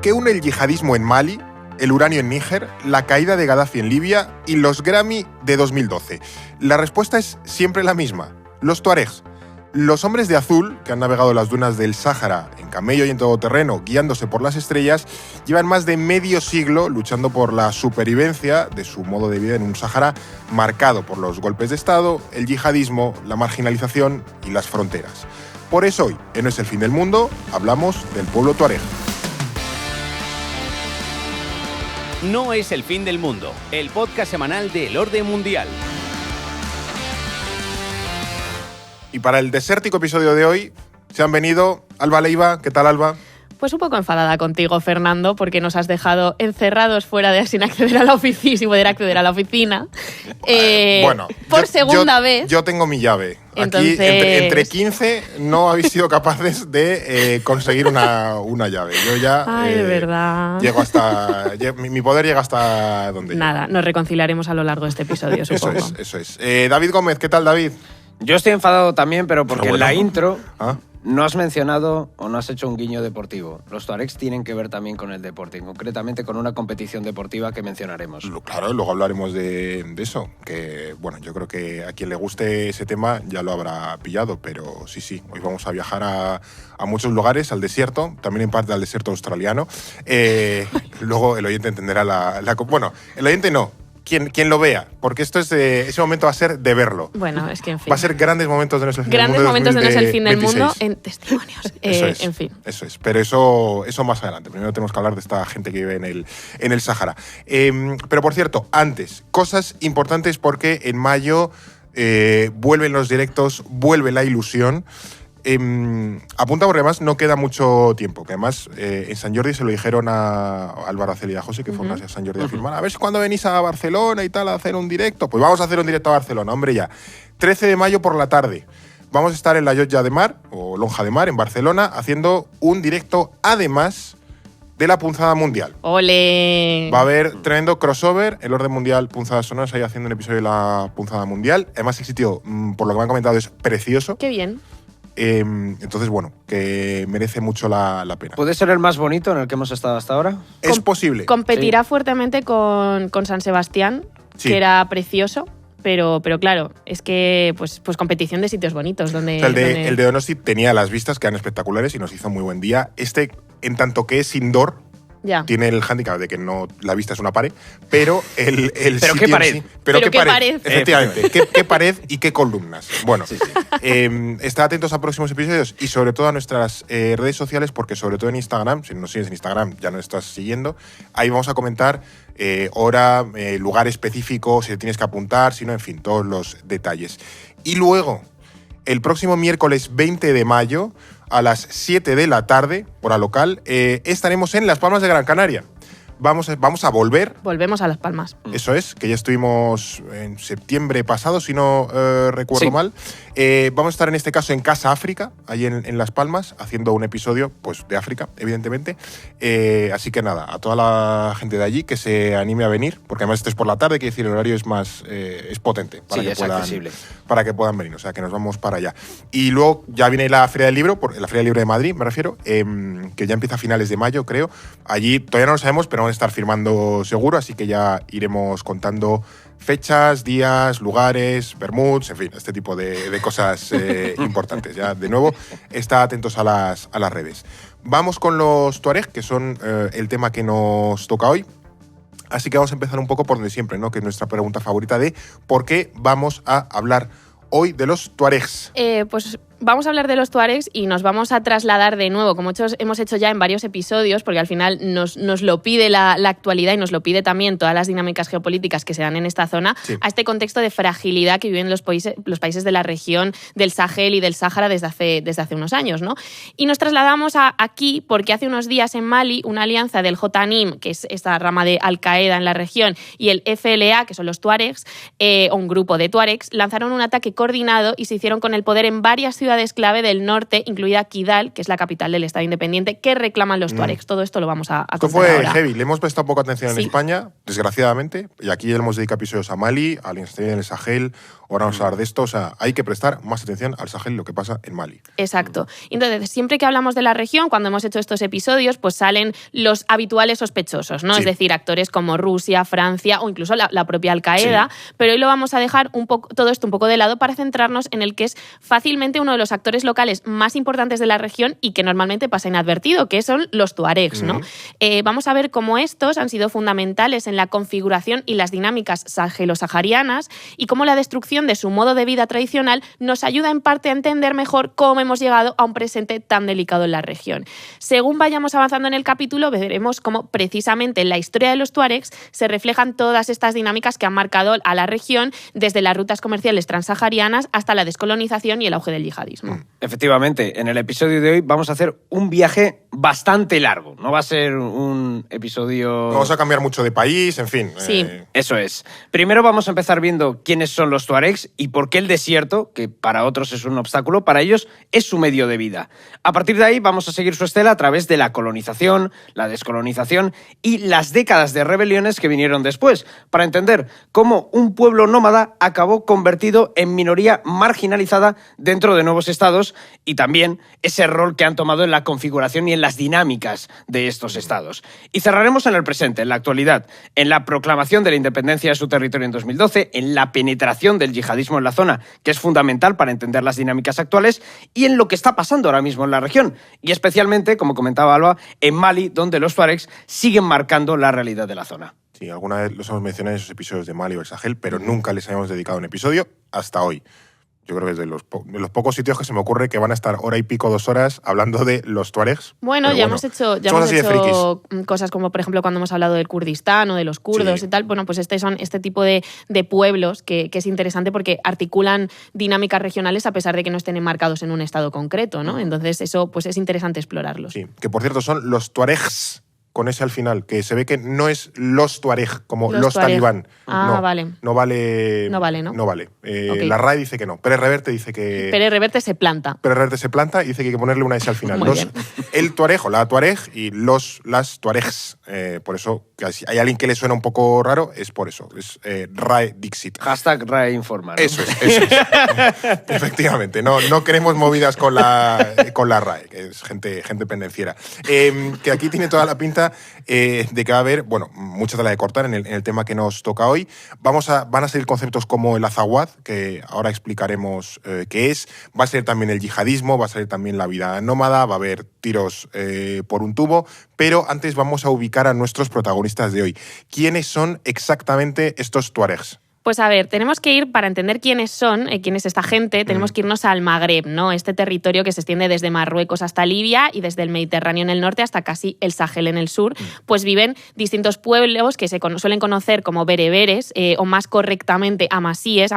¿Qué une el yihadismo en Mali, el uranio en Níger, la caída de Gaddafi en Libia y los Grammy de 2012? La respuesta es siempre la misma: los tuaregs. Los hombres de azul, que han navegado las dunas del Sáhara en camello y en todoterreno, guiándose por las estrellas, llevan más de medio siglo luchando por la supervivencia de su modo de vida en un Sáhara marcado por los golpes de Estado, el yihadismo, la marginalización y las fronteras. Por eso hoy, en No es el fin del mundo, hablamos del pueblo tuareg. No es el fin del mundo, el podcast semanal del orden mundial. Y para el desértico episodio de hoy se han venido Alba Leiva. ¿Qué tal, Alba? Pues un poco enfadada contigo, Fernando, porque nos has dejado encerrados fuera sin acceder a la oficina, sin poder acceder a la oficina. Bueno, por segunda vez. Yo tengo mi llave. Entonces... Aquí, entre 15, no habéis sido capaces de conseguir una llave. Yo ya... Ay, de verdad. Llego hasta... mi poder llega hasta donde Nada, nos reconciliaremos a lo largo de este episodio, supongo. Eso es. David Gómez, ¿qué tal, David? Yo estoy enfadado también, pero porque Pero bueno. en la intro ¿Ah? no has mencionado o no has hecho un guiño deportivo. Los tuaregs tienen que ver también con el deporte, concretamente con una competición deportiva que mencionaremos. Claro, luego hablaremos de eso. Que, bueno, yo creo que a quien le guste ese tema ya lo habrá pillado, pero sí, hoy vamos a viajar a muchos lugares, al desierto, también en parte al desierto australiano. Luego el oyente entenderá bueno, el oyente no. Quien lo vea, porque ese momento va a ser de verlo. Bueno, es que en fin. Va a ser grandes momentos de No es el fin Grandes del mundo. momentos de No es el fin del 2026. mundo en testimonios. En fin. Eso es, pero eso más adelante. Primero tenemos que hablar de esta gente que vive en el Sáhara. Pero por cierto, antes, cosas importantes porque en mayo vuelven los directos, vuelve la ilusión. Apunta porque además no queda mucho tiempo, que además en San Jordi se lo dijeron a Álvaro Acel y a José, que fueron a San Jordi a firmar, a ver si cuando venís a Barcelona y tal a hacer un directo. Pues vamos a hacer un directo a Barcelona, hombre, ya. 13 de mayo por la tarde. Vamos a estar en la Llotja de Mar, o Lonja de Mar, en Barcelona, haciendo un directo además de la punzada mundial. ¡Ole! Va a haber tremendo crossover, el orden mundial Punzadas Sonoras, ahí haciendo un episodio de la punzada mundial. Además el sitio, por lo que me han comentado, es precioso. ¡Qué bien! Entonces, bueno, que merece mucho la pena. ¿Puede ser el más bonito en el que hemos estado hasta ahora? Es posible. Competirá fuertemente con San Sebastián, Sí. que era precioso, pero claro, es que pues competición de sitios bonitos. Donde, O sea, el de Donosti tenía las vistas que eran espectaculares y nos hizo muy buen día. En tanto que es indoor, Ya. tiene el hándicap de que no la vista es una pared, pero el ¿Pero sitio qué en pared? sí- ¿Pero qué pared? Efectivamente, ¿qué pared y qué columnas? Bueno, estad atentos a próximos episodios y sobre todo a nuestras redes sociales, porque sobre todo en Instagram, si nos sigues en Instagram ya nos estás siguiendo, ahí vamos a comentar hora, lugar específico, si te tienes que apuntar, si no, en fin, todos los detalles. Y luego, el próximo miércoles 20 de mayo, a las 7 de la tarde, hora local, estaremos en Las Palmas de Gran Canaria. Vamos a volver. Volvemos a Las Palmas. Eso es, que ya estuvimos en septiembre pasado, si no recuerdo Sí. mal. Vamos a estar en este caso en Casa África, allí en Las Palmas, haciendo un episodio pues, de África, evidentemente. Así que nada, a toda la gente de allí que se anime a venir, porque además este es por la tarde, quiere decir, el horario es más es potente para, Sí, que es puedan, accesible. para que puedan venir. O sea, que nos vamos para allá. Y luego ya viene la Feria del Libro, la Feria del Libro de Madrid, me refiero, que ya empieza a finales de mayo, creo. Allí todavía no lo sabemos, pero van a estar firmando seguro, así que ya iremos contando fechas, días, lugares, vermuts, en fin, este tipo de cosas importantes. Ya, de nuevo, está atentos a las redes. Vamos con los tuareg, que son el tema que nos toca hoy. Así que vamos a empezar un poco por donde siempre, ¿no? Que es nuestra pregunta favorita de ¿por qué vamos a hablar hoy de los tuaregs? Pues vamos a hablar de los tuaregs y nos vamos a trasladar de nuevo, como hemos hecho ya en varios episodios, porque al final nos lo pide la actualidad y nos lo pide también todas las dinámicas geopolíticas que se dan en esta zona, Sí. a este contexto de fragilidad que viven los países de la región del Sahel y del Sáhara desde hace unos años, ¿no? Y nos trasladamos aquí porque hace unos días en Mali una alianza del Jotanim, que es esta rama de Al-Qaeda en la región, y el FLA, que son los tuaregs, o un grupo de tuaregs, lanzaron un ataque coordinado y se hicieron con el poder en varias ciudades ciudades clave del norte, incluida Kidal, que es la capital del Estado independiente, que reclaman los tuaregs. Todo esto lo vamos a Esto contar fue ahora. heavy. Le hemos prestado poca atención en Sí. España, desgraciadamente, y aquí hemos dedicado episodios a Mali, al incendio en el Sahel. Ahora vamos a hablar de esto. O sea, hay que prestar más atención al Sahel y lo que pasa en Mali. Exacto. Entonces, siempre que hablamos de la región, cuando hemos hecho estos episodios, pues salen los habituales sospechosos, ¿no? Sí. Es decir, actores como Rusia, Francia o incluso la propia Al-Qaeda. Pero hoy lo vamos a dejar todo esto un poco de lado para centrarnos en el que es fácilmente uno de los actores locales más importantes de la región y que normalmente pasa inadvertido, que son los tuaregs, ¿no? Vamos a ver cómo estos han sido fundamentales en la configuración y las dinámicas sahelo-saharianas y cómo la destrucción de su modo de vida tradicional nos ayuda en parte a entender mejor cómo hemos llegado a un presente tan delicado en la región. Según vayamos avanzando en el capítulo, veremos cómo precisamente en la historia de los tuaregs se reflejan todas estas dinámicas que han marcado a la región desde las rutas comerciales transsaharianas hasta la descolonización y el auge del yihadismo. Efectivamente, en el episodio de hoy vamos a hacer un viaje bastante largo. No va a ser un episodio... No vamos a cambiar mucho de país, en fin. Sí. Eso es. Primero vamos a empezar viendo quiénes son los tuaregs y por qué el desierto, que para otros es un obstáculo, para ellos es su medio de vida. A partir de ahí vamos a seguir su estela a través de la colonización, la descolonización y las décadas de rebeliones que vinieron después, para entender cómo un pueblo nómada acabó convertido en minoría marginalizada dentro de nuevos estados y también ese rol que han tomado en la configuración y en las dinámicas de estos estados. Y cerraremos en el presente, en la actualidad, en la proclamación de la independencia de su territorio en 2012, en la penetración del yihadismo en la zona, que es fundamental para entender las dinámicas actuales, y en lo que está pasando ahora mismo en la región, y especialmente, como comentaba Alba, en Mali, donde los tuaregs siguen marcando la realidad de la zona. Sí, alguna vez los hemos mencionado en esos episodios de Mali o el Sahel, pero nunca les habíamos dedicado un episodio hasta hoy. Yo creo que es de los pocos sitios que se me ocurre que van a estar hora y pico, 2 horas, hablando de los tuaregs. Bueno, Pero ya hemos hecho somos así de frikis. cosas como, por ejemplo, cuando hemos hablado del Kurdistán o de los kurdos Sí. y tal. Bueno, pues son este tipo de pueblos que es interesante porque articulan dinámicas regionales a pesar de que no estén enmarcados en un estado concreto, ¿no? Entonces, eso pues es interesante explorarlos. Sí, que por cierto son los tuaregs con ese al final, que se ve que no es los tuareg, como los tuareg. talibán. Ah, no, vale. No vale. No vale, ¿no? No vale. Ok. La RAE dice que no. Pérez Reverte dice que. Pérez Reverte se planta. Pérez Reverte se planta y dice que hay que ponerle una S al final. Muy bien. El tuareg o la tuareg y las tuaregs. Por eso, que si hay alguien que le suena un poco raro, es por eso. Es RAE Dixit. Hashtag RAEinforma, ¿no? Eso es. Efectivamente. No queremos movidas con la RAE, que es gente pendenciera. Que aquí tiene toda la pinta de que va a haber, bueno, mucha tela de cortar en el tema que nos toca hoy. Van a salir conceptos como el azawad, que ahora explicaremos qué es. Va a ser también el yihadismo, va a salir también la vida nómada, va a haber tiros por un tubo. Pero antes vamos a ubicar a nuestros protagonistas de hoy. ¿Quiénes son exactamente estos tuaregs? Pues a ver, tenemos que ir, para entender quiénes son, quién es esta gente, tenemos que irnos al Magreb, ¿no? Este territorio que se extiende desde Marruecos hasta Libia y desde el Mediterráneo en el norte hasta casi el Sahel en el sur. Pues viven distintos pueblos que se suelen conocer como bereberes, o más correctamente amasigues,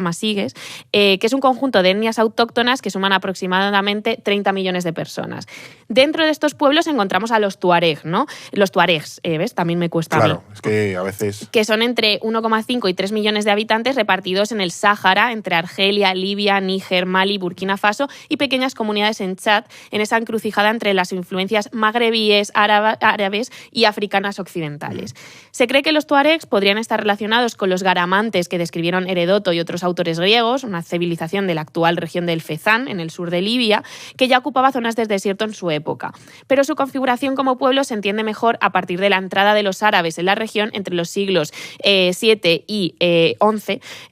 que es un conjunto de etnias autóctonas que suman aproximadamente 30 millones de personas. Dentro de estos pueblos encontramos a los tuareg, ¿no? Los tuaregs, ¿ves? También me cuesta a mí. Claro, es que a veces... Que son entre 1,5 y 3 millones de habitantes repartidos en el Sáhara, entre Argelia, Libia, Níger, Mali, Burkina Faso y pequeñas comunidades en Chad, en esa encrucijada entre las influencias magrebíes, árabes y africanas occidentales. Se cree que los tuaregs podrían estar relacionados con los garamantes que describieron Heródoto y otros autores griegos, una civilización de la actual región del Fezán, en el sur de Libia, que ya ocupaba zonas del desierto en su época. Pero su configuración como pueblo se entiende mejor a partir de la entrada de los árabes en la región entre los siglos 7 y 11.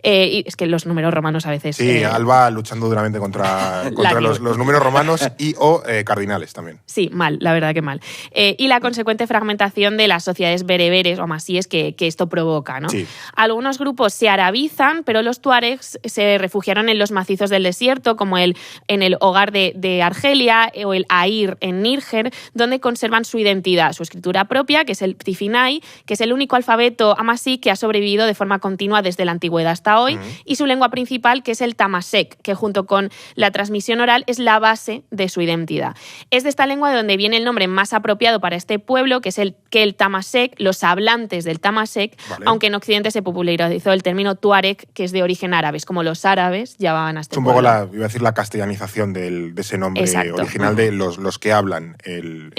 Y es que los números romanos a veces... Sí, Alba luchando duramente contra los números romanos y o cardinales también. Sí, mal, la verdad que mal. Y la consecuente fragmentación de las sociedades bereberes o masíes que esto provoca, ¿no? Sí. Algunos grupos se arabizan, pero los tuaregs se refugiaron en los macizos del desierto, como en el hogar de Argelia o el Aïr en Níger, donde conservan su identidad, su escritura propia, que es el Tifinagh, que es el único alfabeto amasí que ha sobrevivido de forma continua desde la antigüedad antigüedad hasta hoy, y su lengua principal, que es el tamasek, que junto con la transmisión oral es la base de su identidad. Es de esta lengua de donde viene el nombre más apropiado para este pueblo, que es el tamasek, los hablantes del tamasek, aunque en Occidente se popularizó el término tuareg, que es de origen árabe, es como los árabes llamaban a este pueblo. Es un poco iba a decir la castellanización de ese nombre original de los que hablan el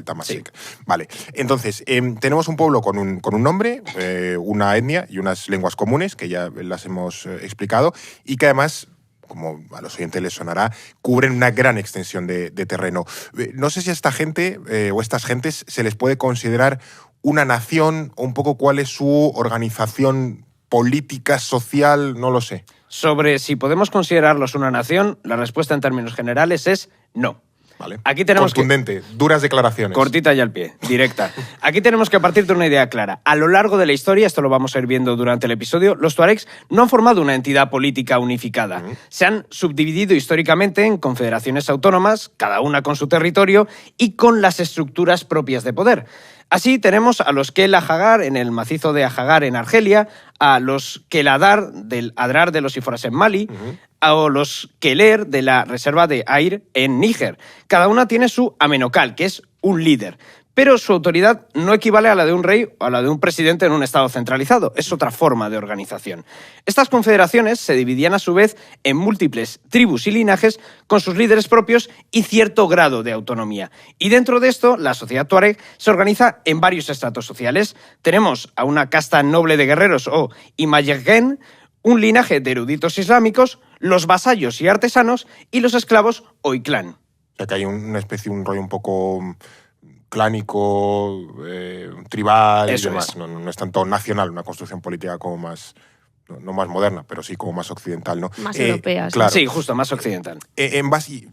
tamasek. Sí. Vale, entonces, tenemos un pueblo con un nombre, una etnia y unas lenguas comunes, que ya las hemos explicado, y que además, como a los oyentes les sonará, cubren una gran extensión de terreno. No sé si a esta gente o estas gentes se les puede considerar una nación, o un poco cuál es su organización política, social, no lo sé. Sobre si podemos considerarlos una nación, la respuesta en términos generales es no. Vale. Aquí tenemos contundente, duras declaraciones. Cortita y al pie, directa. Aquí tenemos que partir de una idea clara. A lo largo de la historia, esto lo vamos a ir viendo durante el episodio, los tuaregs no han formado una entidad política unificada. Se han subdividido históricamente en confederaciones autónomas, cada una con su territorio y con las estructuras propias de poder. Así tenemos a los Kel Hagar en el macizo de Hagar en Argelia, a los Keladar del Adrar de los Iforas en Mali, o los Keler de la reserva de Air en Níger. Cada una tiene su amenocal, que es un líder. Pero su autoridad no equivale a la de un rey o a la de un presidente en un estado centralizado. Es otra forma de organización. Estas confederaciones se dividían a su vez en múltiples tribus y linajes con sus líderes propios y cierto grado de autonomía. Y dentro de esto, la sociedad tuareg se organiza en varios estratos sociales. Tenemos a una casta noble de guerreros o imayeghen, un linaje de eruditos islámicos, los vasallos y artesanos y los esclavos o clan. O sea que hay una especie, un rollo un poco clánico, tribal y demás. No es tanto nacional, una construcción política como más, no más moderna, pero sí como más occidental, ¿no? Más europea. Claro. Sí, justo, más occidental.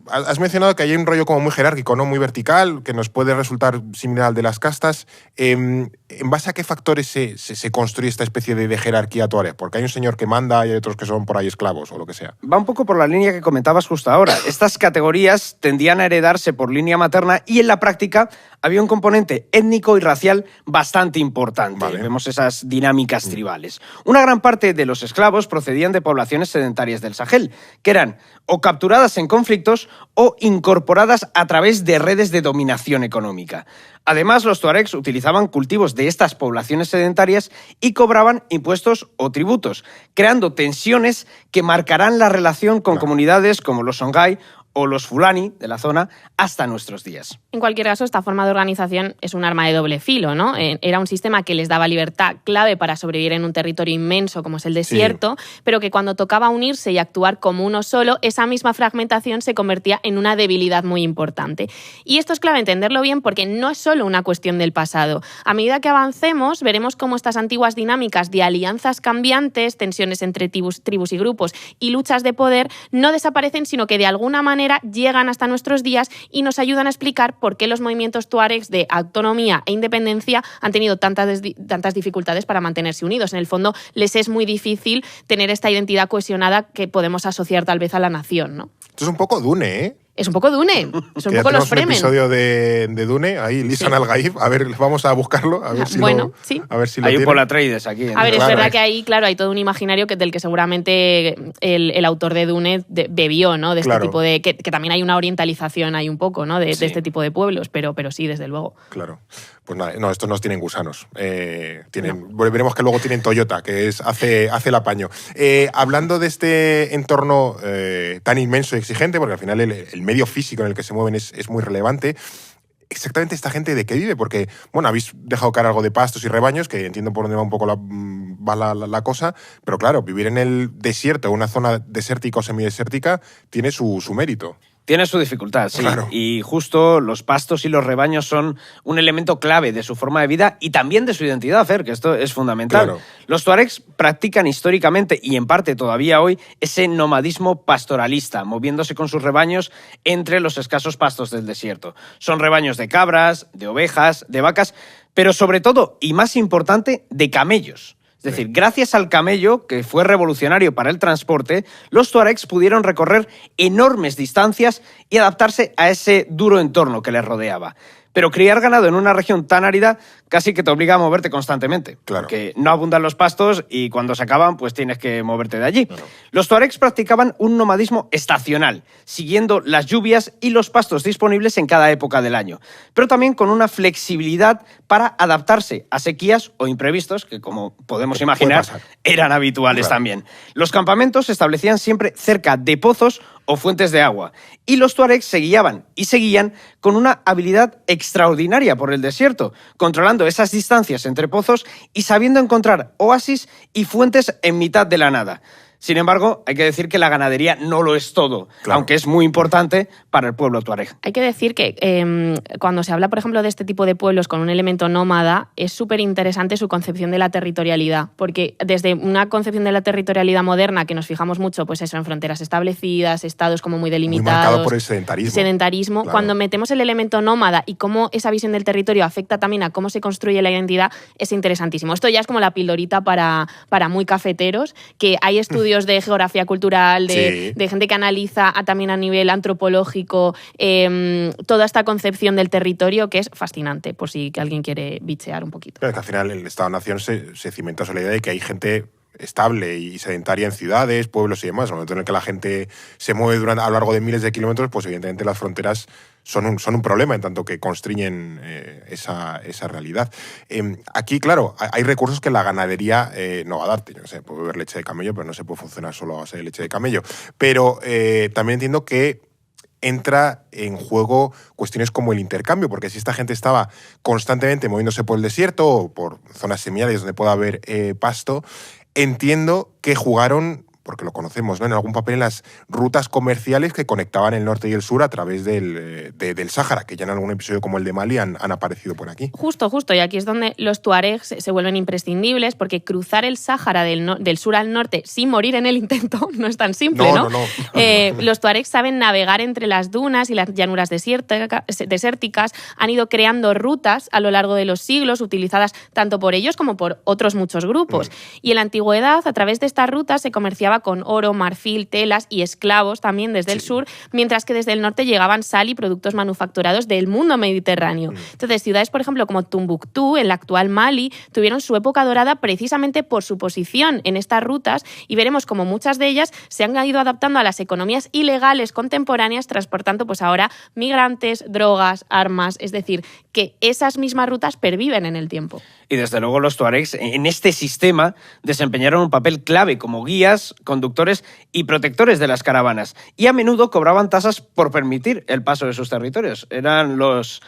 Has mencionado que hay un rollo como muy jerárquico, ¿no? Muy vertical, que nos puede resultar similar al de las castas. ¿En base a qué factores se construye esta especie de jerarquía tuareg? Porque hay un señor que manda y hay otros que son por ahí esclavos o lo que sea. Va un poco por la línea que comentabas justo ahora. Estas categorías tendían a heredarse por línea materna y en la práctica había un componente étnico y racial bastante importante. Vale. Vemos esas dinámicas tribales. Una gran parte de los esclavos procedían de poblaciones sedentarias del Sahel, que eran o capturadas en conflictos o incorporadas a través de redes de dominación económica. Además, los tuaregs utilizaban cultivos de estas poblaciones sedentarias y cobraban impuestos o tributos, creando tensiones que marcarán la relación con comunidades como los Songhai o los Fulani de la zona hasta nuestros días. En cualquier caso, esta forma de organización es un arma de doble filo, ¿no? Era un sistema que les daba libertad clave para sobrevivir en un territorio inmenso como es el desierto, pero que cuando tocaba unirse y actuar como uno solo, esa misma fragmentación se convertía en una debilidad muy importante. Y esto es clave entenderlo bien porque no es solo una cuestión del pasado. A medida que avancemos, veremos cómo estas antiguas dinámicas de alianzas cambiantes, tensiones entre tribus y grupos y luchas de poder no desaparecen, sino que de alguna manera llegan hasta nuestros días y nos ayudan a explicar por qué los movimientos tuaregs de autonomía e independencia han tenido tantas dificultades para mantenerse unidos. En el fondo, les es muy difícil tener esta identidad cohesionada que podemos asociar tal vez a la nación, ¿no? Esto es un poco Dune, ¿eh? Es un poco Dune, son un poco los Fremen. Un episodio de Dune, ahí, Lisan al-Gaib, a ver, vamos a buscarlo, a ver si a ver si lo hay un tiene. Paul Atreides aquí. A ver, es verdad que ahí, claro, hay todo un imaginario del que seguramente el autor de Dune bebió, ¿no? De este tipo de... Que también hay una orientalización ahí un poco, ¿no? De este tipo de pueblos, pero sí, desde luego. Claro. Pues nada, no, estos no tienen gusanos. Veremos que luego tienen Toyota, que hace el apaño. Hablando de este entorno tan inmenso y exigente, porque al final el medio físico en el que se mueven es muy relevante, exactamente esta gente de qué vive, porque, bueno, habéis dejado caer algo de pastos y rebaños, que entiendo por dónde va un poco la cosa, pero claro, vivir en el desierto, una zona desértica o semidesértica, tiene su mérito. Tiene su dificultad, sí. Claro. Y justo los pastos y los rebaños son un elemento clave de su forma de vida y también de su identidad, Fer, que esto es fundamental. Claro. Los tuaregs practican históricamente y en parte todavía hoy ese nomadismo pastoralista, moviéndose con sus rebaños entre los escasos pastos del desierto. Son rebaños de cabras, de ovejas, de vacas, pero sobre todo, y más importante, de camellos. Es decir, gracias al camello, que fue revolucionario para el transporte, los tuaregs pudieron recorrer enormes distancias y adaptarse a ese duro entorno que les rodeaba. Pero criar ganado en una región tan árida casi que te obliga a moverte constantemente. Claro. Porque no abundan los pastos y cuando se acaban, pues tienes que moverte de allí. Claro. Los tuaregs practicaban un nomadismo estacional, siguiendo las lluvias y los pastos disponibles en cada época del año, pero también con una flexibilidad para adaptarse a sequías o imprevistos que, como podemos imaginar, pasar. eran habituales Claro. también. Los campamentos se establecían siempre cerca de pozos o fuentes de agua, y los tuaregs se guiaban y seguían con una habilidad extraordinaria por el desierto, controlando esas distancias entre pozos y sabiendo encontrar oasis y fuentes en mitad de la nada. Sin embargo, hay que decir que la ganadería no lo es todo, Claro. aunque es muy importante para el pueblo tuareg. Hay que decir que cuando se habla, por ejemplo, de este tipo de pueblos con un elemento nómada, es súper interesante su concepción de la territorialidad, porque desde una concepción de la territorialidad moderna, que nos fijamos mucho, pues eso, en fronteras establecidas, estados como muy Muy delimitados, marcado por el sedentarismo. Claro. cuando metemos el elemento nómada y cómo esa visión del territorio afecta también a cómo se construye la identidad, es interesantísimo. Esto ya es como la pildorita para muy cafeteros, que hay estudios de geografía cultural, Sí. de gente que analiza también a nivel antropológico toda esta concepción del territorio, que es fascinante, por si alguien quiere bichear un poquito. Claro, que al final el Estado-Nación se cimenta sobre la idea de que hay gente estable y sedentaria en ciudades, pueblos y demás. En el momento en el que la gente se mueve a lo largo de miles de kilómetros, pues evidentemente las fronteras son un problema, en tanto que constriñen esa realidad. Aquí, claro, hay recursos que la ganadería no va a darte. Yo no sé, puede beber leche de camello, pero no se puede funcionar solo a base de leche de camello. Pero también entiendo que entra en juego cuestiones como el intercambio, porque si esta gente estaba constantemente moviéndose por el desierto o por zonas semiáridas donde pueda haber pasto, entiendo que jugaron, porque lo conocemos, ¿no?, en algún papel en las rutas comerciales que conectaban el norte y el sur a través del Sáhara, que ya en algún episodio como el de Mali han aparecido por aquí. Justo, y aquí es donde los tuaregs se vuelven imprescindibles, porque cruzar el Sáhara del sur al norte sin morir en el intento no es tan simple, ¿no? No. Los tuaregs saben navegar entre las dunas y las llanuras desérticas, han ido creando rutas a lo largo de los siglos, utilizadas tanto por ellos como por otros muchos grupos. Y en la antigüedad, a través de estas rutas, se comerciaba con oro, marfil, telas y esclavos también desde el sur, mientras que desde el norte llegaban sal y productos manufacturados del mundo mediterráneo. Entonces, ciudades, por ejemplo, como Tombuctú, en la actual Mali, tuvieron su época dorada precisamente por su posición en estas rutas, y veremos como muchas de ellas se han ido adaptando a las economías ilegales contemporáneas, transportando pues ahora migrantes, drogas, armas, es decir, que esas mismas rutas perviven en el tiempo. Y desde luego los tuaregs en este sistema desempeñaron un papel clave como guías, conductores y protectores de las caravanas, y a menudo cobraban tasas por permitir el paso de sus territorios. Eran los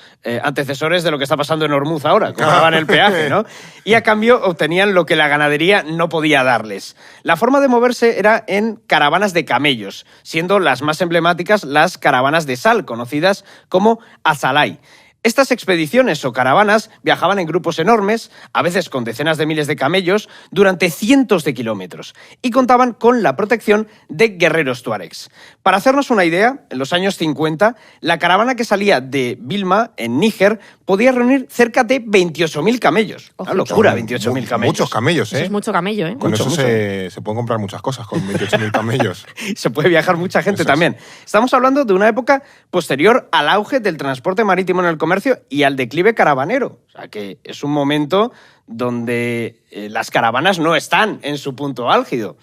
antecesores de lo que está pasando en Hormuz ahora, cobraban el peaje, ¿no? Y a cambio obtenían lo que la ganadería no podía darles. La forma de moverse era en caravanas de camellos, siendo las más emblemáticas las caravanas de sal, conocidas como azalai. Estas expediciones o caravanas viajaban en grupos enormes, a veces con decenas de miles de camellos, durante cientos de kilómetros, y contaban con la protección de guerreros tuaregs. Para hacernos una idea, en los años 50, la caravana que salía de Bilma, en Níger, podía reunir cerca de 28.000 camellos. Una locura, 28.000 camellos. Muchos camellos, ¿eh? Eso es mucho camello, ¿eh? Con Mucho. eso se pueden comprar muchas cosas, con 28.000 camellos. Se puede viajar mucha gente Eso es. también. Estamos hablando de una época posterior al auge del transporte marítimo en el comercio y al declive caravanero. O sea, que es un momento donde las caravanas no están en su punto álgido.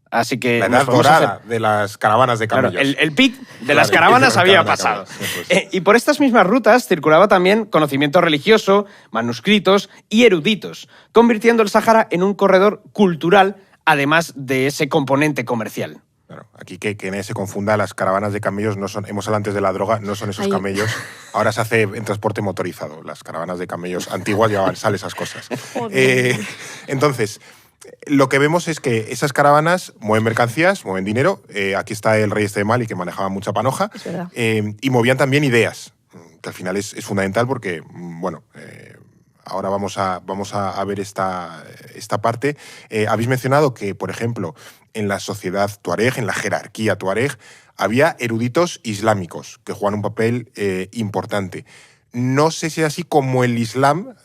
Así que La nos edad podemos dorada hacer- de las caravanas de Claro, camellos. el pic de Claro, las el caravanas pic de había las pasado. caravanas, eso es. Y por estas mismas rutas circulaba también conocimiento religioso, manuscritos y eruditos, convirtiendo el Sáhara en un corredor cultural, además de ese componente comercial. Claro, aquí que nadie se confunda, las caravanas de camellos no son, hemos hablado antes de la droga, no son esos Ay. camellos. Ahora se hace en transporte motorizado. Las caravanas de camellos antiguas llevaban sal, esas cosas. Joder. Entonces, lo que vemos es que esas caravanas mueven mercancías, mueven dinero. Aquí está el rey de Mali, que manejaba mucha panoja. Es verdad. Y movían también ideas, que al final es fundamental porque, bueno, ahora vamos a ver esta parte. Habéis mencionado que, por ejemplo, en la sociedad tuareg, en la jerarquía tuareg, había eruditos islámicos que juegan un papel importante. No sé si es así como el Islam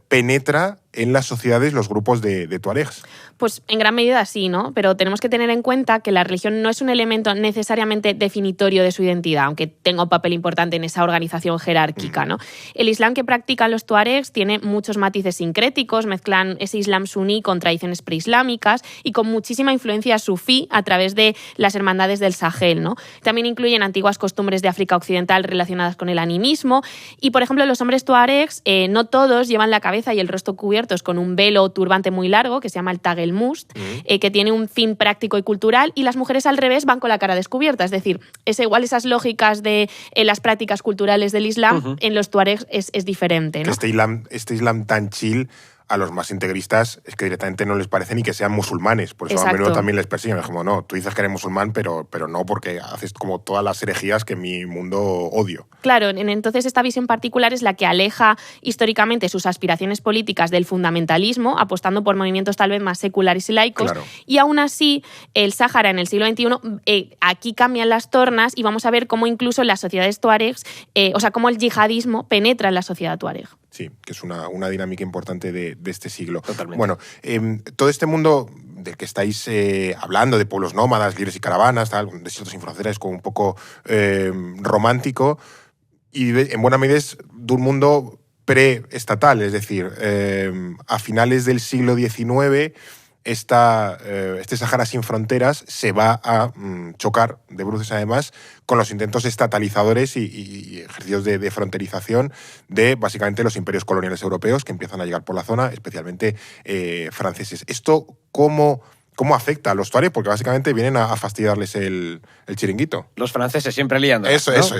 penetra en las sociedades los grupos de tuaregs. Pues en gran medida sí, ¿no? Pero tenemos que tener en cuenta que la religión no es un elemento necesariamente definitorio de su identidad, aunque tenga un papel importante en esa organización jerárquica, ¿no? El Islam que practican los tuaregs tiene muchos matices sincréticos, mezclan ese Islam suní con tradiciones preislámicas y con muchísima influencia sufí a través de las hermandades del Sahel, ¿no? También incluyen antiguas costumbres de África Occidental relacionadas con el animismo y, por ejemplo, los hombres tuaregs no todos llevan la cabeza y el rostro cubiertos con un velo o turbante muy largo que se llama el tagelmust, que tiene un fin práctico y cultural, y las mujeres al revés van con la cara descubierta. Es decir, igual esas lógicas de las prácticas culturales del Islam en los tuaregs es diferente, ¿no? Este Islam tan chill a los más integristas es que directamente no les parece ni que sean musulmanes. Por eso Exacto. a menudo también les persiguen. Es como, no, tú dices que eres musulmán, pero no, porque haces como todas las herejías que en mi mundo odio. Claro, entonces esta visión particular es la que aleja históricamente sus aspiraciones políticas del fundamentalismo, apostando por movimientos tal vez más seculares y laicos. Claro. Y aún así, el Sáhara en el siglo XXI, aquí cambian las tornas y vamos a ver cómo incluso en las sociedades tuaregs, cómo el yihadismo penetra en la sociedad tuareg. Sí, que es una dinámica importante de este siglo. Totalmente. Bueno, todo este mundo del que estáis hablando, de pueblos nómadas, libres y caravanas, tal, desiertos sin fronteras, como un poco romántico, y en buena medida es de un mundo preestatal, es decir, a finales del siglo XIX este Sáhara sin fronteras se va a chocar de bruces, además, con los intentos estatalizadores y ejercicios de fronterización de, básicamente, los imperios coloniales europeos que empiezan a llegar por la zona, especialmente franceses. ¿Esto cómo afecta a los tuareg? Porque básicamente vienen a fastidiarles el chiringuito. Los franceses siempre liando. Eso es.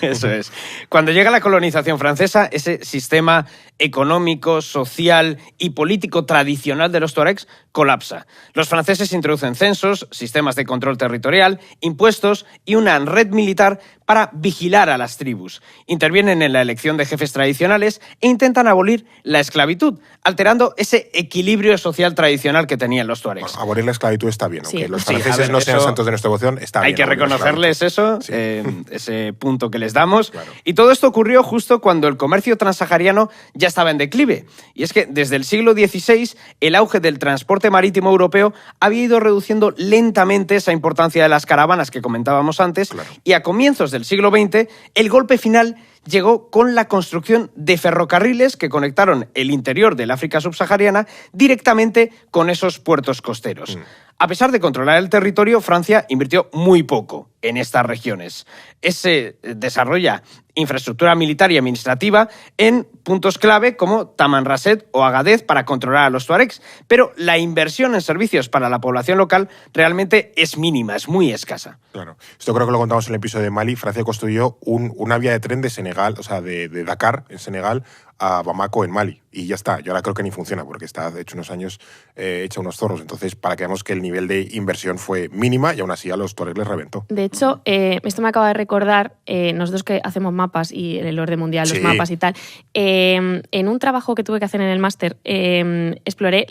Eso es. Cuando llega la colonización francesa, ese sistema económico, social y político tradicional de los tuaregs colapsa. Los franceses introducen censos, sistemas de control territorial, impuestos y una red militar para vigilar a las tribus. Intervienen en la elección de jefes tradicionales e intentan abolir la esclavitud, alterando ese equilibrio social tradicional que tenían los tuaregs. Bueno, abolir la esclavitud está bien, Sí. aunque los Sí, franceses a ver, no sean eso santos de nuestra devoción, está bien. Hay que abolir la reconocerles esclavitud. eso, Sí. ese punto que les damos. Claro. Y todo esto ocurrió justo cuando el comercio transsahariano ya estaba en declive. Y es que desde el siglo XVI el auge del transporte marítimo europeo había ido reduciendo lentamente esa importancia de las caravanas que comentábamos antes. Claro. Y a comienzos del siglo XX el golpe final llegó con la construcción de ferrocarriles que conectaron el interior del África subsahariana directamente con esos puertos costeros. A pesar de controlar el territorio, Francia invirtió muy poco en estas regiones. Se desarrolla infraestructura militar y administrativa en puntos clave como Tamanrasset o Agadez para controlar a los tuaregs, pero la inversión en servicios para la población local realmente es mínima, es muy escasa. Claro. Esto creo que lo contamos en el episodio de Mali. Francia construyó una vía de tren de Senegal, o sea, de Dakar, en Senegal, a Bamako, en Mali. Y ya está. Yo ahora creo que ni funciona, porque está, de hecho, unos años hecha unos zorros. Entonces, para que veamos que el nivel de inversión fue mínima y aún así a los tuaregs les reventó. De hecho, esto me acaba de recordar, nosotros que hacemos mapas y en el orden mundial los Sí. mapas y tal, en un trabajo que tuve que hacer en el máster, exploré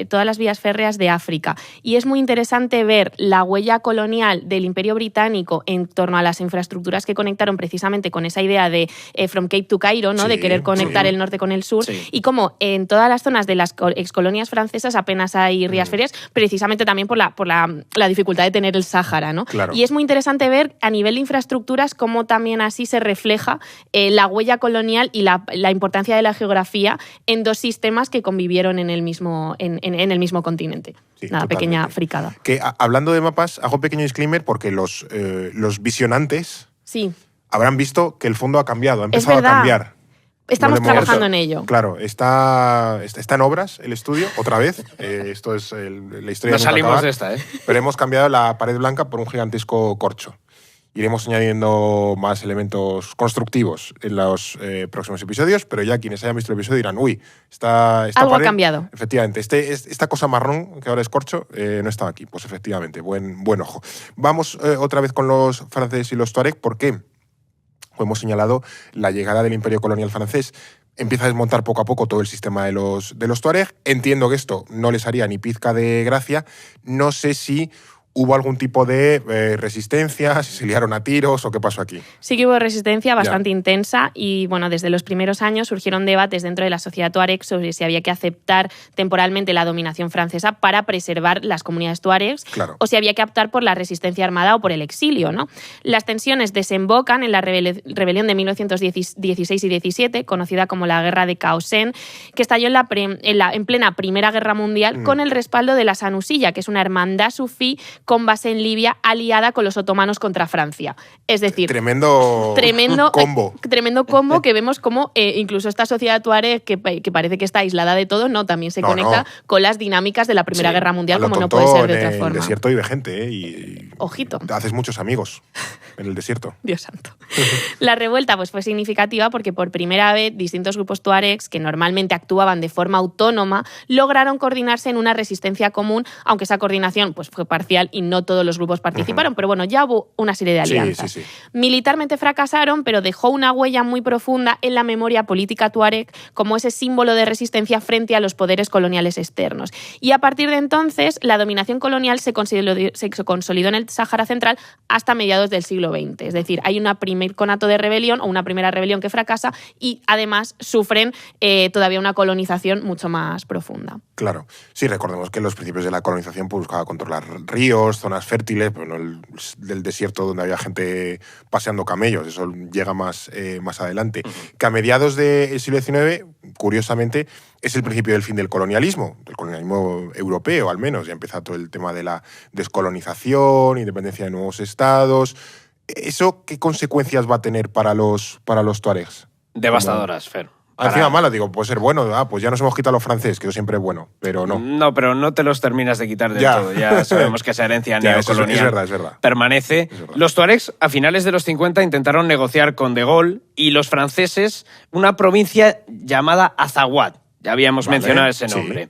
todas las vías férreas de África. Y es muy interesante ver la huella colonial del Imperio Británico en torno a las infraestructuras que conectaron precisamente con esa idea de From Cape to Cairo, ¿no? Sí, de querer conectar sí. el norte con el sur. Sí. Y como en todas las zonas de las excolonias francesas apenas hay rías férreas, precisamente también por la dificultad de tener el Sáhara, ¿no? Claro. Y es muy interesante ver a nivel de infraestructuras cómo también así se refleja la huella colonial y la importancia de la geografía en dos sistemas que convivieron en el mismo continente. Sí, Nada, totalmente. pequeña fricada. Que hablando de mapas, hago un pequeño disclaimer porque los visionantes Sí, habrán visto que el fondo ha cambiado, ha empezado a verdad. cambiar. estamos No le hemos- trabajando en ello. Claro, está en obras el estudio, otra vez. Esto es la historia No de nunca salimos acabar. de esta, ¿eh? Pero hemos cambiado la pared blanca por un gigantesco corcho. Iremos añadiendo más elementos constructivos en los próximos episodios, pero ya quienes hayan visto el episodio dirán, uy, esta Algo ha pared-". cambiado. Efectivamente, esta cosa marrón que ahora es corcho no estaba aquí. Pues efectivamente, buen ojo. Vamos otra vez con los franceses y los tuareg. ¿Por qué? Como hemos señalado, la llegada del imperio colonial francés empieza a desmontar poco a poco todo el sistema de los tuareg. Entiendo que esto no les haría ni pizca de gracia. No sé si ¿Hubo algún tipo de resistencia? ¿Se liaron a tiros o qué pasó aquí? Sí que hubo resistencia bastante intensa y, bueno, desde los primeros años surgieron debates dentro de la sociedad tuareg sobre si había que aceptar temporalmente la dominación francesa para preservar las comunidades tuaregs, Claro. o si había que optar por la resistencia armada o por el exilio, ¿no? Las tensiones desembocan en la rebelión de 1916 y 17, conocida como la Guerra de Caosén, que estalló en plena Primera Guerra Mundial con el respaldo de la Sanusilla, que es una hermandad sufí con base en Libia, aliada con los otomanos contra Francia. Es decir, Tremendo combo. Tremendo combo que vemos como incluso esta sociedad tuareg que parece que está aislada de todo, no, también se conecta con las dinámicas de la Primera Guerra Mundial, como no puede ser de otra forma. En el desierto vive gente, y ojito. Haces muchos amigos en el desierto. Dios santo. La revuelta pues, fue significativa porque por primera vez distintos grupos tuaregs que normalmente actuaban de forma autónoma lograron coordinarse en una resistencia común, aunque esa coordinación pues, fue parcial y no todos los grupos participaron, pero bueno, ya hubo una serie de alianzas. Sí. Militarmente fracasaron, pero dejó una huella muy profunda en la memoria política tuareg como ese símbolo de resistencia frente a los poderes coloniales externos. Y a partir de entonces, la dominación colonial se consolidó en el Sáhara Central hasta mediados del siglo XX. Es decir, hay un primer conato de rebelión o una primera rebelión que fracasa y además sufren todavía una colonización mucho más profunda. Claro. Sí, recordemos que en los principios de la colonización pues, buscaba controlar ríos, zonas fértiles, pero no del desierto donde había gente paseando camellos. Eso llega más adelante. Que a mediados del siglo XIX, curiosamente, es el principio del fin del colonialismo europeo al menos. Ya empieza todo el tema de la descolonización, independencia de nuevos estados. ¿Eso qué consecuencias va a tener para los tuaregs? Devastadoras, Fer. Encima malo, digo, puede ser bueno. Pues ya nos hemos quitado los franceses, que eso siempre es bueno, pero no. No, pero no te los terminas de quitar del todo. Ya sabemos que esa herencia neocolonial es verdad. permanece. Es verdad. Los tuaregs, a finales de los 50, intentaron negociar con De Gaulle y los franceses una provincia llamada Azawad. Ya habíamos mencionado ese nombre.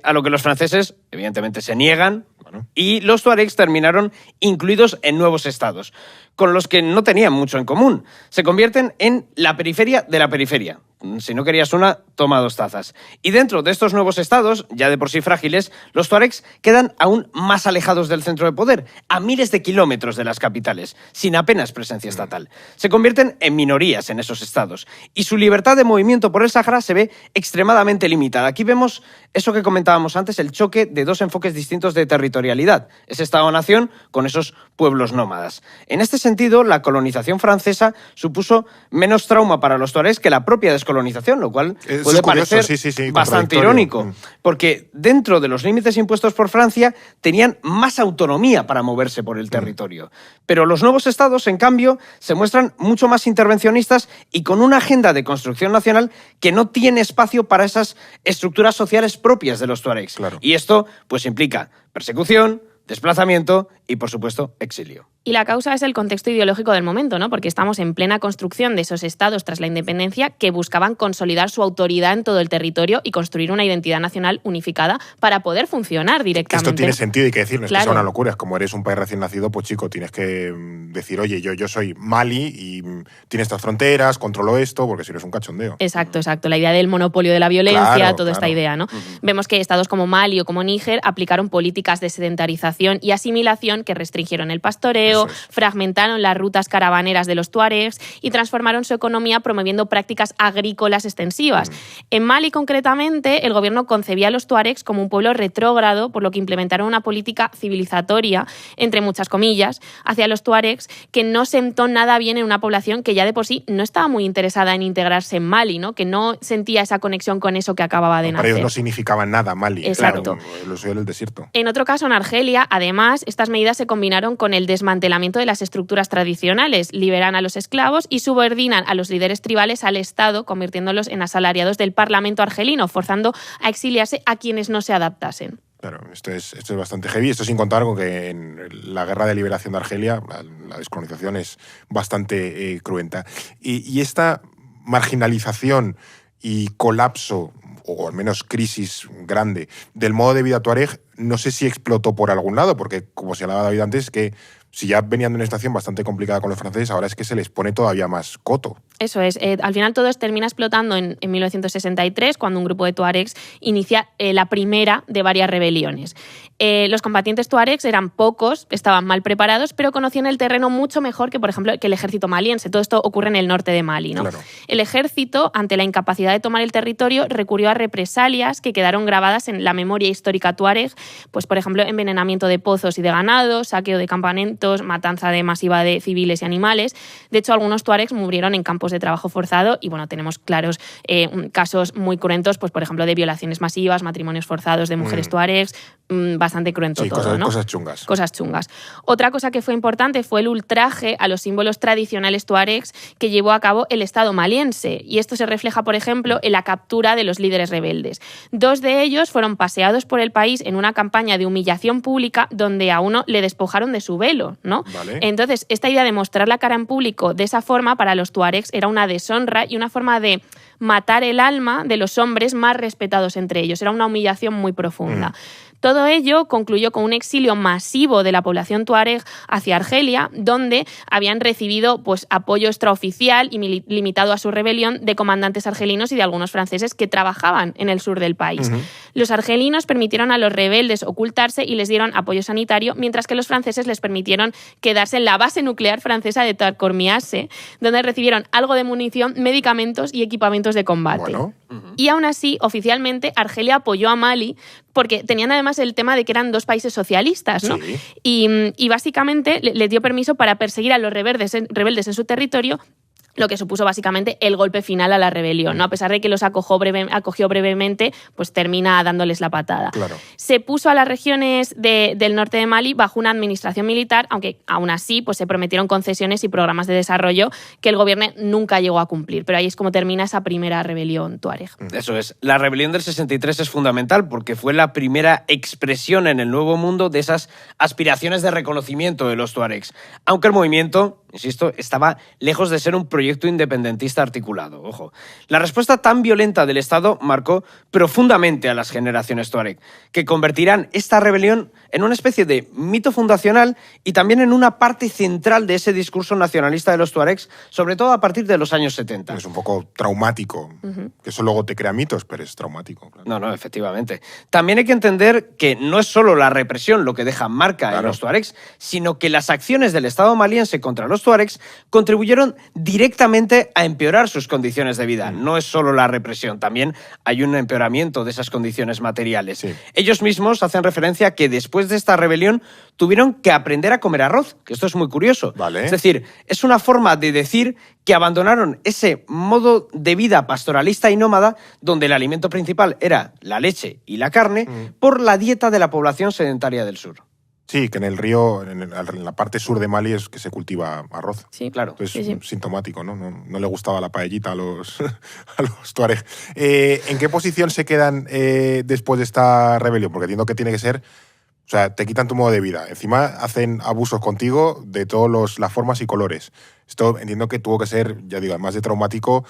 A lo que los franceses, evidentemente, se niegan. Y los tuaregs terminaron incluidos en nuevos estados, con los que no tenían mucho en común. Se convierten en la periferia de la periferia. Si no querías una, toma 2 tazas. Y dentro de estos nuevos estados, ya de por sí frágiles, los tuaregs quedan aún más alejados del centro de poder, a miles de kilómetros de las capitales, sin apenas presencia estatal. Se convierten en minorías en esos estados. Y su libertad de movimiento por el Sáhara se ve extremadamente limitada. Aquí vemos eso que comentábamos antes, el choque de 2 enfoques distintos de territorialidad. Ese Estado-nación con esos pueblos nómadas. En este sentido, la colonización francesa supuso menos trauma para los tuaregs que la propia descolonización, lo cual puede parecer bastante irónico, porque dentro de los límites impuestos por Francia tenían más autonomía para moverse por el territorio. Pero los nuevos estados, en cambio, se muestran mucho más intervencionistas y con una agenda de construcción nacional que no tiene espacio para esas estructuras sociales propias de los tuaregs. Claro. Y esto pues implica persecución, desplazamiento y, por supuesto, exilio. Y la causa es el contexto ideológico del momento, ¿no? Porque estamos en plena construcción de esos estados tras la independencia que buscaban consolidar su autoridad en todo el territorio y construir una identidad nacional unificada para poder funcionar directamente. Esto tiene sentido, hay que decirlo, claro. Es que es una locura. Es como eres un país recién nacido, pues chico, tienes que decir, oye, yo soy Mali y tiene estas fronteras, controlo esto, porque si no es un cachondeo. Exacto. La idea del monopolio de la violencia, toda esta idea, ¿no? Uh-huh. Vemos que estados como Mali o como Níger aplicaron políticas de sedentarización y asimilación que restringieron el pastoreo, fragmentaron las rutas caravaneras de los tuaregs y transformaron su economía promoviendo prácticas agrícolas extensivas. En Mali, concretamente, el gobierno concebía a los tuaregs como un pueblo retrógrado, por lo que implementaron una política civilizatoria, entre muchas comillas, hacia los tuaregs, que no sentó nada bien en una población que ya de por sí no estaba muy interesada en integrarse en Mali, ¿no? Que no sentía esa conexión con eso que acababa de nacer. Para ellos no significaba nada Mali. Exacto. Claro, lo suyo del desierto. En otro caso, en Argelia, además, estas medidas se combinaron con el desmantelamiento de las estructuras tradicionales, liberan a los esclavos y subordinan a los líderes tribales al Estado, convirtiéndolos en asalariados del Parlamento argelino, forzando a exiliarse a quienes no se adaptasen. Claro, esto es bastante heavy. Esto sin contar con que en la guerra de liberación de Argelia la descolonización es bastante cruenta. Y esta marginalización y colapso, o al menos crisis grande, del modo de vida tuareg, no sé si explotó por algún lado, porque, como señalaba David antes, que si ya venían de una situación bastante complicada con los franceses, ahora es que se les pone todavía más coto. Eso es. Al final todo termina explotando en 1963, cuando un grupo de tuaregs inicia la primera de varias rebeliones. Los combatientes tuaregs eran pocos, estaban mal preparados, pero conocían el terreno mucho mejor que, por ejemplo, que el ejército maliense. Todo esto ocurre en el norte de Mali, ¿no? Claro. El ejército, ante la incapacidad de tomar el territorio, recurrió a represalias que quedaron grabadas en la memoria histórica tuareg, pues, por ejemplo, envenenamiento de pozos y de ganado, saqueo de campamentos, matanza masiva de civiles y animales. De hecho, algunos tuaregs murieron en campos de trabajo forzado y, bueno, tenemos claros casos muy cruentos, pues, por ejemplo, de violaciones masivas, matrimonios forzados de mujeres tuaregs, bastante cruento Sí, todo, ¿no? Cosas chungas. Cosas chungas. Otra cosa que fue importante fue el ultraje a los símbolos tradicionales tuaregs que llevó a cabo el Estado maliense. Y esto se refleja, por ejemplo, en la captura de los líderes rebeldes. 2 de ellos fueron paseados por el país en una campaña de humillación pública donde a uno le despojaron de su velo, ¿no? Vale. Entonces, esta idea de mostrar la cara en público de esa forma para los tuaregs era una deshonra y una forma de matar el alma de los hombres más respetados entre ellos. Era una humillación muy profunda. Todo ello concluyó con un exilio masivo de la población tuareg hacia Argelia, donde habían recibido, pues, apoyo extraoficial y limitado a su rebelión de comandantes argelinos y de algunos franceses que trabajaban en el sur del país. Los argelinos permitieron a los rebeldes ocultarse y les dieron apoyo sanitario, mientras que los franceses les permitieron quedarse en la base nuclear francesa de Tarcormiase, donde recibieron algo de munición, medicamentos y equipamientos de combate. Bueno. Y aún así, oficialmente, Argelia apoyó a Mali porque tenían además el tema de que eran 2 países socialistas, ¿no? Sí. Y básicamente les dio permiso para perseguir a los rebeldes en su territorio, lo que supuso básicamente el golpe final a la rebelión, ¿no? A pesar de que los acogió brevemente, pues termina dándoles la patada. Claro. Se puso a las regiones del norte de Mali bajo una administración militar, aunque aún así pues se prometieron concesiones y programas de desarrollo que el gobierno nunca llegó a cumplir. Pero ahí es como termina esa primera rebelión tuareg. Eso es. La rebelión del 63 es fundamental porque fue la primera expresión en el Nuevo Mundo de esas aspiraciones de reconocimiento de los tuaregs. Aunque el movimiento, insisto, estaba lejos de ser un proyecto independentista articulado. Ojo. La respuesta tan violenta del Estado marcó profundamente a las generaciones tuareg, que convertirán esta rebelión en una especie de mito fundacional y también en una parte central de ese discurso nacionalista de los tuaregs, sobre todo a partir de los años 70. Es un poco traumático. Que eso luego te crea mitos, pero es traumático. Claro. No, efectivamente. También hay que entender que no es solo la represión lo que deja marca en los tuaregs, sino que las acciones del Estado maliense contra los tuaregs contribuyeron directamente a empeorar sus condiciones de vida. No es solo la represión, también hay un empeoramiento de esas condiciones materiales. Sí. Ellos mismos hacen referencia a que después de esta rebelión tuvieron que aprender a comer arroz, que esto es muy curioso. Vale. Es decir, es una forma de decir que abandonaron ese modo de vida pastoralista y nómada donde el alimento principal era la leche y la carne por la dieta de la población sedentaria del sur. Sí, que en el río, en la parte sur de Mali es que se cultiva arroz. Sí, Claro. Entonces, Sí. sintomático, ¿no? No le gustaba la paellita a los, a los tuareg. ¿En qué posición se quedan después de esta rebelión? Porque entiendo que tiene que ser... O sea, te quitan tu modo de vida. Encima hacen abusos contigo de todas las formas y colores. Esto entiendo que tuvo que ser, ya digo, además de traumático,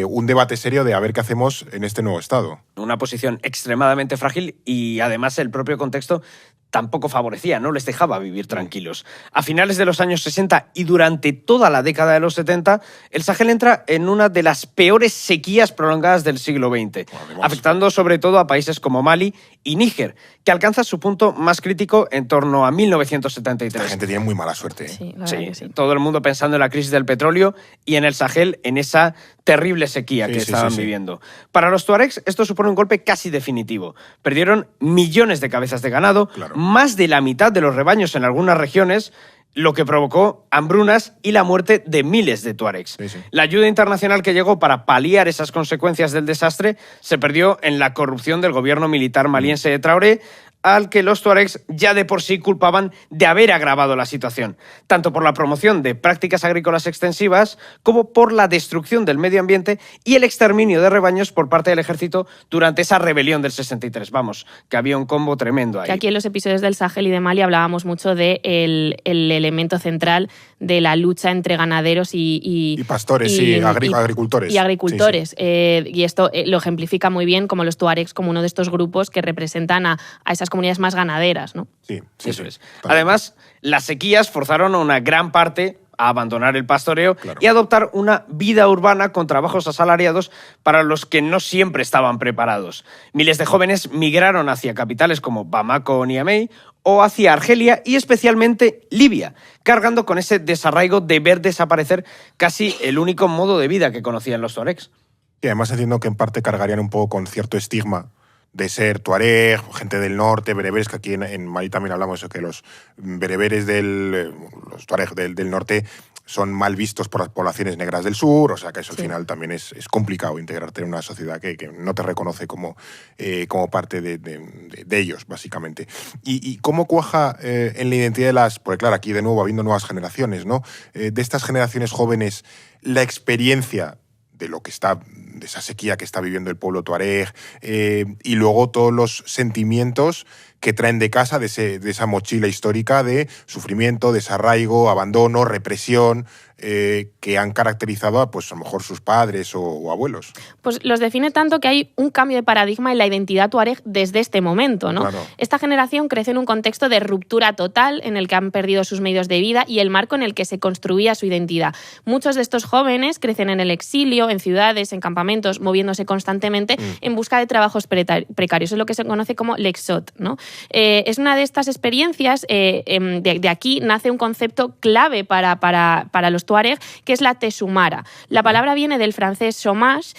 un debate serio de a ver qué hacemos en este nuevo estado. Una posición extremadamente frágil y además el propio contexto tampoco favorecía, no les dejaba vivir tranquilos. A finales de los años 60 y durante toda la década de los 70, el Sahel entra en una de las peores sequías prolongadas del siglo XX, afectando sobre todo a países como Mali y Níger, que alcanza su punto más crítico en torno a 1973. La gente tiene muy mala suerte. Sí, la verdad que sí. Todo el mundo pensando en la crisis del petróleo y en el Sahel, en esa terrible sequía que estaban viviendo. Para los tuaregs esto supone un golpe casi definitivo. Perdieron millones de cabezas de ganado, más de la mitad de los rebaños en algunas regiones, lo que provocó hambrunas y la muerte de miles de tuaregs. Sí. La ayuda internacional que llegó para paliar esas consecuencias del desastre se perdió en la corrupción del gobierno militar maliense de Traoré, al que los tuaregs ya de por sí culpaban de haber agravado la situación, tanto por la promoción de prácticas agrícolas extensivas como por la destrucción del medio ambiente y el exterminio de rebaños por parte del ejército durante esa rebelión del 63. Vamos, que había un combo tremendo ahí. Que aquí en los episodios del Sahel y de Mali hablábamos mucho del elemento central de la lucha entre ganaderos y pastores, agricultores. Y agricultores. Sí, sí. Y esto lo ejemplifica muy bien como los tuaregs, como uno de estos grupos que representan a esas comunidades más ganaderas, ¿no? Sí, Eso es. Además, las sequías forzaron a una gran parte, a abandonar el pastoreo Claro. y adoptar una vida urbana con trabajos asalariados para los que no siempre estaban preparados. Miles de jóvenes migraron hacia capitales como Bamako o Niamey o hacia Argelia y especialmente Libia, cargando con ese desarraigo de ver desaparecer casi el único modo de vida que conocían los tuaregs. Y además entiendo que en parte cargarían un poco con cierto estigma de ser tuareg, gente del norte, bereberes, que aquí en Mali también hablamos de eso, que los bereberes los tuareg del norte son mal vistos por las poblaciones negras del sur, o sea que eso al final también es complicado integrarte en una sociedad que no te reconoce como parte de ellos, básicamente. ¿Y cómo cuaja en la identidad de las... Porque claro, aquí de nuevo habiendo nuevas generaciones, ¿no? De estas generaciones jóvenes, la experiencia de lo que está, de esa sequía que está viviendo el pueblo tuareg, y luego todos los sentimientos que traen de casa, de esa mochila histórica de sufrimiento, desarraigo, abandono, represión, que han caracterizado a, pues, a lo mejor sus padres o abuelos. Pues los define tanto que hay un cambio de paradigma en la identidad tuareg desde este momento, ¿no? Claro. Esta generación crece en un contexto de ruptura total en el que han perdido sus medios de vida y el marco en el que se construía su identidad. Muchos de estos jóvenes crecen en el exilio, en ciudades, en campamentos, moviéndose constantemente en busca de trabajos precarios. Es lo que se conoce como l'exod, ¿no? Es una de estas experiencias, de aquí nace un concepto clave para los tuareg, que es la tesumara. La palabra viene del francés chômage,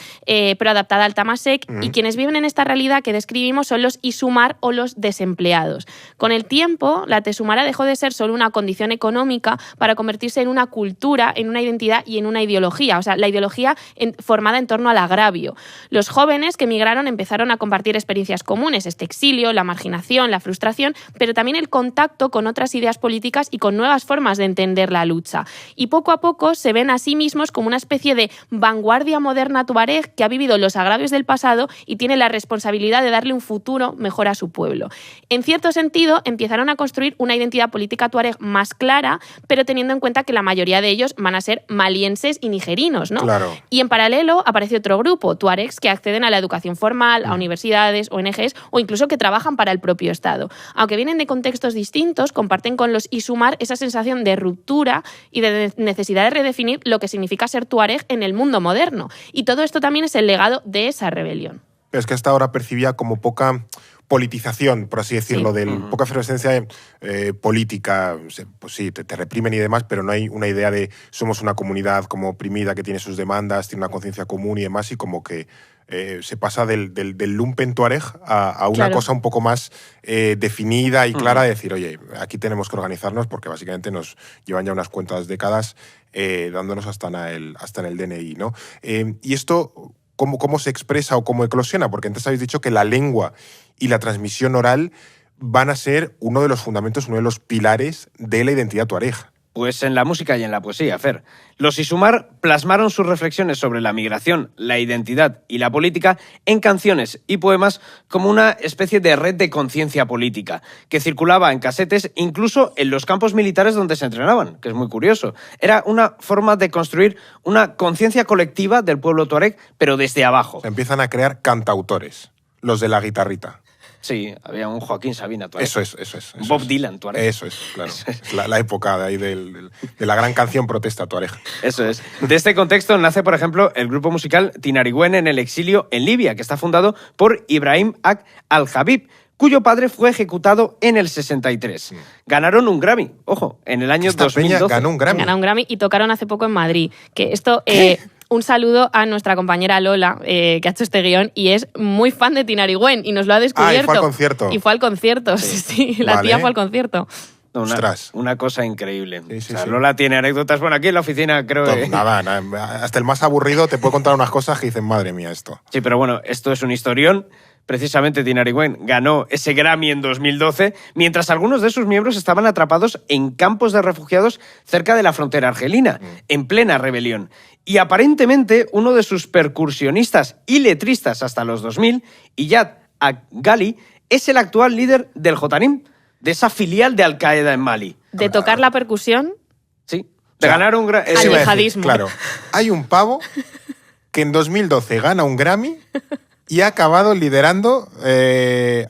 pero adaptada al tamasek, y quienes viven en esta realidad que describimos son los isumar o los desempleados. Con el tiempo, la tesumara dejó de ser solo una condición económica para convertirse en una cultura, en una identidad y en una ideología, o sea, la ideología formada en torno al agravio. Los jóvenes que emigraron empezaron a compartir experiencias comunes, este exilio, la marginación, la frustración, pero también el contacto con otras ideas políticas y con nuevas formas de entender la lucha. Y poco a poco se ven a sí mismos como una especie de vanguardia moderna tuareg que ha vivido los agravios del pasado y tiene la responsabilidad de darle un futuro mejor a su pueblo. En cierto sentido, empezaron a construir una identidad política tuareg más clara, pero teniendo en cuenta que la mayoría de ellos van a ser malienses y nigerinos, ¿no? Claro. Y en paralelo aparece otro grupo, tuaregs que acceden a la educación formal, a universidades, ONGs o incluso que trabajan para el propio Estado. Aunque vienen de contextos distintos, comparten con los isumar esa sensación de ruptura y de necesidad de redefinir lo que significa ser tuareg en el mundo moderno. Y todo esto también es el legado de esa rebelión. Pero es que hasta ahora percibía como poca politización, por así decirlo, Sí. poca efervescencia política. Pues sí, te reprimen y demás, pero no hay una idea de somos una comunidad como oprimida que tiene sus demandas, tiene una conciencia común y demás, y como que se pasa del lumpen tuareg a una cosa un poco más definida y clara, de decir, oye, aquí tenemos que organizarnos porque básicamente nos llevan ya unas cuantas décadas dándonos hasta en el DNI, ¿no? Y esto, ¿cómo se expresa o cómo eclosiona? Porque antes habéis dicho que la lengua y la transmisión oral van a ser uno de los fundamentos, uno de los pilares de la identidad tuareg. Pues en la música y en la poesía, Fer. Los isumar plasmaron sus reflexiones sobre la migración, la identidad y la política en canciones y poemas como una especie de red de conciencia política que circulaba en casetes, incluso en los campos militares donde se entrenaban, que es muy curioso. Era una forma de construir una conciencia colectiva del pueblo tuareg, pero desde abajo. Se empiezan a crear cantautores, los de la guitarrita. Sí, había un Joaquín Sabina tuareg. Eso es. Bob Dylan tuareg. Eso es, claro. Es la época de ahí de la gran canción protesta tuareg. Eso es. De este contexto nace, por ejemplo, el grupo musical Tinariwen en el exilio en Libia, que está fundado por Ibrahim Ag al-Habib, cuyo padre fue ejecutado en el 63. Ganaron un Grammy, ojo, en el año Esta 2012. peña ganó un Grammy. Ganaron un Grammy y tocaron hace poco en Madrid. Que esto... un saludo a nuestra compañera Lola, que ha hecho este guión, y es muy fan de Tinariwen y nos lo ha descubierto. Y fue al concierto. Y fue al concierto, sí. La tía fue al concierto. Ostras. Una cosa increíble. Sí. Lola tiene anécdotas. Bueno, aquí en la oficina creo que... Nada, hasta el más aburrido te puede contar unas cosas que dicen, madre mía, esto. Sí, pero bueno, esto es un historión. Precisamente Tinariwen ganó ese Grammy en 2012, mientras algunos de sus miembros estaban atrapados en campos de refugiados cerca de la frontera argelina, en plena rebelión. Y aparentemente uno de sus percusionistas y letristas hasta los 2000, Iyad Ag-Ghali, es el actual líder del Jotanim, de esa filial de Al-Qaeda en Mali. De tocar la percusión Sí, de ganar un Grammy. Al yihadismo. Claro, hay un pavo que en 2012 gana un Grammy y ha acabado liderando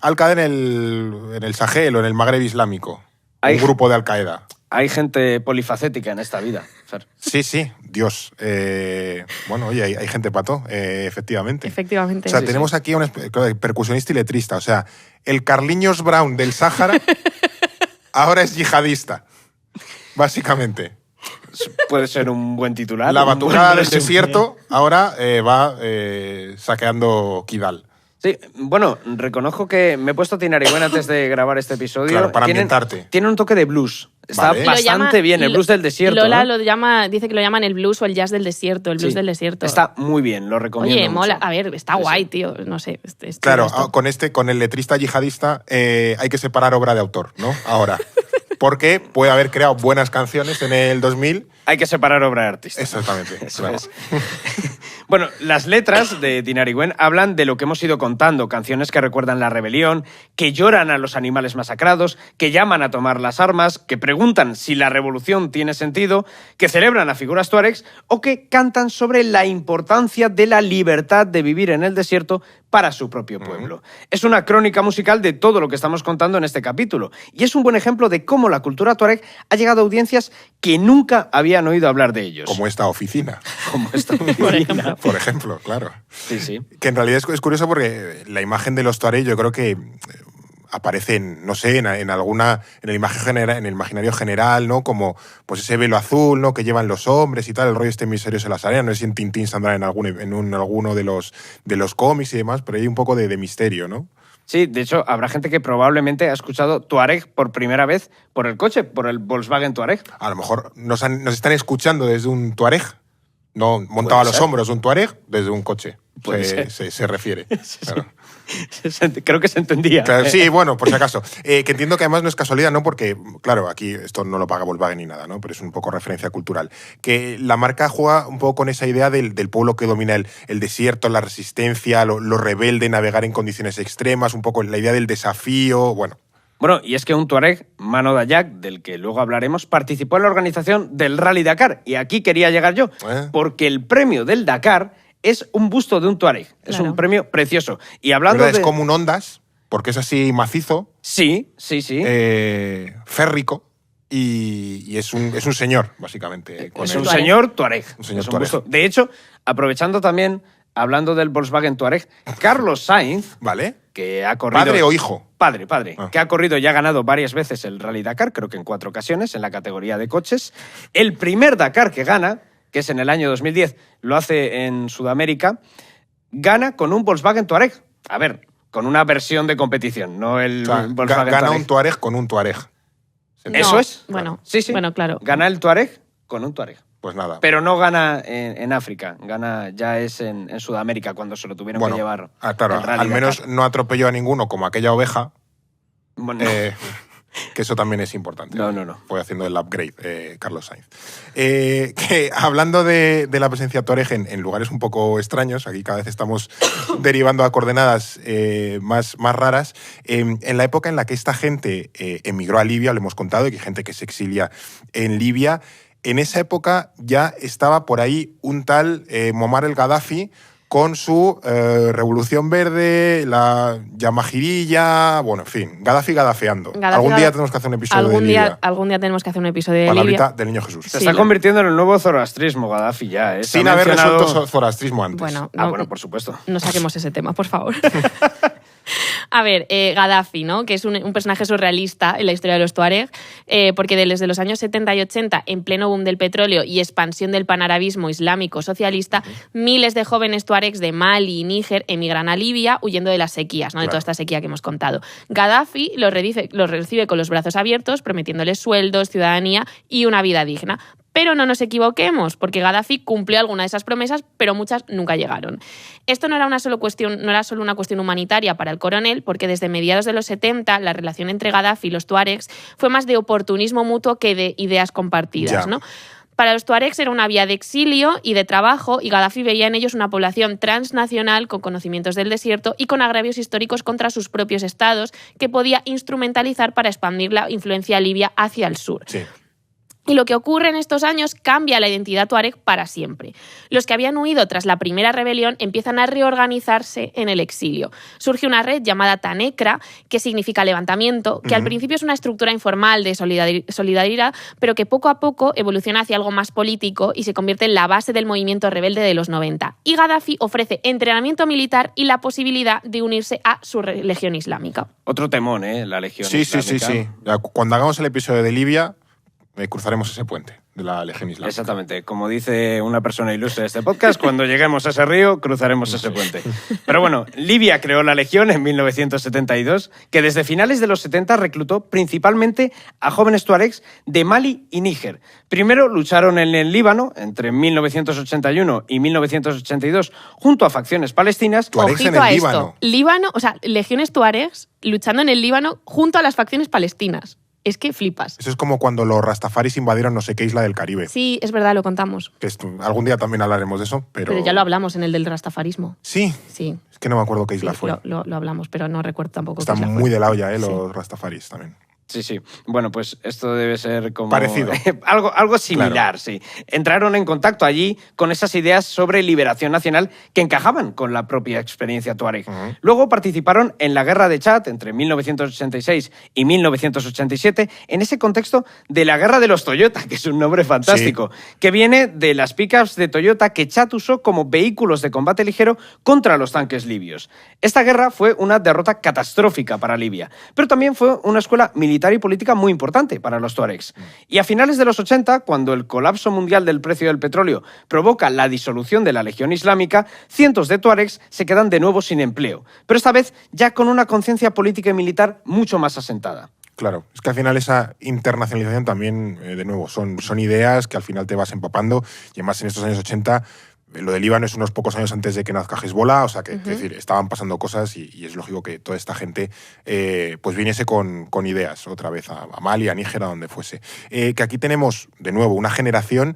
Al-Qaeda en el Sahel o en el Magreb Islámico. Un grupo de Al-Qaeda. Hay gente polifacética en esta vida, Fer. Sí, Dios. Bueno, oye, hay gente pato, efectivamente. Efectivamente. O sea, Sí, tenemos aquí a un percusionista y letrista. O sea, el Carliños Brown del Sáhara ahora es yihadista, básicamente. Puede ser un buen titular. La un buen batucada del resumen. desierto ahora va saqueando Kidal. Sí, bueno, reconozco que me he puesto Tinariwen antes de grabar este episodio. Claro, para ambientarte. Tiene un toque de blues. Está Vale. bastante bien, el blues del desierto. Lola ¿no? dice que lo llaman el blues o el jazz del desierto, el blues Sí, del desierto. Está muy bien, lo recomiendo. Oye, mola. mucho. A ver, está Sí, guay, sí. tío. No sé. Claro, esto. con el letrista yihadista hay que separar obra de autor, ¿no? Ahora. Porque puede haber creado buenas canciones en el 2000. Hay que separar obra de artista. Exactamente. Eso claro. es. Bueno, las letras de Tinariwen hablan de lo que hemos ido contando, canciones que recuerdan la rebelión, que lloran a los animales masacrados, que llaman a tomar las armas, que preguntan si la revolución tiene sentido, que celebran a figuras tuaregs o que cantan sobre la importancia de la libertad de vivir en el desierto para su propio pueblo. Es una crónica musical de todo lo que estamos contando en este capítulo y es un buen ejemplo de cómo la cultura tuareg ha llegado a audiencias que nunca habían oído hablar de ellos. Como esta oficina, Como esta oficina. por ejemplo, claro. Sí, sí. Que en realidad es curioso porque la imagen de los tuareg yo creo que aparece no sé, en el imaginario general, ¿no? Como pues ese velo azul, ¿no? Que llevan los hombres y tal, el rollo este misterioso en las arenas. No sé si en Tintín saldrá en alguno de los cómics y demás, pero hay un poco de misterio, ¿no? Sí, de hecho, habrá gente que probablemente ha escuchado Tuareg por primera vez por el coche, por el Volkswagen Tuareg. A lo mejor nos están escuchando desde un tuareg, no montado a los hombros de un tuareg, desde un coche. Se refiere. Claro. Creo que se entendía. Claro, sí, bueno, por si acaso. Que entiendo que además no es casualidad, ¿no? Porque, claro, aquí esto no lo paga Volkswagen ni nada, ¿no? Pero es un poco referencia cultural. Que la marca juega un poco con esa idea del pueblo que domina el desierto, la resistencia, lo rebelde, navegar en condiciones extremas, un poco la idea del desafío, bueno. Bueno, y es que un tuareg, Mano Dayak, del que luego hablaremos, participó en la organización del Rally Dakar. Y aquí quería llegar yo, porque el premio del Dakar es un busto de un tuareg. Es un premio precioso. Y hablando ¿Verdad? de... Es como un Ondas, porque es así macizo. Sí. Férrico. Y es un señor, básicamente. Es un señor tuareg. Un señor Es un tuareg. busto. De hecho, aprovechando también, hablando del Volkswagen Tuareg, Carlos Sainz, ¿Vale? que ha corrido... ¿Padre o hijo? Padre, Ah. que ha corrido y ha ganado varias veces el Rally Dakar, creo que en 4 ocasiones, en la categoría de coches. El primer Dakar que gana, que es en el año 2010, lo hace en Sudamérica, gana con un Volkswagen Tuareg. A ver, con una versión de competición, no el O sea, Volkswagen gana Tuareg. un tuareg con un tuareg. Eso es. Bueno, Sí, sí. Bueno, claro. Gana el Tuareg con un Tuareg. Pues nada. Pero no gana en África, gana ya es en Sudamérica cuando se lo tuvieron que llevar. Claro, el Rally al menos Dakar. no atropelló a ninguno como aquella oveja, Bueno, que eso también es importante. No. Fue haciendo el upgrade, Carlos Sainz. Que hablando de la presencia tuareg en lugares un poco extraños, aquí cada vez estamos derivando a coordenadas más raras, en la época en la que esta gente emigró a Libia, lo hemos contado, y que hay gente que se exilia en Libia, en esa época ya estaba por ahí un tal Muammar el Gaddafi con su Revolución Verde, la Yamahirilla, bueno, en fin, Gaddafi gadafeando. Algún día tenemos que hacer un episodio de Libia. Algún día tenemos que hacer un episodio de Palabrita Libia. del Niño Jesús. se está convirtiendo en el nuevo zoroastrismo, Gaddafi ya. Se Sin ha haber mencionado- resuelto zoroastrismo antes. Bueno, Bueno, por supuesto. no saquemos ese tema, por favor. A ver, Gaddafi, ¿no? Que es un personaje surrealista en la historia de los tuareg, porque desde los años 70 y 80, en pleno boom del petróleo y expansión del panarabismo islámico socialista, miles de jóvenes tuaregs de Mali y Níger emigran a Libia huyendo de las sequías, ¿no? De toda esta sequía que hemos contado. Gaddafi los recibe con los brazos abiertos, prometiéndoles sueldos, ciudadanía y una vida digna. Pero no nos equivoquemos, porque Gaddafi cumplió alguna de esas promesas, pero muchas nunca llegaron. Esto no era solo una cuestión humanitaria para el coronel, porque desde mediados de los 70 la relación entre Gaddafi y los tuaregs fue más de oportunismo mutuo que de ideas compartidas, ¿no? Para los tuaregs era una vía de exilio y de trabajo, y Gaddafi veía en ellos una población transnacional con conocimientos del desierto y con agravios históricos contra sus propios estados que podía instrumentalizar para expandir la influencia libia hacia el sur. Sí. Y lo que ocurre en estos años cambia la identidad tuareg para siempre. Los que habían huido tras la primera rebelión empiezan a reorganizarse en el exilio. Surge una red llamada Tanekra, que significa levantamiento, que al principio es una estructura informal de solidaridad, pero que poco a poco evoluciona hacia algo más político y se convierte en la base del movimiento rebelde de los 90. Y Gaddafi ofrece entrenamiento militar y la posibilidad de unirse a su legión islámica. Otro temón, la legión islámica. Sí. Ya, cuando hagamos el episodio de Libia, cruzaremos ese puente de la Legión Islámica. Exactamente. Como dice una persona ilustre de este podcast, cuando lleguemos a ese río, cruzaremos ese puente. Pero bueno, Libia creó la Legión en 1972, que desde finales de los 70 reclutó principalmente a jóvenes tuaregs de Mali y Níger. Primero lucharon en el Líbano entre 1981 y 1982 junto a facciones palestinas. Tuaregs en Ojito el a Líbano. esto. Líbano, o sea, legiones tuaregs luchando en el Líbano junto a las facciones palestinas. Es que flipas. Eso es como cuando los rastafaris invadieron no sé qué isla del Caribe. Sí, es verdad, lo contamos. Que algún día también hablaremos de eso, pero... Pero ya lo hablamos en el del rastafarismo. Sí, Sí. es que no me acuerdo qué isla Sí, fue. lo hablamos, pero no recuerdo tampoco. Están qué isla fue. muy de la olla, Sí. los rastafaris también. Sí. Bueno, pues esto debe ser como... Parecido. algo similar, Claro. sí. Entraron en contacto allí con esas ideas sobre liberación nacional que encajaban con la propia experiencia tuareg. Luego participaron en la Guerra de Chad entre 1986 y 1987, en ese contexto de la Guerra de los Toyota, que es un nombre fantástico, que viene de las pickups de Toyota que Chad usó como vehículos de combate ligero contra los tanques libios. Esta guerra fue una derrota catastrófica para Libia, pero también fue una escuela militar y política muy importante para los tuaregs. Y a finales de los 80, cuando el colapso mundial del precio del petróleo provoca la disolución de la Legión Islámica, cientos de tuaregs se quedan de nuevo sin empleo, pero esta vez ya con una conciencia política y militar mucho más asentada. Claro, es que al final esa internacionalización también, de nuevo, son ideas que al final te vas empapando, y además en estos años 80... Lo de Líbano es unos pocos años antes de que nazca Hezbollah, o sea que es decir, estaban pasando cosas y es lógico que toda esta gente pues viniese con ideas otra vez a Mali, a Níger, a donde fuese. Que aquí tenemos, de nuevo, una generación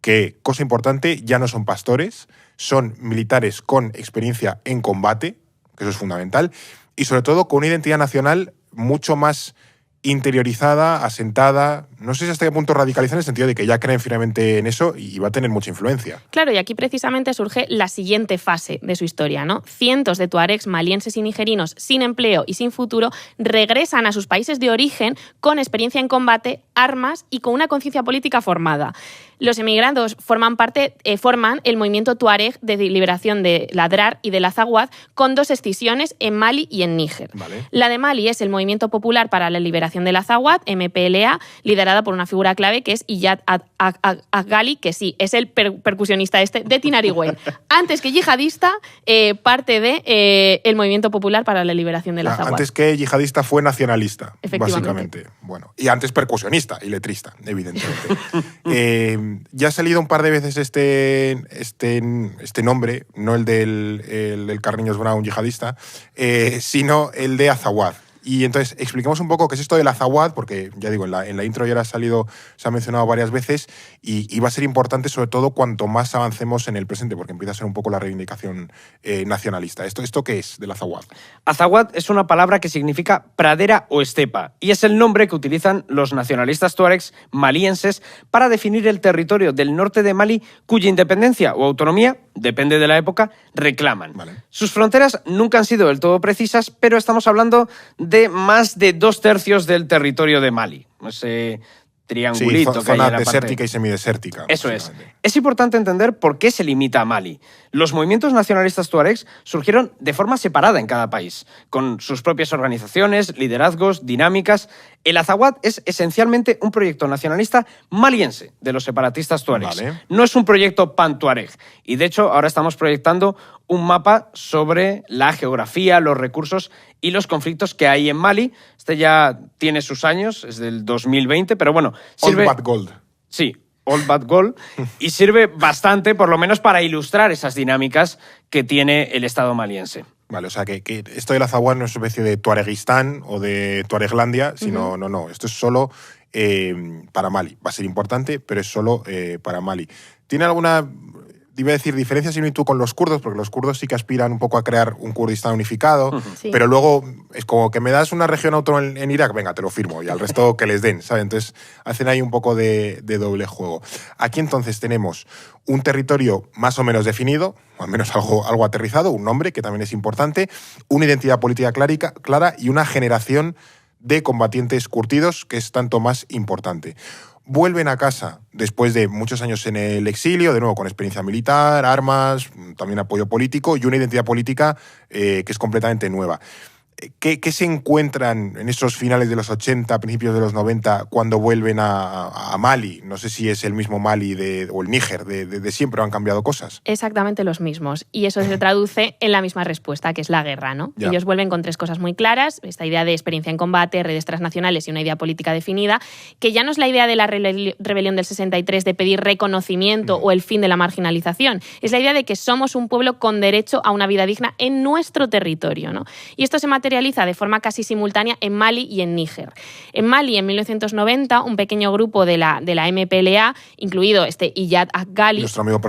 que, cosa importante, ya no son pastores, son militares con experiencia en combate, que eso es fundamental, y sobre todo con una identidad nacional mucho más interiorizada, asentada, no sé si hasta qué punto radicalizada en el sentido de que ya creen firmemente en eso y va a tener mucha influencia. Claro, y aquí precisamente surge la siguiente fase de su historia, ¿no? Cientos de tuaregs malienses y nigerinos sin empleo y sin futuro regresan a sus países de origen con experiencia en combate, armas y con una conciencia política formada. Los emigrados forman el movimiento tuareg de liberación de la DRAR y del Azawad con dos escisiones en Mali y en Níger. Vale. La de Mali es el Movimiento Popular para la Liberación del Azawad, MPLA, liderada por una figura clave que es Iyad Agali, que sí, es el percusionista de Tinariwen. Antes que yihadista, parte de el Movimiento Popular para la Liberación del Azawad. Antes que yihadista fue nacionalista, Efectivamente. básicamente. Bueno, y antes percusionista y letrista, evidentemente. Ya ha salido un par de veces este nombre, no el del Carriños Brown yihadista, sino el de Azawad. Y entonces expliquemos un poco qué es esto del Azawad, porque ya digo, en la intro ya se ha mencionado varias veces y va a ser importante sobre todo cuanto más avancemos en el presente, porque empieza a ser un poco la reivindicación nacionalista. ¿Esto qué es del Azawad? Azawad es una palabra que significa pradera o estepa y es el nombre que utilizan los nacionalistas tuaregs malienses para definir el territorio del norte de Mali cuya independencia o autonomía, depende de la época, reclaman. Vale. Sus fronteras nunca han sido del todo precisas, pero estamos hablando de más de 2/3 del territorio de Mali. Ese triangulito que hay zona en la desértica parte... y semidesértica. Eso es. básicamente. Es importante entender por qué se limita a Mali. Los movimientos nacionalistas tuaregs surgieron de forma separada en cada país, con sus propias organizaciones, liderazgos, dinámicas. El Azawad es esencialmente un proyecto nacionalista maliense de los separatistas tuaregs. Vale. No es un proyecto pan-tuareg. Y de hecho, ahora estamos proyectando un mapa sobre la geografía, los recursos y los conflictos que hay en Mali. Este ya tiene sus años, es del 2020, pero bueno, sirve... Old Bad Gold. Sí, Old Bad Gold, y sirve bastante, por lo menos, para ilustrar esas dinámicas que tiene el Estado maliense. Vale, o sea que esto del Azawad no es una especie de Tuaregistán o de Tuareglandia, sino no, esto es solo para Mali. Va a ser importante, pero es solo para Mali. ¿Tiene alguna iba a decir diferencia similitud con los kurdos, porque los kurdos sí que aspiran un poco a crear un Kurdistán unificado, Sí. pero luego es como que me das una región autónoma en Irak, venga, te lo firmo, y al resto que les den, ¿sabes? Entonces hacen ahí un poco de doble juego. Aquí entonces tenemos un territorio más o menos definido, o al menos algo aterrizado, un nombre que también es importante, una identidad política clara y una generación de combatientes curtidos, que es tanto más importante. Vuelven a casa después de muchos años en el exilio, de nuevo con experiencia militar, armas, también apoyo político y una identidad política que es completamente nueva. ¿Qué se encuentran en esos finales de los 80, principios de los 90, cuando vuelven a Mali? No sé si es el mismo Mali o el Níger de siempre, o han cambiado cosas. Exactamente los mismos. Y eso se traduce en la misma respuesta, que es la guerra, ¿no? Ya. Ellos vuelven con 3 cosas muy claras, esta idea de experiencia en combate, redes transnacionales y una idea política definida, que ya no es la idea de la rebelión del 63 de pedir reconocimiento o el fin de la marginalización, es la idea de que somos un pueblo con derecho a una vida digna en nuestro territorio, ¿no? Y esto se materializa de forma casi simultánea en Mali y en Níger. En Mali, en 1990, un pequeño grupo de la MPLA, incluido Iyad Ghali, Nuestro amigo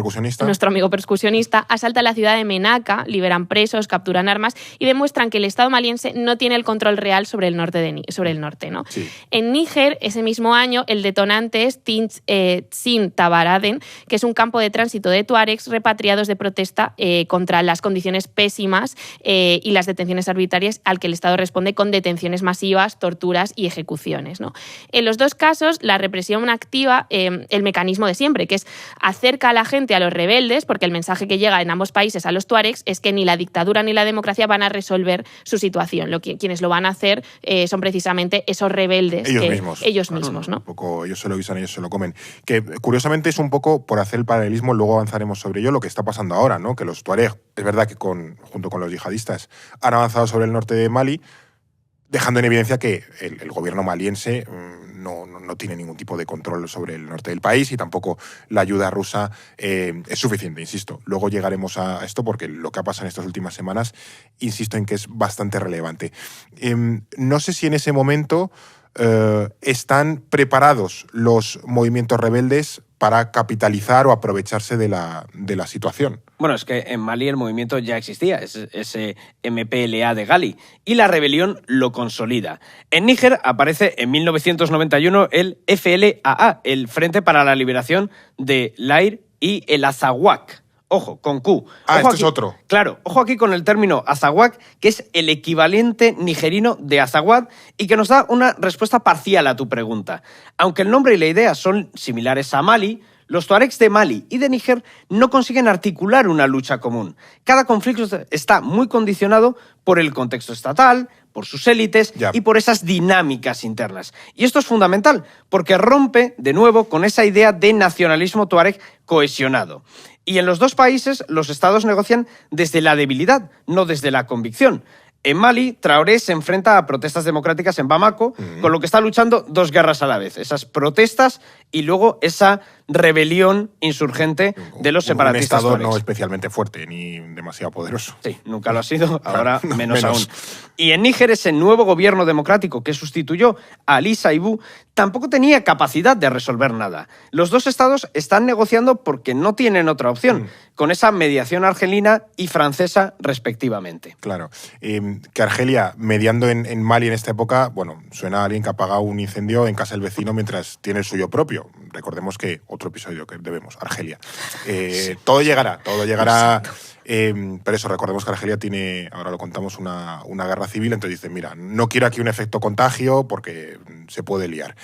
percusionista. asalta la ciudad de Menaka, liberan presos, capturan armas y demuestran que el Estado maliense no tiene el control real sobre el norte, ¿no? Sí. En Níger, ese mismo año, el detonante es Tsin Tabaraden, que es un campo de tránsito de tuaregs repatriados de protesta contra las condiciones pésimas y las detenciones arbitrarias, al que el Estado responde con detenciones masivas, torturas y ejecuciones, ¿no? En los dos casos, la represión activa el mecanismo de siempre, que es acerca a la gente a los rebeldes, porque el mensaje que llega en ambos países a los tuaregs es que ni la dictadura ni la democracia van a resolver su situación. Quienes lo van a hacer son precisamente esos rebeldes. Ellos mismos, ¿no? Un poco, ellos se lo guisan, ellos se lo comen. Que curiosamente es un poco, por hacer el paralelismo, luego avanzaremos sobre ello, lo que está pasando ahora, ¿no? Que los tuareg, es verdad que junto con los yihadistas, han avanzado sobre el norte de Mali, dejando en evidencia que el gobierno maliense no tiene ningún tipo de control sobre el norte del país y tampoco la ayuda rusa es suficiente, insisto. Luego llegaremos a esto porque lo que ha pasado en estas últimas semanas, insisto en que es bastante relevante. No sé si en ese momento están preparados los movimientos rebeldes para capitalizar o aprovecharse de la situación. Bueno, es que en Mali el movimiento ya existía, ese MPLA de Ghali, y la rebelión lo consolida. En Níger aparece en 1991 el FLAA, el Frente para la Liberación de Lair y el Azawad. Ojo, con Q. Este es otro. Claro, ojo aquí con el término Azawad, que es el equivalente nigerino de Azawad y que nos da una respuesta parcial a tu pregunta. Aunque el nombre y la idea son similares a Mali, los tuaregs de Mali y de Níger no consiguen articular una lucha común. Cada conflicto está muy condicionado por el contexto estatal, por sus élites y por esas dinámicas internas. Y esto es fundamental, porque rompe, de nuevo, con esa idea de nacionalismo tuareg cohesionado. Y en los dos países, los estados negocian desde la debilidad, no desde la convicción. En Mali, Traoré se enfrenta a protestas democráticas en Bamako, con lo que está luchando 2 guerras a la vez. Esas protestas y luego esa rebelión insurgente de los separatistas. Un estado tuaregs. no especialmente fuerte ni demasiado poderoso. Sí, nunca lo ha sido, ahora Claro, menos aún. Y en Níger, ese nuevo gobierno democrático que sustituyó a Ali Saibou tampoco tenía capacidad de resolver nada. Los dos estados están negociando porque no tienen otra opción, con esa mediación argelina y francesa respectivamente. Claro. Que Argelia, mediando en Mali en esta época, bueno, suena a alguien que ha apagado un incendio en casa del vecino mientras tiene el suyo propio. Recordemos que otro episodio que debemos, Argelia. Todo llegará. Pero eso, recordemos que Argelia tiene, ahora lo contamos, una guerra civil, entonces dicen, mira, no quiero aquí un efecto contagio porque se puede liar.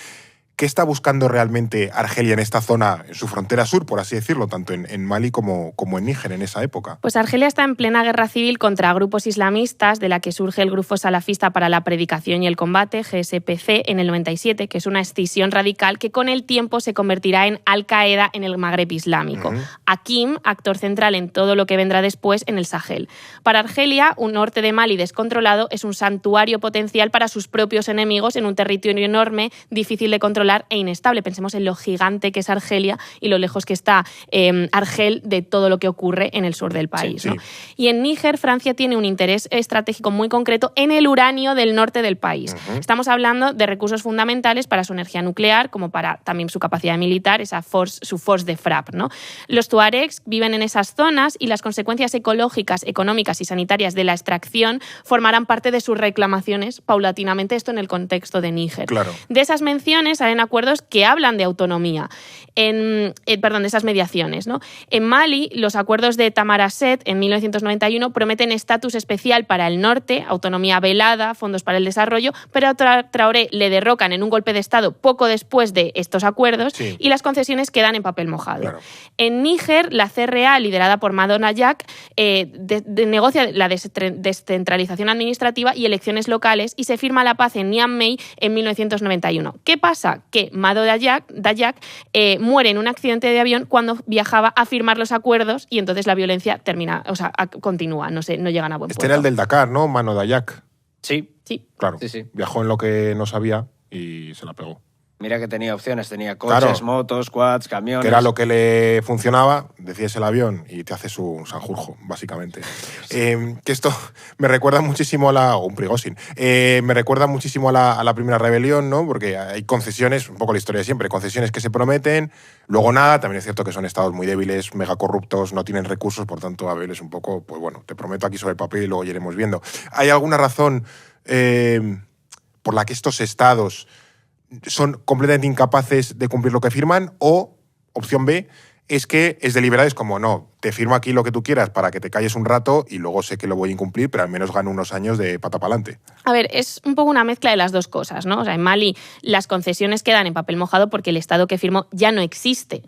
¿Qué está buscando realmente Argelia en esta zona, en su frontera sur, por así decirlo, tanto en Mali como en Níger en esa época? Pues Argelia está en plena guerra civil contra grupos islamistas, de la que surge el Grupo Salafista para la Predicación y el Combate, GSPC, en el 97, que es una escisión radical que con el tiempo se convertirá en Al-Qaeda en el Magreb islámico. Akim, actor central en todo lo que vendrá después en el Sahel. Para Argelia, un norte de Mali descontrolado es un santuario potencial para sus propios enemigos en un territorio enorme, difícil de controlar controlar e inestable. Pensemos en lo gigante que es Argelia y lo lejos que está Argel de todo lo que ocurre en el sur del país. Sí, ¿no? sí. Y en Níger, Francia tiene un interés estratégico muy concreto en el uranio del norte del país. Estamos hablando de recursos fundamentales para su energía nuclear, como para también su capacidad militar, su force de frappe, ¿no? Los tuaregs viven en esas zonas y las consecuencias ecológicas, económicas y sanitarias de la extracción formarán parte de sus reclamaciones paulatinamente, esto en el contexto de Níger. Claro. De esas menciones salen acuerdos que hablan de autonomía, de esas mediaciones, ¿no? En Mali, los acuerdos de Tamaracet en 1991 prometen estatus especial para el norte, autonomía velada, fondos para el desarrollo, pero a Traoré le derrocan en un golpe de Estado poco después de estos acuerdos y las concesiones quedan en papel mojado. Claro. En Níger, la CRA, liderada por Madonna Jack, negocia la descentralización administrativa y elecciones locales y se firma la paz en Niamey en 1991. ¿Qué pasa? Que Madonna Jack muere en un accidente de avión cuando viajaba a firmar los acuerdos y entonces la violencia continúa, no llegan a buen puerto. Este era el del Dakar, ¿no? Mano Dayak. Sí. Sí. Claro. Sí. Viajó en lo que no sabía y se la pegó. Mira que tenía opciones, tenía coches, Claro. motos, quads, camiones... Que era lo que le funcionaba, decías el avión y te haces un Sanjurjo, básicamente. Que esto me recuerda muchísimo un Prigozhin, me recuerda muchísimo a la primera rebelión, ¿no? Porque hay concesiones, un poco la historia de siempre, concesiones que se prometen, luego nada, también es cierto que son estados muy débiles, mega corruptos, no tienen recursos, por tanto, Abel es un poco, pues bueno, te prometo aquí sobre el papel y luego ya iremos viendo. ¿Hay alguna razón por la que estos estados son completamente incapaces de cumplir lo que firman? O, opción B, es que es deliberado, es como, no, te firmo aquí lo que tú quieras para que te calles un rato y luego sé que lo voy a incumplir, pero al menos gano unos años de pata pa'lante. A ver, es un poco una mezcla de las dos cosas, ¿no? O sea, en Mali las concesiones quedan en papel mojado porque el Estado que firmó ya no existe.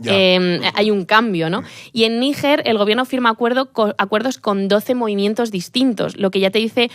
Hay un cambio, ¿no? Y en Níger el gobierno firma acuerdos con 12 movimientos distintos, lo que ya te dice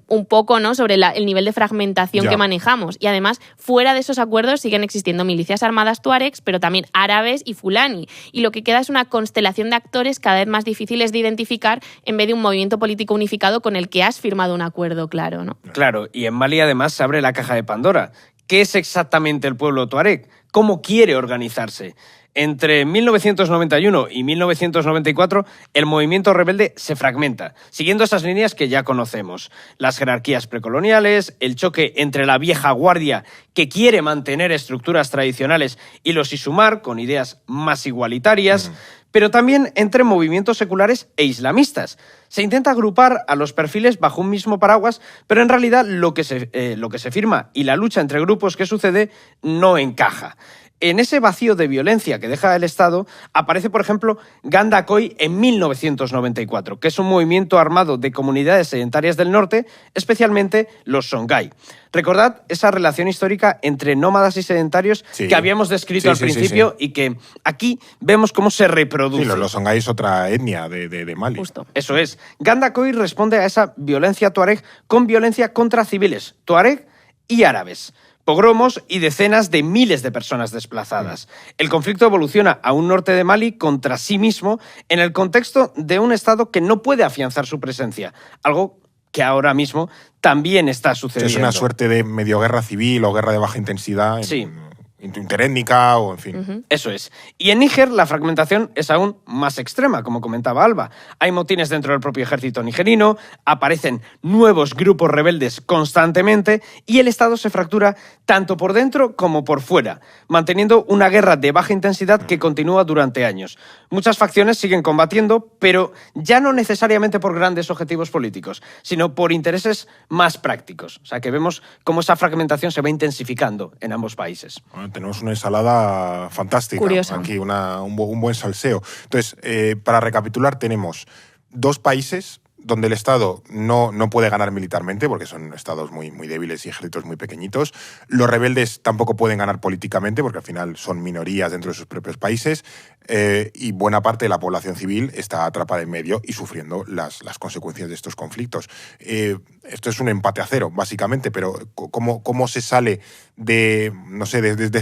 un poco, ¿no?, sobre el nivel de fragmentación que manejamos. Y además, fuera de esos acuerdos siguen existiendo milicias armadas tuaregs, pero también árabes y fulani. Y lo que queda es una constelación de actores cada vez más difíciles de identificar en vez de un movimiento político unificado con el que has firmado un acuerdo claro, ¿no? Claro, y en Mali además se abre la caja de Pandora. ¿Qué es exactamente el pueblo tuareg? ¿Cómo quiere organizarse? Entre 1991 y 1994, el movimiento rebelde se fragmenta, siguiendo esas líneas que ya conocemos. Las jerarquías precoloniales, el choque entre la vieja guardia, que quiere mantener estructuras tradicionales, y los Isumar, con ideas más igualitarias, pero también entre movimientos seculares e islamistas. Se intenta agrupar a los perfiles bajo un mismo paraguas, pero en realidad lo que se firma y la lucha entre grupos que sucede no encaja. En ese vacío de violencia que deja el Estado, aparece, por ejemplo, Gandakoi en 1994, que es un movimiento armado de comunidades sedentarias del norte, especialmente los Songhai. Recordad esa relación histórica entre nómadas y sedentarios que habíamos descrito al principio y que aquí vemos cómo se reproduce. Sí, los Songhai es otra etnia de Mali. Justo. Eso es. Gandakoi responde a esa violencia tuareg con violencia contra civiles, tuareg y árabes. Pogromos y decenas de miles de personas desplazadas. El conflicto evoluciona a un norte de Mali contra sí mismo en el contexto de un Estado que no puede afianzar su presencia, algo que ahora mismo también está sucediendo. Es una suerte de medio guerra civil o guerra de baja intensidad. Sí. Interétnica o en fin. Eso es. Y en Níger la fragmentación es aún más extrema, como comentaba Alba. Hay motines dentro del propio ejército nigerino, aparecen nuevos grupos rebeldes constantemente y el Estado se fractura tanto por dentro como por fuera, manteniendo una guerra de baja intensidad que continúa durante años. Muchas facciones siguen combatiendo, pero ya no necesariamente por grandes objetivos políticos, sino por intereses más prácticos. O sea que vemos cómo esa fragmentación se va intensificando en ambos países. Bueno, tenemos una ensalada fantástica. Curiosa. Aquí, un buen salseo. Entonces, para recapitular, tenemos dos países donde el Estado no puede ganar militarmente, porque son estados muy, muy débiles y ejércitos muy pequeñitos. Los rebeldes tampoco pueden ganar políticamente, porque al final son minorías dentro de sus propios países, y buena parte de la población civil está atrapada en medio y sufriendo las consecuencias de estos conflictos. Esto es un empate a cero, básicamente, pero ¿cómo se sale de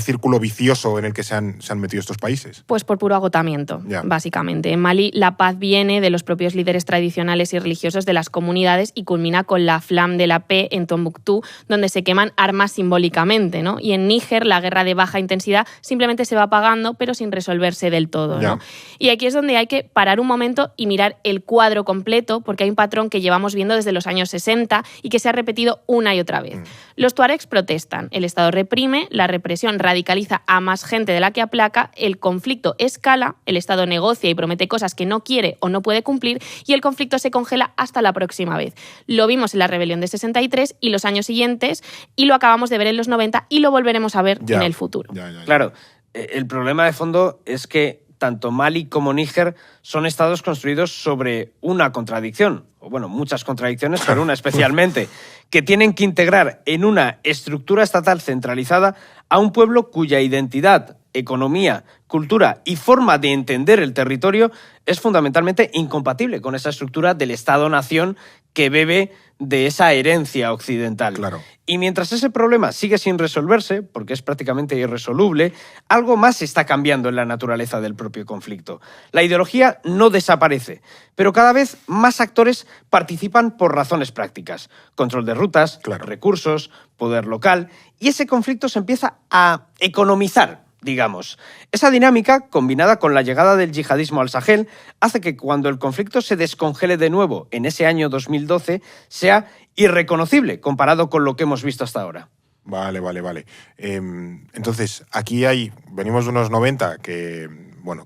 círculo vicioso en el que se han metido estos países? Pues por puro agotamiento, básicamente. En Mali la paz viene de los propios líderes tradicionales y religiosos de las comunidades y culmina con la Flamme de la Paix en Tombuctú, donde se queman armas simbólicamente, ¿no? Y en Níger la guerra de baja intensidad simplemente se va apagando, pero sin resolverse del todo, ¿no? Y aquí es donde hay que parar un momento y mirar el cuadro completo, porque hay un patrón que llevamos viendo desde los años 60 y que se ha repetido una y otra vez. Los tuaregs protestan, el Estado reprime, la represión radicaliza a más gente de la que aplaca, el conflicto escala, el Estado negocia y promete cosas que no quiere o no puede cumplir y el conflicto se congela hasta la próxima vez. Lo vimos en la rebelión de 63 y los años siguientes y lo acabamos de ver en los 90 y lo volveremos a ver en el futuro. Claro, el problema de fondo es que tanto Mali como Níger son estados construidos sobre una contradicción, o bueno, muchas contradicciones, pero una especialmente, que tienen que integrar en una estructura estatal centralizada a un pueblo cuya identidad, economía, cultura y forma de entender el territorio es fundamentalmente incompatible con esa estructura del Estado-nación que bebe de esa herencia occidental. Claro. Y mientras ese problema sigue sin resolverse, porque es prácticamente irresoluble, algo más está cambiando en la naturaleza del propio conflicto. La ideología no desaparece, pero cada vez más actores participan por razones prácticas. Control de rutas, recursos, poder local, y ese conflicto se empieza a economizar, digamos. Esa dinámica, combinada con la llegada del yihadismo al Sahel, hace que cuando el conflicto se descongele de nuevo en ese año 2012, sea irreconocible comparado con lo que hemos visto hasta ahora. Vale. Entonces, aquí venimos de unos 90 que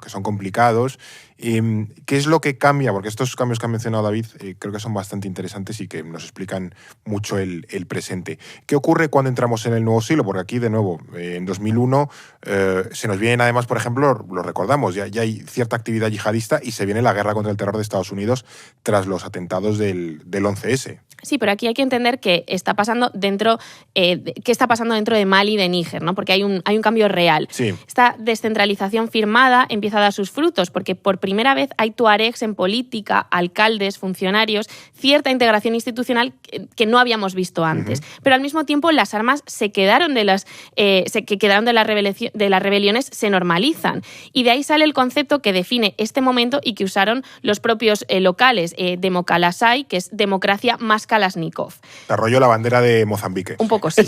son complicados. ¿Qué es lo que cambia? Porque estos cambios que ha mencionado David creo que son bastante interesantes y que nos explican mucho el presente. ¿Qué ocurre cuando entramos en el nuevo siglo? Porque aquí, de nuevo, en 2001 se nos viene, además, por ejemplo, lo recordamos, ya hay cierta actividad yihadista y se viene la guerra contra el terror de Estados Unidos tras los atentados del 11S. Sí, pero aquí hay que entender qué está pasando dentro de Mali y de Níger, ¿no? Porque hay un cambio real. Sí. Esta descentralización firmada empieza a dar sus frutos, porque por primera vez hay tuaregs en política, alcaldes, funcionarios, cierta integración institucional que no habíamos visto antes. Pero al mismo tiempo las armas que quedaron de las rebeliones se normalizan. Y de ahí sale el concepto que define este momento y que usaron los propios locales, Demokalasai, que es democracia más Kalashnikov. Desarrolló la bandera de Mozambique. Un poco sí.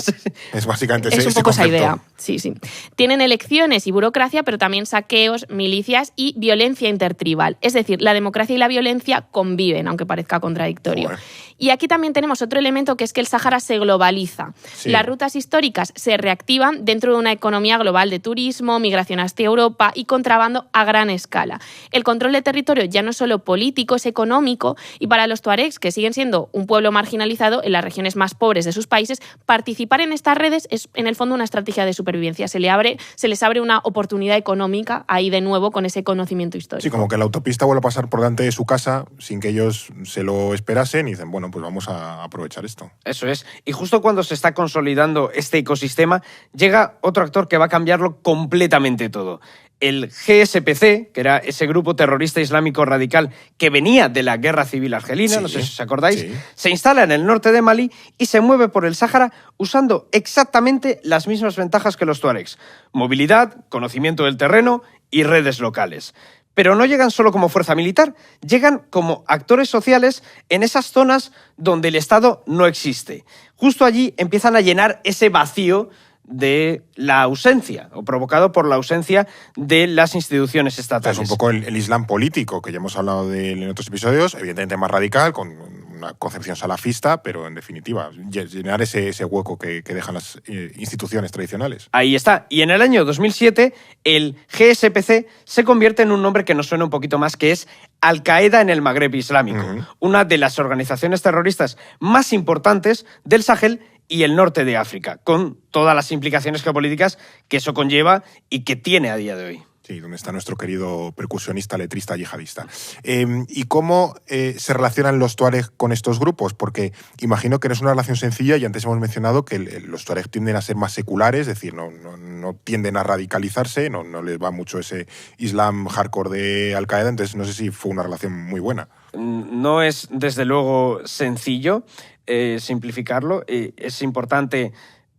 Es básicamente es ese un poco concepto. esa idea. Sí. Tienen elecciones y burocracia, pero también saqueos, milicias y violencia intertribal. Es decir, la democracia y la violencia conviven, aunque parezca contradictorio. Joder. Y aquí también tenemos otro elemento, que es que el Sáhara se globaliza. Sí. Las rutas históricas se reactivan dentro de una economía global de turismo, migración hacia Europa y contrabando a gran escala. El control de territorio ya no es solo político, es económico, y para los tuaregs, que siguen siendo un pueblo marginalizado en las regiones más pobres de sus países, participar en estas redes es en el fondo una estrategia de supervivencia. Se les abre una oportunidad económica ahí de nuevo con ese conocimiento histórico. Sí, como que la autopista vuelve a pasar por delante de su casa sin que ellos se lo esperasen y dicen, bueno, pues vamos a aprovechar esto. Eso es. Y justo cuando se está consolidando este ecosistema, llega otro actor que va a cambiarlo completamente todo. El GSPC, que era ese grupo terrorista islámico radical que venía de la guerra civil argelina, no sé si os acordáis, se instala en el norte de Mali y se mueve por el Sáhara usando exactamente las mismas ventajas que los tuaregs: movilidad, conocimiento del terreno y redes locales. Pero no llegan solo como fuerza militar, llegan como actores sociales en esas zonas donde el Estado no existe. Justo allí empiezan a llenar ese vacío de la ausencia, o provocado por la ausencia de las instituciones estatales. Es un poco el Islam político, que ya hemos hablado de él en otros episodios, evidentemente más radical, con una concepción salafista, pero en definitiva, llenar ese hueco que dejan las instituciones tradicionales. Ahí está. Y en el año 2007, el GSPC se convierte en un nombre que nos suena un poquito más, que es Al-Qaeda en el Magreb Islámico, una de las organizaciones terroristas más importantes del Sahel y el norte de África, con todas las implicaciones geopolíticas que eso conlleva y que tiene a día de hoy. Sí, donde está nuestro querido percusionista, letrista, yihadista. ¿Y cómo se relacionan los tuareg con estos grupos? Porque imagino que no es una relación sencilla y antes hemos mencionado que los tuareg tienden a ser más seculares, es decir, no tienden a radicalizarse, no les va mucho ese islam hardcore de Al-Qaeda, entonces no sé si fue una relación muy buena. No es, desde luego, sencillo simplificarlo. Es importante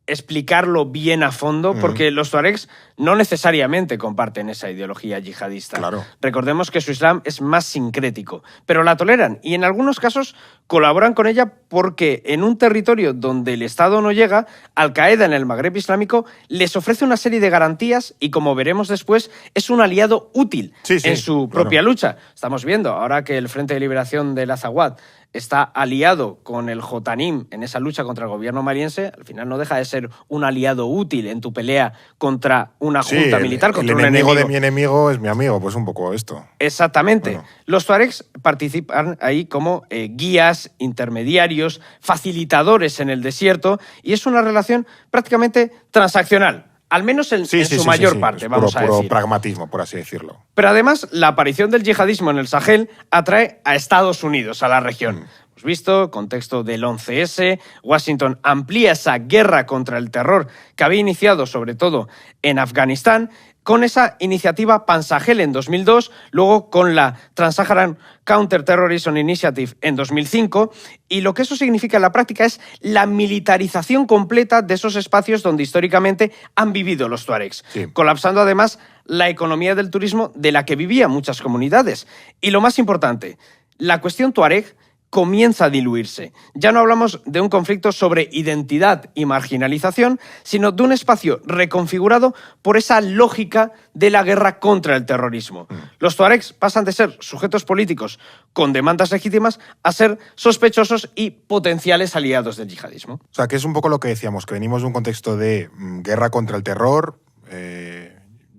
explicarlo bien a fondo, porque los tuaregs no necesariamente comparten esa ideología yihadista. Claro. Recordemos que su Islam es más sincrético, pero la toleran y en algunos casos colaboran con ella porque en un territorio donde el Estado no llega, Al-Qaeda en el Magreb Islámico les ofrece una serie de garantías y, como veremos después, es un aliado útil en su propia lucha. Estamos viendo ahora que el Frente de Liberación del Azawad está aliado con el Jotanim en esa lucha contra el gobierno maliense, al final no deja de ser un aliado útil en tu pelea contra una junta militar, contra un enemigo. El enemigo de mi enemigo es mi amigo, pues un poco esto. Exactamente. Bueno. Los tuaregs participan ahí como guías, intermediarios, facilitadores en el desierto, y es una relación prácticamente transaccional. Al menos en su mayor parte, vamos a decir. Puro pragmatismo, por así decirlo. Pero además, la aparición del yihadismo en el Sahel atrae a Estados Unidos a la región. Hemos visto, contexto del 11S, Washington amplía esa guerra contra el terror que había iniciado sobre todo en Afganistán, con esa iniciativa Pan-Sahel en 2002, luego con la Trans-Saharan Counter-Terrorism Initiative en 2005, y lo que eso significa en la práctica es la militarización completa de esos espacios donde históricamente han vivido los tuaregs, colapsando además la economía del turismo de la que vivían muchas comunidades. Y lo más importante, la cuestión tuareg comienza a diluirse. Ya no hablamos de un conflicto sobre identidad y marginalización, sino de un espacio reconfigurado por esa lógica de la guerra contra el terrorismo. Los tuaregs pasan de ser sujetos políticos con demandas legítimas a ser sospechosos y potenciales aliados del yihadismo. O sea, que es un poco lo que decíamos, que venimos de un contexto de guerra contra el terror,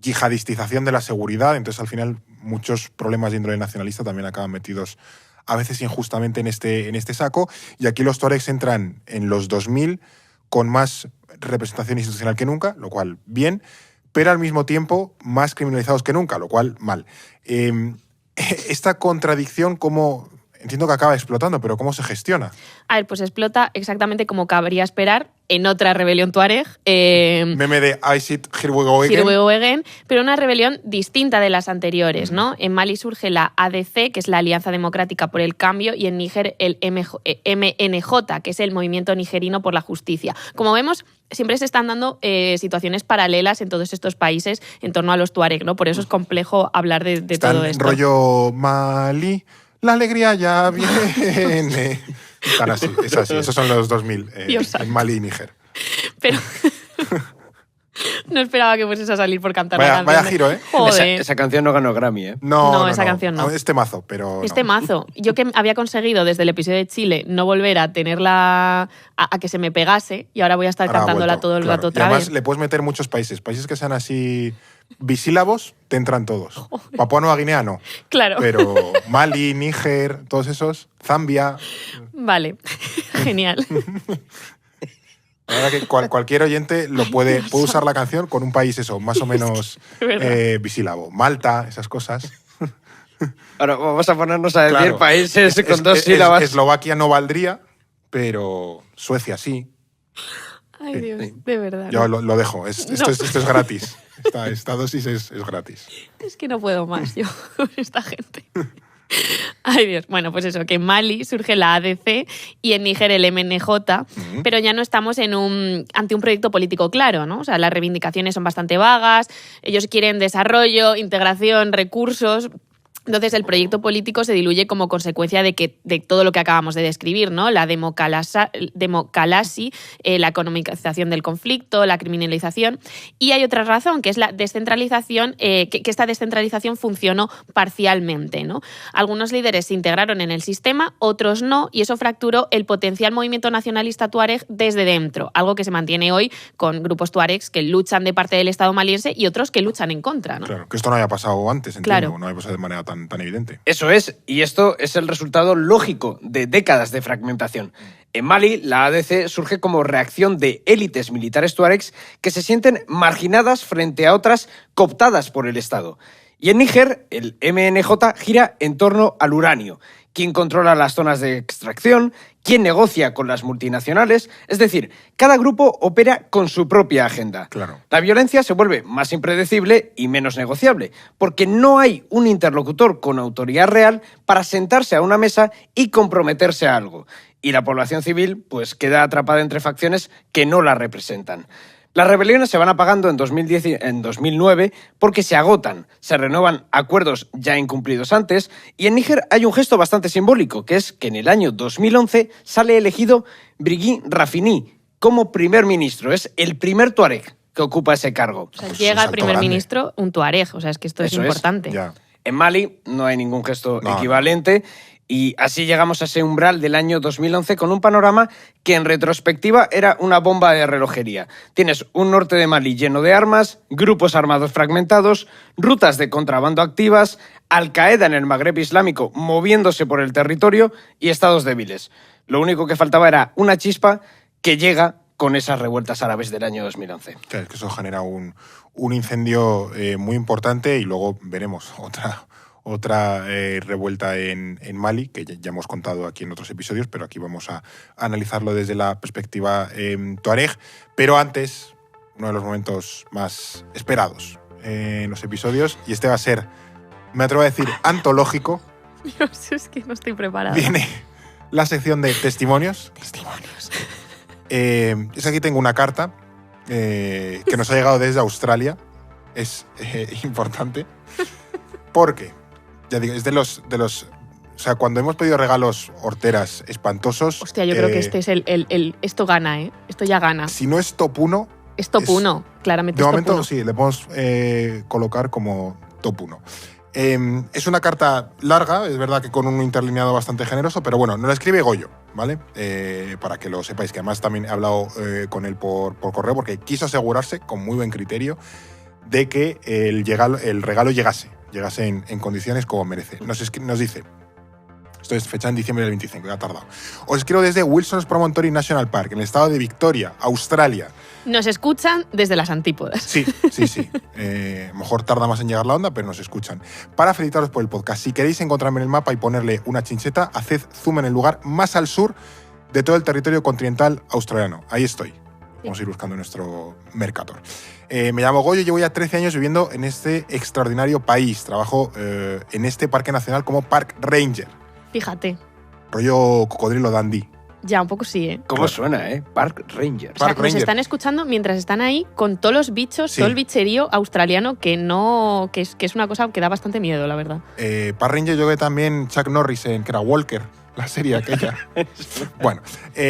yihadistización de la seguridad, entonces al final muchos problemas de índole nacionalista también acaban metidos a veces injustamente en este saco, y aquí los tuaregs entran en los 2000 con más representación institucional que nunca, lo cual bien, pero al mismo tiempo más criminalizados que nunca, lo cual mal. Esta contradicción, ¿cómo? Entiendo que acaba explotando, pero ¿cómo se gestiona? A ver, pues explota exactamente como cabría esperar en otra rebelión tuareg. Meme de I sit, here we go again. Here we go again, pero una rebelión distinta de las anteriores, ¿no? En Mali surge la ADC, que es la Alianza Democrática por el Cambio, y en Níger el MNJ, que es el Movimiento Nigerino por la Justicia. Como vemos, siempre se están dando situaciones paralelas en todos estos países en torno a los tuareg, ¿no? Por eso es complejo hablar de todo esto. Rollo Mali, la alegría ya viene. Están así, es así. Esos son los 2000 en Mali y Níger. Pero no esperaba que fueses a salir por cantar la canción. Vaya giro, ¿eh? Joder. Esa canción no ganó Grammy, ¿eh? No, esa canción no. Este mazo, pero Este mazo. Yo que había conseguido desde el episodio de Chile no volver a tenerla, a que se me pegase, y ahora voy a estar cantándola todo el rato otra vez. Además le puedes meter muchos países que sean así bisílabos, te entran todos. Papúa Nueva Guinea no. Claro. Pero Mali, Níger, todos esos, Zambia. Vale, genial. La verdad que cualquier oyente puede usar la canción con un país eso, más o menos bisílabo. Malta, esas cosas. Ahora vamos a ponernos a decir países con dos sílabas. Eslovaquia no valdría, pero Suecia sí. Ay, Dios, de verdad. Yo lo dejo. Esto es gratis. Esta dosis es gratis. Es que no puedo más yo con esta gente. Ay, Dios. Bueno, pues eso, que en Mali surge la ADC y en Níger el MNJ, pero ya no estamos ante un proyecto político claro, ¿no? O sea, las reivindicaciones son bastante vagas, ellos quieren desarrollo, integración, recursos. Entonces, el proyecto político se diluye como consecuencia de todo lo que acabamos de describir, ¿no? La democalasi, la economización del conflicto, la criminalización. Y hay otra razón, que es la descentralización, que esta descentralización funcionó parcialmente, ¿no? Algunos líderes se integraron en el sistema, otros no, y eso fracturó el potencial movimiento nacionalista tuareg desde dentro, algo que se mantiene hoy con grupos tuaregs que luchan de parte del Estado maliense y otros que luchan en contra, ¿no? Claro, que esto no había pasado antes, entiendo, claro. No había pasado de manera tan evidente. Eso es, y esto es el resultado lógico de décadas de fragmentación. En Mali, la ADC surge como reacción de élites militares tuaregs que se sienten marginadas frente a otras cooptadas por el Estado. Y en Níger, el MNJ gira en torno al uranio. ¿Quién controla las zonas de extracción? ¿Quién negocia con las multinacionales? Es decir, cada grupo opera con su propia agenda. Claro. La violencia se vuelve más impredecible y menos negociable, porque no hay un interlocutor con autoridad real para sentarse a una mesa y comprometerse a algo. Y la población civil pues queda atrapada entre facciones que no la representan. Las rebeliones se van apagando en 2010 y en 2009 porque se agotan, se renuevan acuerdos ya incumplidos antes, y en Níger hay un gesto bastante simbólico, que es que en el año 2011 sale elegido Brigui Rafini como primer ministro. Es el primer tuareg que ocupa ese cargo. O sea, Pues llega un el salto primer grande. ministro, un tuareg. O sea, es que esto Eso es es, importante. Ya. En Mali no hay ningún gesto No, equivalente. Y así llegamos a ese umbral del año 2011 con un panorama que en retrospectiva era una bomba de relojería. Tienes un norte de Mali lleno de armas, grupos armados fragmentados, rutas de contrabando activas, Al-Qaeda en el Magreb Islámico moviéndose por el territorio y estados débiles. Lo único que faltaba era una chispa que llega con esas revueltas árabes del año 2011. Claro, es que eso genera un incendio muy importante y luego veremos otra revuelta en Mali, que ya hemos contado aquí en otros episodios, pero aquí vamos a analizarlo desde la perspectiva tuareg. Pero antes, uno de los momentos más esperados en los episodios, y este va a ser, me atrevo a decir, antológico. Dios, es que no estoy preparada. Viene la sección de testimonios. Testimonios. Es que aquí tengo una carta que nos ha llegado desde Australia. Es importante porque, ya digo, es de los... O sea, cuando hemos pedido regalos horteras espantosos... Hostia, yo creo que este es esto gana, ¿eh? Esto ya gana. Si no es top 1... Es top 1, claramente De es top momento 1. sí, le podemos colocar como top 1. Es una carta larga, es verdad que con un interlineado bastante generoso, pero bueno, nos la escribe Goyo, ¿vale? Para que lo sepáis, que además también he hablado con él por correo, porque quiso asegurarse, con muy buen criterio, de que el regalo llegase en condiciones como merece. Nos dice, esto es fecha en diciembre del 25, ya ha tardado. Os escribo desde Wilson's Promontory National Park, en el estado de Victoria, Australia. Nos escuchan desde las antípodas. Sí. Mejor tarda más en llegar la onda, pero nos escuchan. Para felicitaros por el podcast. Si queréis encontrarme en el mapa y ponerle una chincheta, haced zoom en el lugar más al sur de todo el territorio continental australiano. Ahí estoy. Vamos a ir buscando nuestro Mercator. Me llamo Goyo y llevo ya 13 años viviendo en este extraordinario país. Trabajo en este parque nacional como Park Ranger. Fíjate. Rollo cocodrilo dandy. Ya, un poco sí, ¿eh? ¿Cómo suena, eh? Park Rangers. O sea, Park nos Ranger. están escuchando mientras están ahí con todos los bichos, Sí. todo el bicherío australiano que es una cosa que da bastante miedo, la verdad. Park Ranger yo vi también Chuck Norris en que era Walker, la serie aquella. Bueno,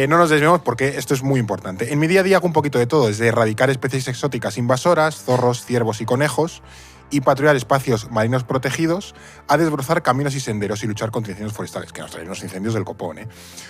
no nos desviemos porque esto es muy importante. En mi día a día hago un poquito de todo, desde erradicar especies exóticas invasoras, zorros, ciervos y conejos, y patrullar espacios marinos protegidos, a desbrozar caminos y senderos y luchar contra incendios forestales, que nos traen los incendios del copón, ¿eh?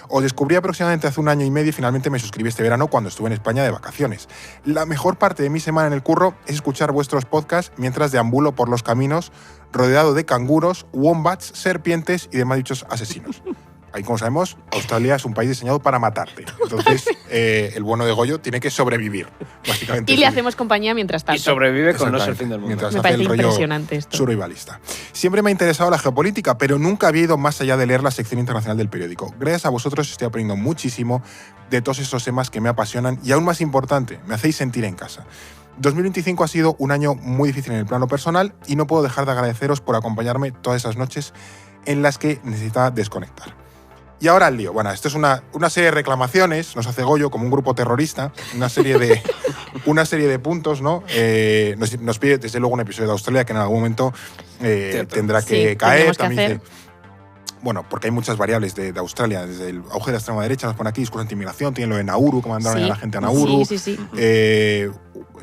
Os descubrí aproximadamente hace 1 año y medio y finalmente me suscribí este verano cuando estuve en España de vacaciones. La mejor parte de mi semana en el curro es escuchar vuestros podcasts mientras deambulo por los caminos rodeado de canguros, wombats, serpientes y demás bichos asesinos. Ahí, como sabemos, Australia es un país diseñado para matarte. Entonces, el bueno de Goyo tiene que sobrevivir, básicamente. Y le hacemos compañía mientras tanto. Y sobrevive con No es el Exactamente. fin del mundo. Mientras Me hace parece el rollo impresionante esto. survivalista. Siempre me ha interesado la geopolítica, pero nunca había ido más allá de leer la sección internacional del periódico. Gracias a vosotros estoy aprendiendo muchísimo de todos esos temas que me apasionan y, aún más importante, me hacéis sentir en casa. 2025 ha sido un año muy difícil en el plano personal y no puedo dejar de agradeceros por acompañarme todas esas noches en las que necesitaba desconectar. Y ahora el lío. Bueno, esto es una serie de reclamaciones, nos hace Goyo como un grupo terrorista, una serie de puntos, ¿no? Nos pide desde luego un episodio de Australia que en algún momento tendrá que Sí, caer. tenemos que También hacer. dice, bueno, porque hay muchas variables de Australia, desde el auge de la extrema derecha, nos pone aquí discurso anti-inmigración, tienen lo de Nauru, que mandaron Sí. a la gente a Nauru. Sí.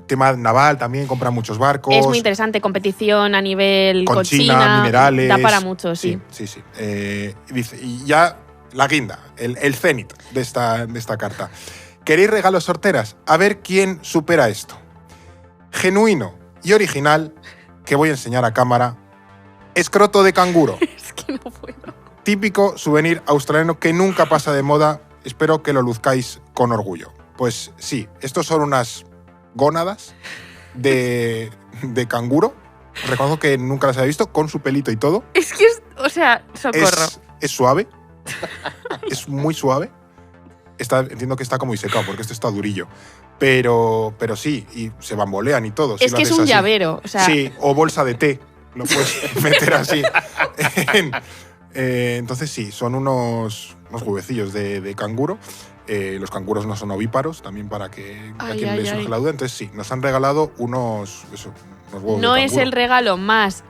Tema naval también, compran muchos barcos. Es muy interesante, competición a nivel Con con China, minerales. Da para mucho, sí. Sí. Dice, y ya la guinda, el cenit de esta carta. ¿Queréis regalos sorteras? A ver quién supera esto. Genuino y original, que voy a enseñar a cámara. Escroto de canguro. Es que no puedo. Típico souvenir australiano que nunca pasa de moda. Espero que lo luzcáis con orgullo. Pues sí, estos son unas gónadas de canguro. Reconozco que nunca las había visto, con su pelito y todo. Es que, socorro. Es suave. Es muy suave. Entiendo que está como disecado, porque esto está durillo. Pero sí, y se bambolean y todo. si Es lo que es haces un así. llavero. O sea, Sí, o bolsa de té. Lo puedes meter así. Entonces sí, son unos huevecillos de canguro. Los canguros no son ovíparos, también para que a Ay, quien ay, le surge ay. la duda. Entonces sí, nos han regalado unos huevos No de es canguro. el regalo más...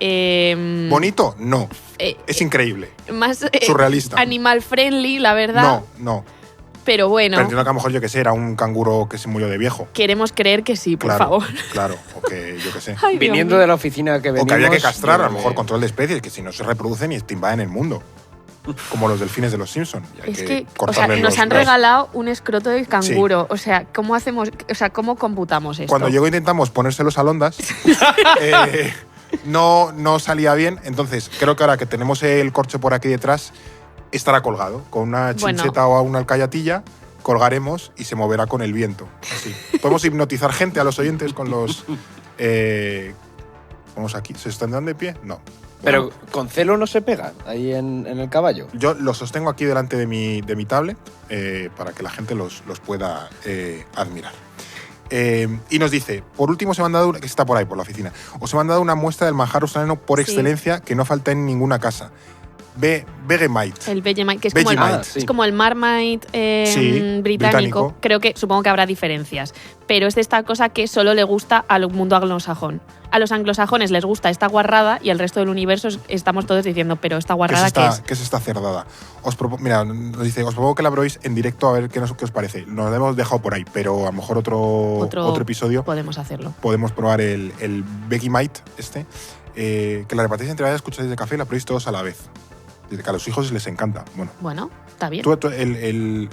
¿Bonito? No. eh, Es increíble. más Surrealista. animal friendly, la verdad. No. Pero bueno, Pero entiendo que a lo mejor, yo que sé, era un canguro que se murió de viejo. queremos creer que sí, por Claro, favor. Claro, o que yo que sé. Ay, Dios Viniendo mío. de la oficina que venimos... O que había que castrar, a lo yo mejor me- control de especies, que si no se reproducen y te invaden el mundo. Como los delfines de los Simpsons. Es que, o sea, cortarles nos los han brazos. regalado un escroto de canguro. O sea, ¿cómo hacemos, o sea, cómo computamos esto? Cuando llegó intentamos ponérselos a Londas, no salía bien. Entonces, creo que ahora que tenemos el corcho por aquí detrás, estará colgado. Con una Bueno. chincheta o una alcayatilla, colgaremos y se moverá con el viento. Así. Podemos hipnotizar gente a los oyentes con los... vamos aquí. ¿Se están de pie? No. Pero con celo no se pega ahí en el caballo. Yo los sostengo aquí delante de mi tablet para que la gente los pueda admirar. Y nos dice, por último se me han dado, que está por ahí, por la oficina, os he mandado una muestra del manjar australiano por Sí. excelencia que no falta en ninguna casa. Vegemite. El Vegemite, que es como el, Vegemite. sí. es como el Marmite Sí, británico. británico. Creo que supongo que habrá diferencias. Pero es de esta cosa que solo le gusta al mundo anglosajón. A los anglosajones les gusta esta guarrada y al resto del universo estamos todos diciendo, pero esta guarrada ¿qué es? ¿Qué es esta cerdada? Mira, nos dice, os propongo que la probéis en directo a ver qué os parece. Nos lo hemos dejado por ahí, pero a lo mejor otro episodio Podemos hacerlo. podemos probar el Vegemite que la repartís entre varias cucharas de café y la probéis todos a la vez. Dice que a los hijos les encanta. Bueno, Bueno, está bien. tú el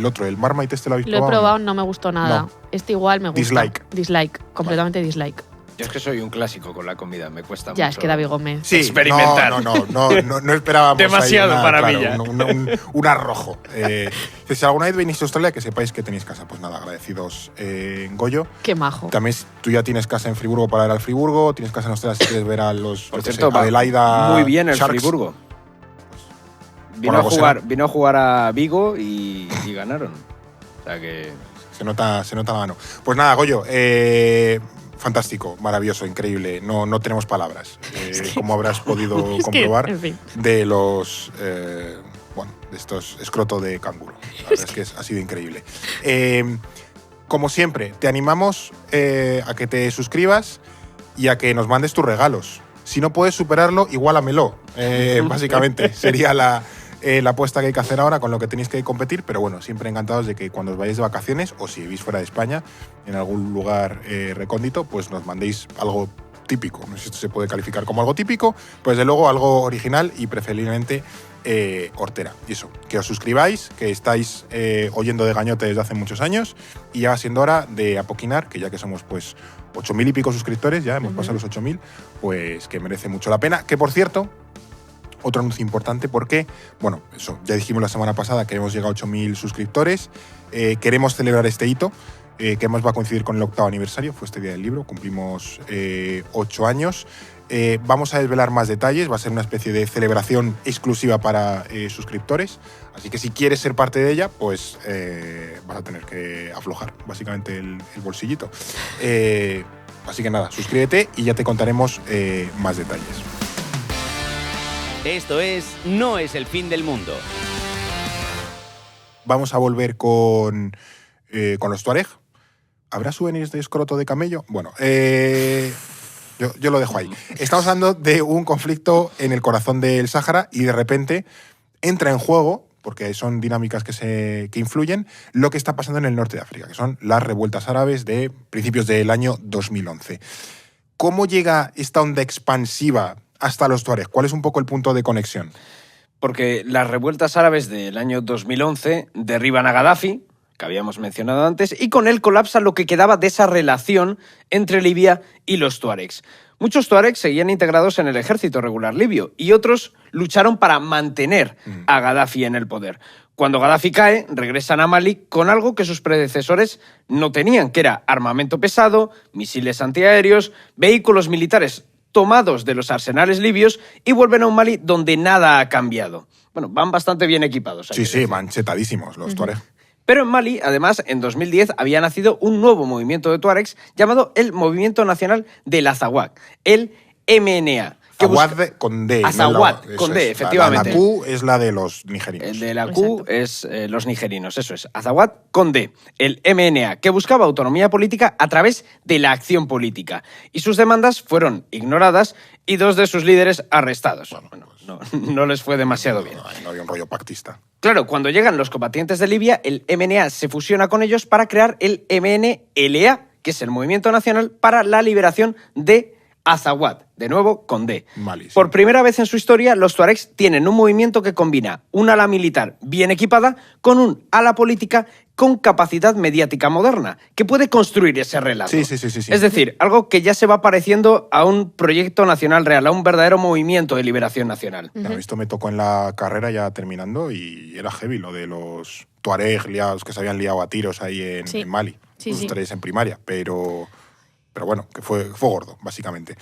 otro, el Marmite ¿lo habéis Lo he probado? probado, no me gustó nada. No. Este igual me gusta. Dislike. Dislike, completamente dislike. Yo es que soy un clásico con la comida, me cuesta mucho. Ya, es que David Gómez. Sí, experimentar. No esperábamos ahí Demasiado para mí ya. un arrojo. Si alguna vez venís a Australia, que sepáis que tenéis casa. Pues nada, agradecidos, Goyo. Qué majo. También tú ya tienes casa en Friburgo para ir al Friburgo, tienes casa en Australia si quieres ver a los Por yo qué cierto, sé, va Adelaida muy bien el Sharks. Friburgo. Por algo será. Vino a jugar a Vigo y ganaron. O sea que... Se nota la mano. Pues nada, Goyo, fantástico, maravilloso, increíble. No tenemos palabras, como habrás podido Es que, comprobar, en fin. de los de estos escroto de canguro. La verdad es que ha sido increíble. Como siempre, te animamos a que te suscribas y a que nos mandes tus regalos. Si no puedes superarlo, igualamelo. Básicamente, sería la apuesta que hay que hacer ahora con lo que tenéis que competir, pero bueno, siempre encantados de que cuando os vayáis de vacaciones o si vivís fuera de España, en algún lugar recóndito, pues nos mandéis algo típico. No sé si esto se puede calificar como algo típico, pues desde luego algo original y preferiblemente hortera. Y eso, que os suscribáis, que estáis oyendo de Gañote desde hace muchos años y ya va siendo hora de apoquinar, que ya que somos pues 8.000 y pico suscriptores, ya hemos pasado los 8.000, pues que merece mucho la pena. Que por cierto, otro anuncio importante porque, bueno, eso, ya dijimos la semana pasada que hemos llegado a 8.000 suscriptores. Queremos celebrar este hito, que además va a coincidir con el 8º aniversario, fue este día del libro, cumplimos 8 años. Vamos a desvelar más detalles, va a ser una especie de celebración exclusiva para suscriptores, así que si quieres ser parte de ella, pues vas a tener que aflojar básicamente el bolsillito. Así que nada, suscríbete y ya te contaremos más detalles. Esto es No es el fin del mundo. Vamos a volver con los Tuareg. ¿Habrá souvenirs de escroto de camello? Bueno, yo lo dejo ahí. Estamos hablando de un conflicto en el corazón del Sáhara y de repente entra en juego, porque son dinámicas que influyen, lo que está pasando en el norte de África, que son las revueltas árabes de principios del año 2011. ¿Cómo llega esta onda expansiva hasta los Tuareg? ¿Cuál es un poco el punto de conexión? Porque las revueltas árabes del año 2011 derriban a Gaddafi, que habíamos mencionado antes, y con él colapsa lo que quedaba de esa relación entre Libia y los tuaregs. Muchos tuaregs seguían integrados en el ejército regular libio y otros lucharon para mantener a Gaddafi en el poder. Cuando Gaddafi cae, regresan a Mali con algo que sus predecesores no tenían, que era armamento pesado, misiles antiaéreos, vehículos militares tomados de los arsenales libios y vuelven a un Mali donde nada ha cambiado. Bueno, van bastante bien equipados. Sí, manchetadísimos los Tuareg. Pero en Mali, además, en 2010 había nacido un nuevo movimiento de tuaregs llamado el Movimiento Nacional del Azawad, el MNA, Azawad con D. Azawad ¿no? con Eso D, es. efectivamente. La Q es la de los nigerinos. El de la Q Exacto. es los nigerinos, eso es. Azawad con D, el MNA, que buscaba autonomía política a través de la acción política. Y sus demandas fueron ignoradas y 2 de sus líderes arrestados. Bueno, no les fue demasiado bien. No había un rollo pactista. Claro, cuando llegan los combatientes de Libia, el MNA se fusiona con ellos para crear el MNLA, que es el Movimiento Nacional para la Liberación de Azawad, de nuevo con D. Mali, sí. Por primera vez en su historia, los tuaregs tienen un movimiento que combina un ala militar bien equipada con un ala política con capacidad mediática moderna, que puede construir ese relato. Sí. Es decir, algo que ya se va pareciendo a un proyecto nacional real, a un verdadero movimiento de liberación nacional. Claro, esto me tocó en la carrera ya terminando y era heavy lo de los tuareg liados que se habían liado a tiros ahí en Mali. Sí, Los sí. 3 en primaria, pero bueno, que fue gordo, básicamente.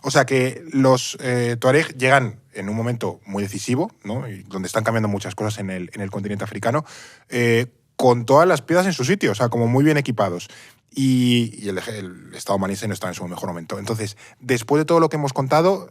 O sea que los tuareg llegan en un momento muy decisivo, ¿no? Y donde están cambiando muchas cosas en el continente africano, con todas las piezas en su sitio, o sea, como muy bien equipados. Y el Estado maliense no está en su mejor momento. Entonces, después de todo lo que hemos contado,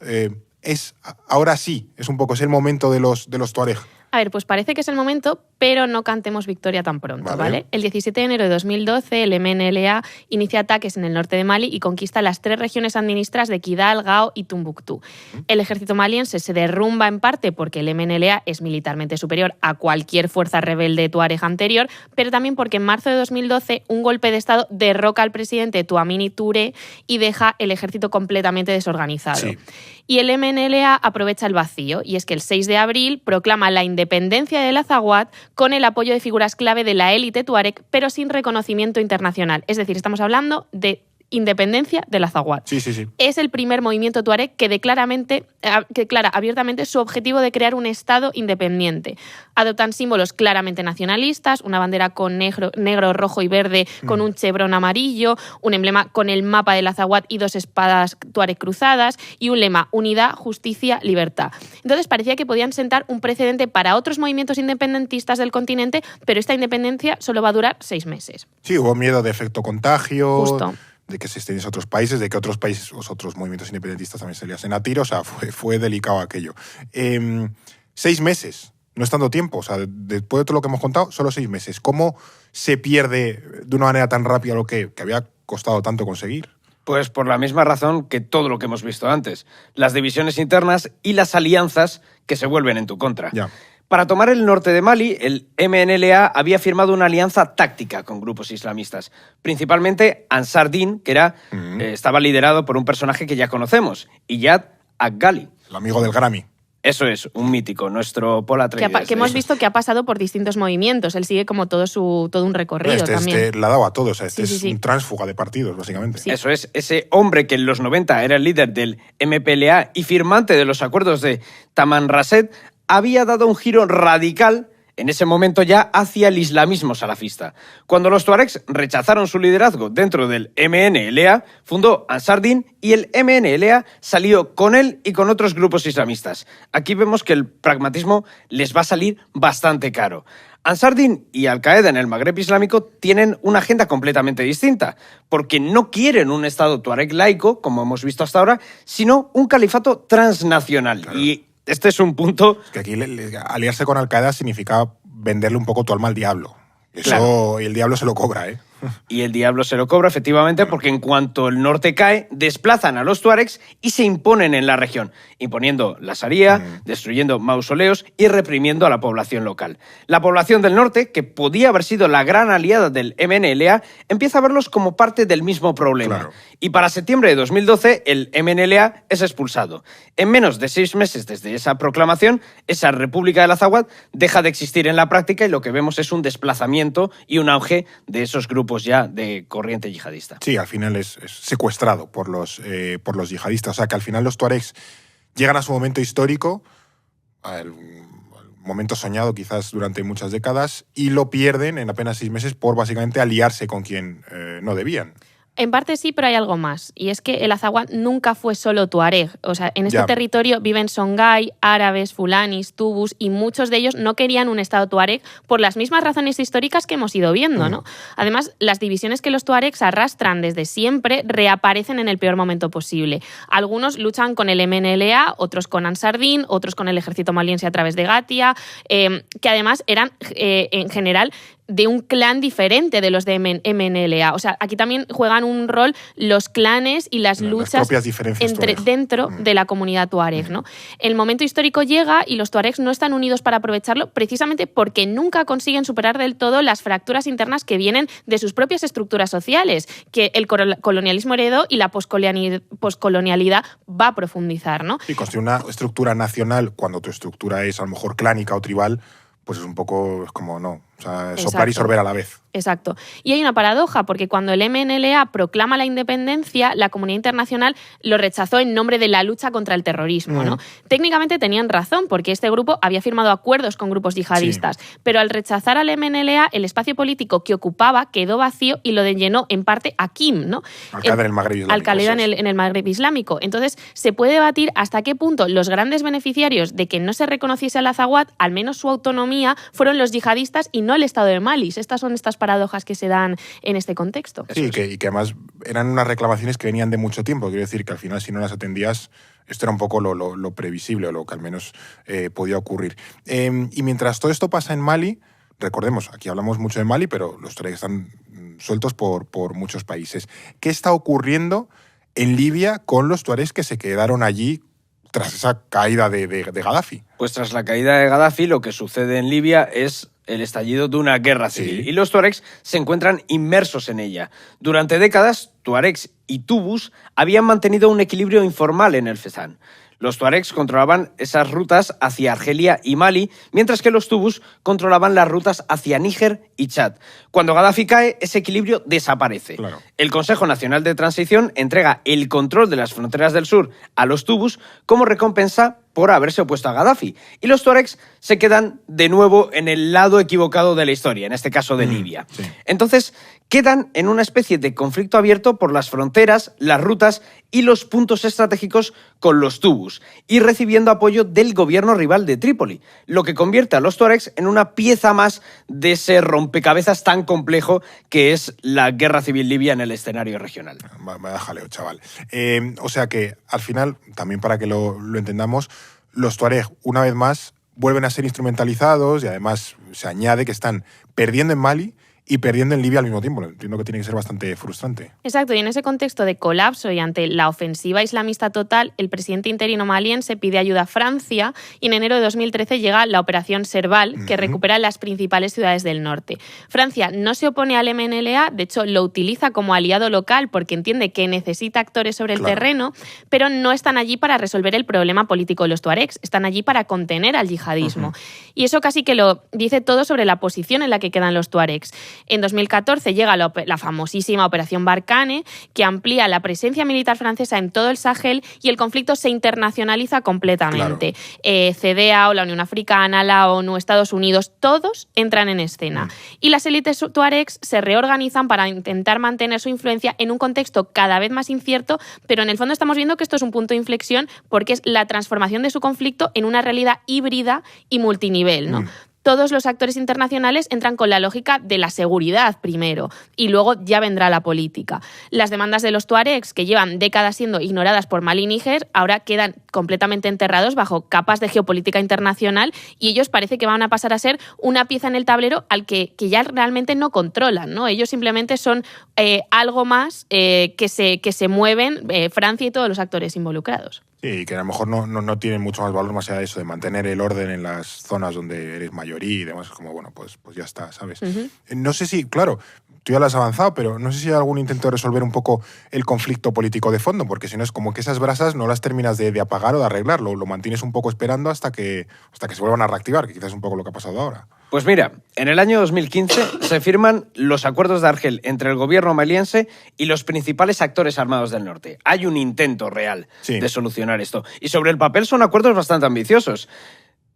ahora sí, es el momento de los tuareg. A ver, pues parece que es el momento, pero no cantemos victoria tan pronto, ¿vale? El 17 de enero de 2012, el MNLA inicia ataques en el norte de Mali y conquista las 3 regiones administradas de Kidal, Gao y Tombuctú. El ejército maliense se derrumba en parte porque el MNLA es militarmente superior a cualquier fuerza rebelde tuareg anterior, pero también porque en marzo de 2012 un golpe de Estado derroca al presidente Tuamini Touré y deja el ejército completamente desorganizado. Sí. Y el MNLA aprovecha el vacío, y es que el 6 de abril proclama la independencia del Azawad con el apoyo de figuras clave de la élite tuareg, pero sin reconocimiento internacional. Es decir, estamos hablando de independencia del Azawad. Sí. Es el primer movimiento tuareg que declara abiertamente su objetivo de crear un Estado independiente. Adoptan símbolos claramente nacionalistas, una bandera con negro, rojo y verde con un chevrón amarillo, un emblema con el mapa del Azawad y 2 espadas tuareg cruzadas y un lema: unidad, justicia, libertad. Entonces parecía que podían sentar un precedente para otros movimientos independentistas del continente, pero esta independencia solo va a durar 6 meses. Sí, hubo miedo de efecto contagio. Justo. De que se extendiese a otros países, de que otros países, otros movimientos independentistas también se liasen a tiro. O sea, fue delicado aquello. 6 meses, no es tanto tiempo. O sea, después de todo lo que hemos contado, solo 6 meses. ¿Cómo se pierde de una manera tan rápida lo que había costado tanto conseguir? Pues por la misma razón que todo lo que hemos visto antes. Las divisiones internas y las alianzas que se vuelven en tu contra. Ya. Para tomar el norte de Mali, el MNLA había firmado una alianza táctica con grupos islamistas, principalmente Ansar Din, que estaba liderado por un personaje que ya conocemos, Iyad Ag-Ghali. El amigo del Grammy. Eso es, un mítico, nuestro Paul Atreides. Que hemos visto que ha pasado por distintos movimientos. Él sigue como todo un recorrido también. La ha dado a todos. O sea, Sí. un tránsfuga de partidos, básicamente. Sí. Eso es, ese hombre que en los 90 era el líder del MPLA y firmante de los acuerdos de Tamanrasset, había dado un giro radical en ese momento ya hacia el islamismo salafista. Cuando los tuaregs rechazaron su liderazgo dentro del MNLA, fundó Ansar Din y el MNLA salió con él y con otros grupos islamistas. Aquí vemos que el pragmatismo les va a salir bastante caro. Ansar Din y Al-Qaeda en el Magreb islámico tienen una agenda completamente distinta, porque no quieren un Estado tuareg laico, como hemos visto hasta ahora, sino un califato transnacional. Claro. Y este es un punto... Que aquí aliarse con Al-Qaeda significa venderle un poco tu alma al diablo. Eso, claro. Y el diablo se lo cobra, ¿eh? Y el diablo se lo cobra, efectivamente, porque en cuanto el norte cae, desplazan a los tuaregs y se imponen en la región, imponiendo la Sharia, destruyendo mausoleos y reprimiendo a la población local. La población del norte, que podía haber sido la gran aliada del MNLA, empieza a verlos como parte del mismo problema. Claro. Y para septiembre de 2012, el MNLA es expulsado. En menos de 6 meses desde esa proclamación, esa República del Azawad deja de existir en la práctica y lo que vemos es un desplazamiento y un auge de esos grupos ya de corriente yihadista. Sí, al final es secuestrado por los yihadistas. O sea, que al final los tuaregs llegan a su momento histórico, al momento soñado quizás durante muchas décadas, y lo pierden en apenas 6 meses por básicamente aliarse con quien no debían. En parte sí, pero hay algo más. Y es que el Azawad nunca fue solo tuareg. O sea, en este territorio viven songhai, árabes, fulanis, tubus, y muchos de ellos no querían un estado tuareg por las mismas razones históricas que hemos ido viendo, ¿no? Además, las divisiones que los tuaregs arrastran desde siempre reaparecen en el peor momento posible. Algunos luchan con el MNLA, otros con Ansar Dine, otros con el ejército maliense a través de Gatia, que además eran, en general, de un clan diferente de los de MNLA. O sea, aquí también juegan un rol los clanes y las luchas dentro de la comunidad tuareg, ¿no? El momento histórico llega y los tuaregs no están unidos para aprovecharlo precisamente porque nunca consiguen superar del todo las fracturas internas que vienen de sus propias estructuras sociales, que el colonialismo heredó y la poscolonialidad va a profundizar, ¿no? Y construir una estructura nacional cuando tu estructura es a lo mejor clánica o tribal, pues es un poco, es como no, o sea, soplar y sorber a la vez. Exacto. Y hay una paradoja, porque cuando el MNLA proclama la independencia, la comunidad internacional lo rechazó en nombre de la lucha contra el terrorismo, ¿no? Técnicamente tenían razón, porque este grupo había firmado acuerdos con grupos yihadistas, pero al rechazar al MNLA, el espacio político que ocupaba quedó vacío y lo llenó en parte AQIM, ¿no? Al-Qaeda en el Magreb Islámico. Al-Qaeda en el Magreb Islámico. Entonces, se puede debatir hasta qué punto los grandes beneficiarios de que no se reconociese al Azawad, al menos su autonomía, fueron los yihadistas y no el Estado de Mali. Estas son estas paradojas que se dan en este contexto. Sí, y que además eran unas reclamaciones que venían de mucho tiempo. Quiero decir que al final, si no las atendías, esto era un poco lo previsible o lo que al menos podía ocurrir. Y mientras todo esto pasa en Mali, recordemos, aquí hablamos mucho de Mali, pero los tuaregs están sueltos por muchos países. ¿Qué está ocurriendo en Libia con los tuaregs que se quedaron allí tras esa caída de Gaddafi? Pues tras la caída de Gaddafi, lo que sucede en Libia es el estallido de una guerra civil. Y los tuaregs se encuentran inmersos en ella. Durante décadas, tuaregs y tubus habían mantenido un equilibrio informal en el Fezzan. Los tuaregs controlaban esas rutas hacia Argelia y Mali, mientras que los tubus controlaban las rutas hacia Níger y Chad. Cuando Gaddafi cae, ese equilibrio desaparece. Claro. El Consejo Nacional de Transición entrega el control de las fronteras del sur a los tubus como recompensa por haberse opuesto a Gaddafi. Y los tuaregs se quedan de nuevo en el lado equivocado de la historia, en este caso de Libia. Sí. Entonces, quedan en una especie de conflicto abierto por las fronteras, las rutas y los puntos estratégicos con los tubus, y recibiendo apoyo del gobierno rival de Trípoli, lo que convierte a los tuaregs en una pieza más de ese rompecabezas tan complejo que es la guerra civil libia en el escenario regional. Vaya jaleo, chaval. O sea que, al final, también para que lo entendamos, los tuareg, una vez más, vuelven a ser instrumentalizados y además se añade que están perdiendo en Mali y perdiendo en Libia al mismo tiempo. Entiendo que tiene que ser bastante frustrante. Exacto, y en ese contexto de colapso y ante la ofensiva islamista total, el presidente interino maliense pide ayuda a Francia y en enero de 2013 llega la Operación Serval, que recupera las principales ciudades del norte. Francia no se opone al MNLA, de hecho lo utiliza como aliado local porque entiende que necesita actores sobre el terreno, pero no están allí para resolver el problema político de los tuaregs, están allí para contener al yihadismo. Y eso casi que lo dice todo sobre la posición en la que quedan los tuaregs. En 2014 llega la famosísima Operación Barkhane, que amplía la presencia militar francesa en todo el Sahel y el conflicto se internacionaliza completamente. Claro. CEDEAO, la Unión Africana, la ONU, Estados Unidos, todos entran en escena. Y las élites tuaregs se reorganizan para intentar mantener su influencia en un contexto cada vez más incierto, pero en el fondo estamos viendo que esto es un punto de inflexión porque es la transformación de su conflicto en una realidad híbrida y multinivel, ¿no? Todos los actores internacionales entran con la lógica de la seguridad primero y luego ya vendrá la política. Las demandas de los tuaregs, que llevan décadas siendo ignoradas por Mali y Níger, ahora quedan completamente enterrados bajo capas de geopolítica internacional y ellos parece que van a pasar a ser una pieza en el tablero al que ya realmente no controlan, ¿no? Ellos simplemente son algo más que se mueven Francia y todos los actores involucrados. Sí, que a lo mejor no tienen mucho más valor más allá de eso, de mantener el orden en las zonas donde eres mayoría y demás. Como, bueno, pues ya está, ¿sabes? No sé si, claro, tú ya lo has avanzado, pero no sé si hay algún intento de resolver un poco el conflicto político de fondo, porque si no es como que esas brasas no las terminas de apagar o de arreglar, lo mantienes un poco esperando hasta que se vuelvan a reactivar, que quizás es un poco lo que ha pasado ahora. Pues mira, en el año 2015 se firman los acuerdos de Argel entre el gobierno maliense y los principales actores armados del norte. Hay un intento real de solucionar esto. Y sobre el papel son acuerdos bastante ambiciosos.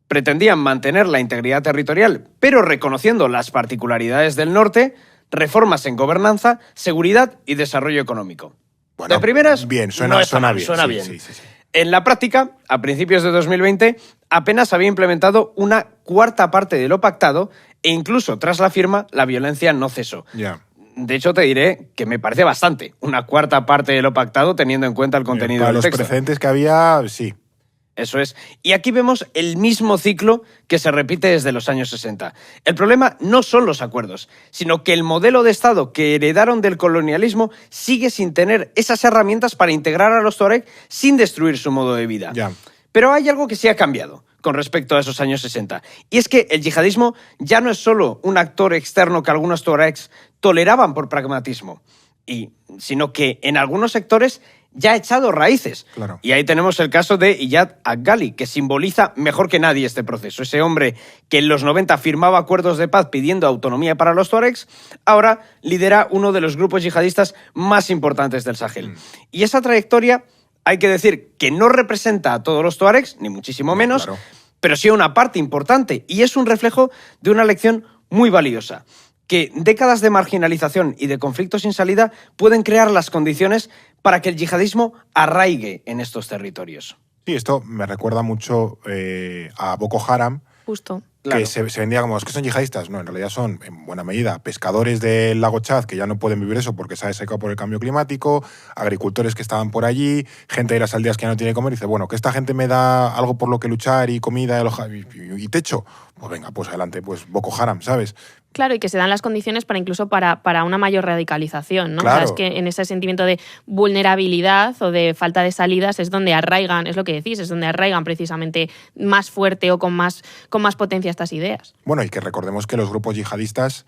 Pretendían mantener la integridad territorial, pero reconociendo las particularidades del norte, reformas en gobernanza, seguridad y desarrollo económico. Bueno, De primeras, bien, suena, no está suena mal, bien. suena sí, bien. sí, sí, sí. En la práctica, a principios de 2020, apenas había implementado una cuarta parte de lo pactado e incluso tras la firma, la violencia no cesó. Ya. De hecho, te diré que me parece bastante una cuarta parte de lo pactado teniendo en cuenta el contenido Para del los texto. precedentes que había, sí. Eso es. Y aquí vemos el mismo ciclo que se repite desde los años 60. El problema no son los acuerdos, sino que el modelo de Estado que heredaron del colonialismo sigue sin tener esas herramientas para integrar a los tuareg sin destruir su modo de vida. Ya. Pero hay algo que sí ha cambiado con respecto a esos años 60. Y es que el yihadismo ya no es solo un actor externo que algunos tuaregs toleraban por pragmatismo, sino que en algunos sectores ya ha echado raíces. Claro. Y ahí tenemos el caso de Iyad Ag-Ghali, que simboliza mejor que nadie este proceso. Ese hombre que en los 90 firmaba acuerdos de paz pidiendo autonomía para los tuaregs, ahora lidera uno de los grupos yihadistas más importantes del Sahel. Y esa trayectoria, hay que decir que no representa a todos los tuaregs, ni muchísimo menos, claro. pero sí a una parte importante. Y es un reflejo de una lección muy valiosa, que décadas de marginalización y de conflictos sin salida pueden crear las condiciones para que el yihadismo arraigue en estos territorios. Sí, esto me recuerda mucho a Boko Haram, Justo. Claro. que se vendía como, ¿es que son yihadistas? No, en realidad son, en buena medida, pescadores del lago Chad que ya no pueden vivir eso porque se ha desecado por el cambio climático, agricultores que estaban por allí, gente de las aldeas que ya no tiene que comer, y dice, bueno, que esta gente me da algo por lo que luchar y comida y techo, pues venga, pues adelante, pues Boko Haram, ¿sabes? Claro, y que se dan las condiciones para incluso para una mayor radicalización, ¿no? Claro. O sea, es que en ese sentimiento de vulnerabilidad o de falta de salidas es donde arraigan, es lo que decís, es donde arraigan precisamente más fuerte o con más potencia estas ideas. Bueno, y que recordemos que los grupos yihadistas,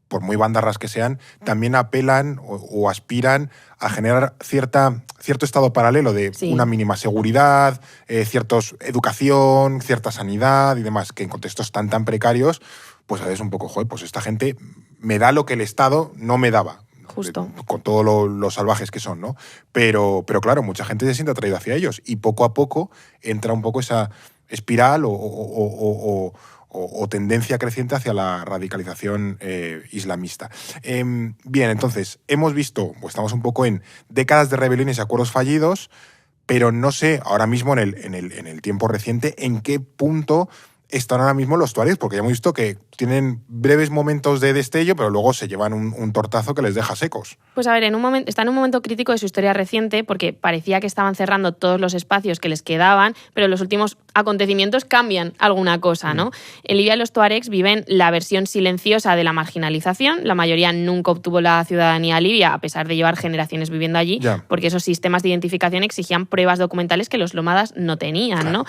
por muy bandarras que sean, también apelan o aspiran a generar cierto estado paralelo de Sí. una mínima seguridad, educación, cierta sanidad y demás, que en contextos tan precarios, pues a veces un poco, joder, pues esta gente me da lo que el Estado no me daba. Justo. Con todos los salvajes que son, ¿no? Pero claro, mucha gente se siente atraída hacia ellos y poco a poco entra un poco esa espiral o tendencia creciente hacia la radicalización islamista. Bien, entonces, hemos visto, pues estamos un poco en décadas de rebeliones y acuerdos fallidos, pero no sé ahora mismo en el tiempo reciente en qué punto están ahora mismo los tuaregs, porque ya hemos visto que tienen breves momentos de destello, pero luego se llevan un tortazo que les deja secos. Pues a ver, está en un momento crítico de su historia reciente porque parecía que estaban cerrando todos los espacios que les quedaban, pero los últimos acontecimientos cambian alguna cosa, ¿no? En Libia los tuaregs viven la versión silenciosa de la marginalización. La mayoría nunca obtuvo la ciudadanía libia, a pesar de llevar generaciones viviendo allí, Ya. porque esos sistemas de identificación exigían pruebas documentales que los nómadas no tenían, Claro. ¿no?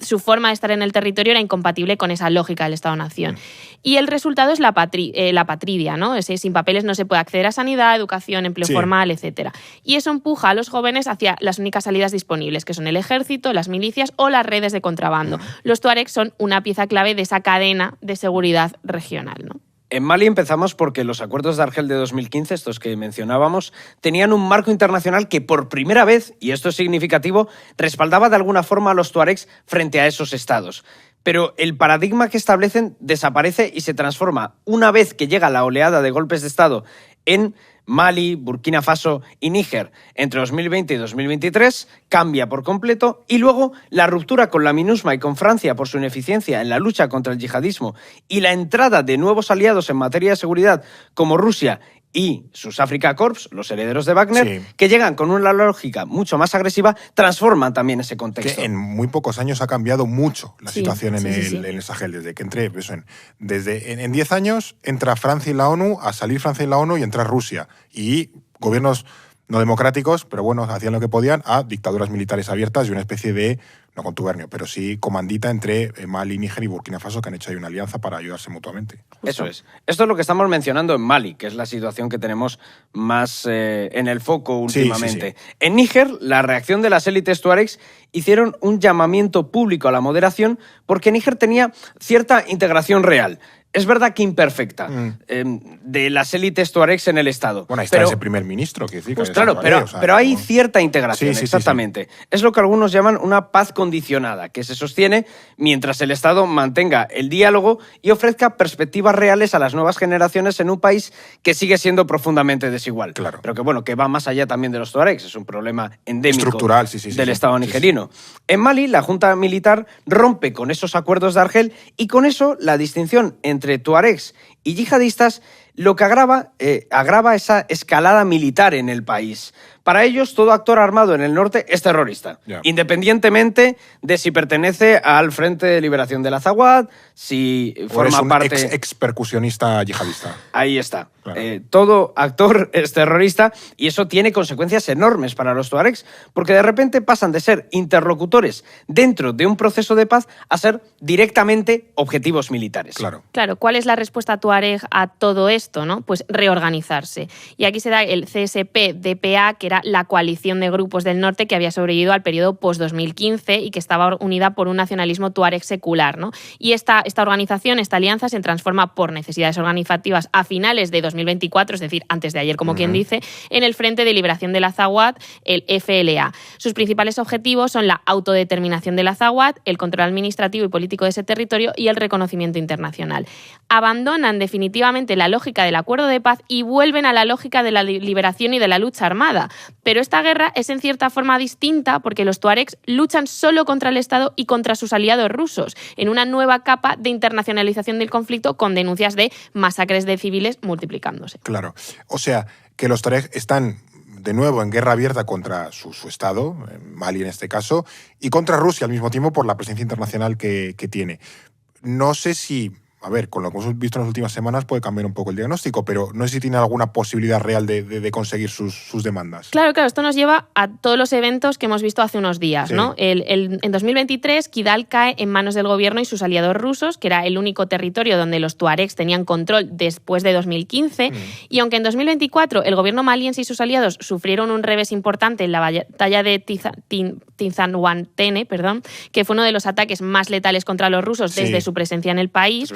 Su forma de estar en el territorio era incompatible con esa lógica del Estado-nación. Y el resultado es la patridia, ¿no? Sin papeles no se puede acceder a sanidad, educación, empleo Sí. formal, etc. Y eso empuja a los jóvenes hacia las únicas salidas disponibles, que son el ejército, las milicias o las redes de contrabando. Los tuaregs son una pieza clave de esa cadena de seguridad regional, ¿no? En Mali empezamos porque los acuerdos de Argel de 2015, estos que mencionábamos, tenían un marco internacional que por primera vez, y esto es significativo, respaldaba de alguna forma a los tuaregs frente a esos estados. Pero el paradigma que establecen desaparece y se transforma una vez que llega la oleada de golpes de Estado en Mali, Burkina Faso y Níger entre 2020 y 2023, cambia por completo, y luego la ruptura con la MINUSMA y con Francia por su ineficiencia en la lucha contra el yihadismo y la entrada de nuevos aliados en materia de seguridad como Rusia y sus Africa Corps, los herederos de Wagner, Sí. que llegan con una lógica mucho más agresiva, transforman también ese contexto. Que en muy pocos años ha cambiado mucho la Sí, situación en sí, sí, sí. en el Sahel, desde que entré. En 10 años entra Francia y la ONU, a salir Francia y la ONU y entra Rusia. Y gobiernos no democráticos, pero bueno, hacían lo que podían, a dictaduras militares abiertas y una especie de, no contubernio, pero sí comandita entre Mali, Níger y Burkina Faso, que han hecho ahí una alianza para ayudarse mutuamente. Eso es. Esto es lo que estamos mencionando en Mali, que es la situación que tenemos más en el foco Sí, últimamente. sí, En Níger, la reacción de las élites tuaregs hicieron un llamamiento público a la moderación porque Níger tenía cierta integración real. Es verdad que imperfecta, de las élites tuaregs en el Estado. Bueno, ahí está ese primer ministro, que decir. Pues claro, pero hay cierta integración, exactamente. Sí. Es lo que algunos llaman una paz condicionada, que se sostiene mientras el Estado mantenga el diálogo y ofrezca perspectivas reales a las nuevas generaciones en un país que sigue siendo profundamente desigual. Claro. Pero que, bueno, que va más allá también de los tuaregs, es un problema endémico estructural, del Estado nigerino. En Mali, la junta militar rompe con esos acuerdos de Argel y con eso la distinción entre tuaregs y yihadistas lo que agrava esa escalada militar en el país. Para ellos, todo actor armado en el norte es terrorista, independientemente de si pertenece al Frente de Liberación del Azawad, si forma parte... expercusionista yihadista. Ahí está. Claro. Todo actor es terrorista y eso tiene consecuencias enormes para los tuaregs, porque de repente pasan de ser interlocutores dentro de un proceso de paz a ser directamente objetivos militares. Claro, ¿cuál es la respuesta tuareg a todo esto, ¿no? Pues reorganizarse. Y aquí se da el CSP-DPA, que era la coalición de grupos del norte que había sobrevivido al periodo post-2015 y que estaba unida por un nacionalismo tuareg secular, ¿no? Y esta organización, esta alianza, se transforma por necesidades organizativas a finales de 2024, es decir, antes de ayer, como quien dice, en el Frente de Liberación del Azawad, el FLA. Sus principales objetivos son la autodeterminación del Azawad, el control administrativo y político de ese territorio y el reconocimiento internacional. Abandonan definitivamente la lógica del acuerdo de paz y vuelven a la lógica de la liberación y de la lucha armada. Pero esta guerra es en cierta forma distinta porque los tuaregs luchan solo contra el Estado y contra sus aliados rusos, en una nueva capa de internacionalización del conflicto con denuncias de masacres de civiles multiplicándose. Claro. O sea, que los tuaregs están de nuevo en guerra abierta contra su Estado, Mali en este caso, y contra Rusia al mismo tiempo por la presencia internacional que tiene. No sé si... A ver, con lo que hemos visto en las últimas semanas puede cambiar un poco el diagnóstico, pero no sé si tiene alguna posibilidad real de conseguir sus demandas. Claro, esto nos lleva a todos los eventos que hemos visto hace unos días, ¿no? En 2023, Kidal cae en manos del gobierno y sus aliados rusos, que era el único territorio donde los tuaregs tenían control después de 2015, y aunque en 2024 el gobierno maliense y sus aliados sufrieron un revés importante en la batalla de Tinzanhuantene, que fue uno de los ataques más letales contra los rusos desde su presencia en el país,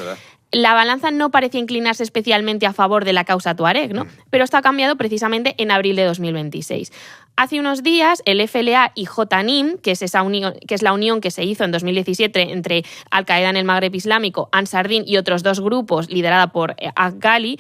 la balanza no parecía inclinarse especialmente a favor de la causa tuareg, ¿no? Pero esto ha cambiado precisamente en abril de 2026. Hace unos días, el FLA y Jotanim, que es la unión que se hizo en 2017 entre Al-Qaeda en el Magreb Islámico, Ansar Din y otros dos grupos, liderada por Ghali,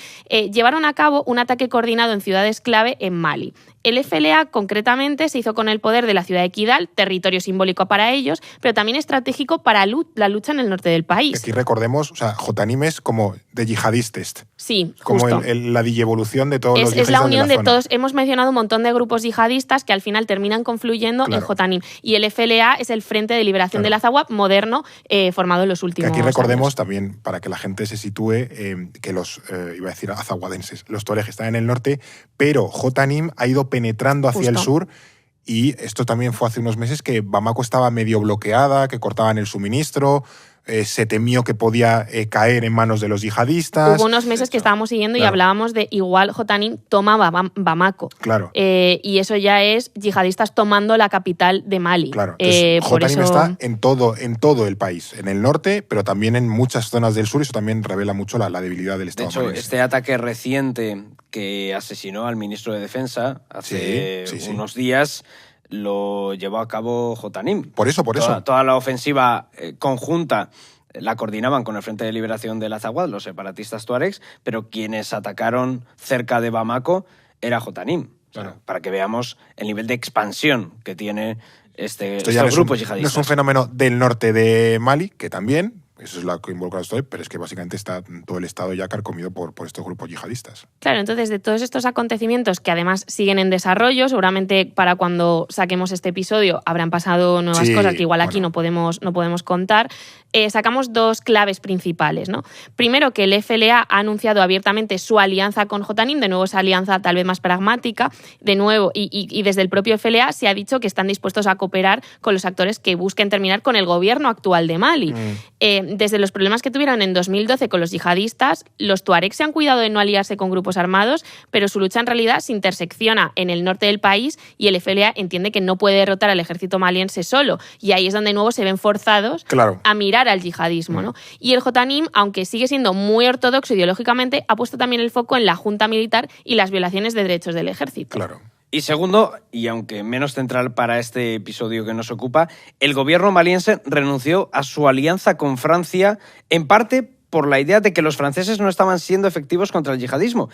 llevaron a cabo un ataque coordinado en ciudades clave en Mali. El FLA, concretamente, se hizo con el poder de la ciudad de Kidal, territorio simbólico para ellos, pero también estratégico para la lucha en el norte del país. Aquí recordemos, o sea, Jotanim es como de yihadistas. Sí, como justo. La digievolución de todos los yihadistas. Es la unión de zona. todos. Hemos mencionado un montón de grupos yihadistas que al final terminan confluyendo en Jotanim. Y el FLA es el Frente de Liberación del Azawad moderno, formado en los últimos años. Que aquí recordemos años. También, para que la gente se sitúe, que los, iba a decir azawadenses, los tuareg están en el norte, pero Jotanim ha ido penetrando hacia el sur. Y esto también fue hace unos meses que Bamako estaba medio bloqueada, que cortaban el suministro, se temió que podía caer en manos de los yihadistas. Hubo unos meses que estábamos siguiendo y hablábamos de igual Jotanim toma Bamako. Claro. Y eso ya es yihadistas tomando la capital de Mali. Claro. Jotanim está en todo el país, en el norte, pero también en muchas zonas del sur, y eso también revela mucho la debilidad del Estado. De hecho, maliense. este ataque reciente que asesinó al ministro de Defensa hace unos días lo llevó a cabo Jotanim. Por eso. Toda la ofensiva conjunta la coordinaban con el Frente de Liberación del Azawad, los separatistas tuaregs, pero quienes atacaron cerca de Bamako era Jotanim. Claro. O sea, para que veamos el nivel de expansión que tiene estos grupos yihadistas. No es un fenómeno del norte de Mali, que también... Eso es lo que involucra esto, pero es que básicamente está todo el Estado ya carcomido por estos grupos yihadistas. Claro, entonces de todos estos acontecimientos que además siguen en desarrollo, seguramente para cuando saquemos este episodio habrán pasado nuevas cosas que igual aquí no podemos contar, sacamos dos claves principales, ¿no? Primero, que el FLA ha anunciado abiertamente su alianza con Jotanim, de nuevo esa alianza tal vez más pragmática, de nuevo, y desde el propio FLA se ha dicho que están dispuestos a cooperar con los actores que busquen terminar con el gobierno actual de Mali. desde los problemas que tuvieron en 2012 con los yihadistas, los tuaregs se han cuidado de no aliarse con grupos armados, pero su lucha en realidad se intersecciona en el norte del país y el FLA entiende que no puede derrotar al ejército maliense solo. Y ahí es donde de nuevo se ven forzados a mirar al yihadismo, ¿no? Y el Jotanim, aunque sigue siendo muy ortodoxo ideológicamente, ha puesto también el foco en la junta militar y las violaciones de derechos del ejército. Claro. Y segundo, y aunque menos central para este episodio que nos ocupa, el gobierno maliense renunció a su alianza con Francia, en parte por la idea de que los franceses no estaban siendo efectivos contra el yihadismo.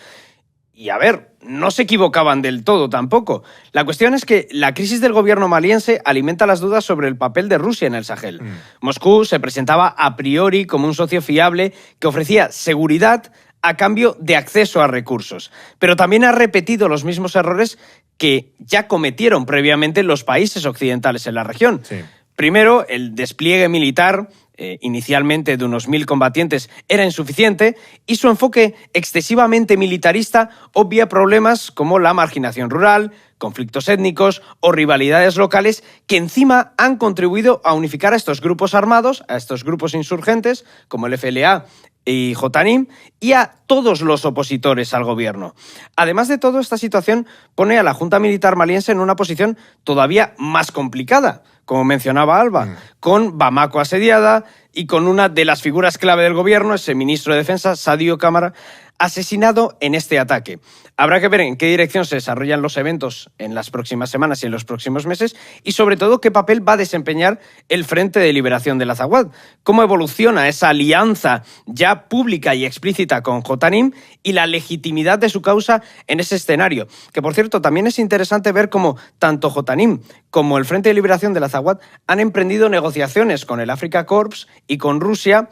Y a ver, no se equivocaban del todo tampoco. La cuestión es que la crisis del gobierno maliense alimenta las dudas sobre el papel de Rusia en el Sahel. Moscú se presentaba a priori como un socio fiable que ofrecía seguridad a cambio de acceso a recursos. Pero también ha repetido los mismos errores que ya cometieron previamente los países occidentales en la región. Sí. Primero, el despliegue militar, inicialmente de unos 1.000 combatientes, era insuficiente y su enfoque excesivamente militarista obvia problemas como la marginación rural, conflictos étnicos o rivalidades locales que encima han contribuido a unificar a estos grupos armados, a estos grupos insurgentes, como el FLA y Jotanim, y a todos los opositores al gobierno. Además de todo, esta situación pone a la Junta Militar maliense en una posición todavía más complicada, como mencionaba Alba, con Bamako asediada y con una de las figuras clave del gobierno, ese ministro de Defensa, Sadio Camara, asesinado en este ataque. Habrá que ver en qué dirección se desarrollan los eventos en las próximas semanas y en los próximos meses y, sobre todo, qué papel va a desempeñar el Frente de Liberación del Azawad, cómo evoluciona esa alianza ya pública y explícita con Jotanim y la legitimidad de su causa en ese escenario. Que, por cierto, también es interesante ver cómo tanto Jotanim como el Frente de Liberación del Azawad han emprendido negociaciones con el Africa Corps y con Rusia,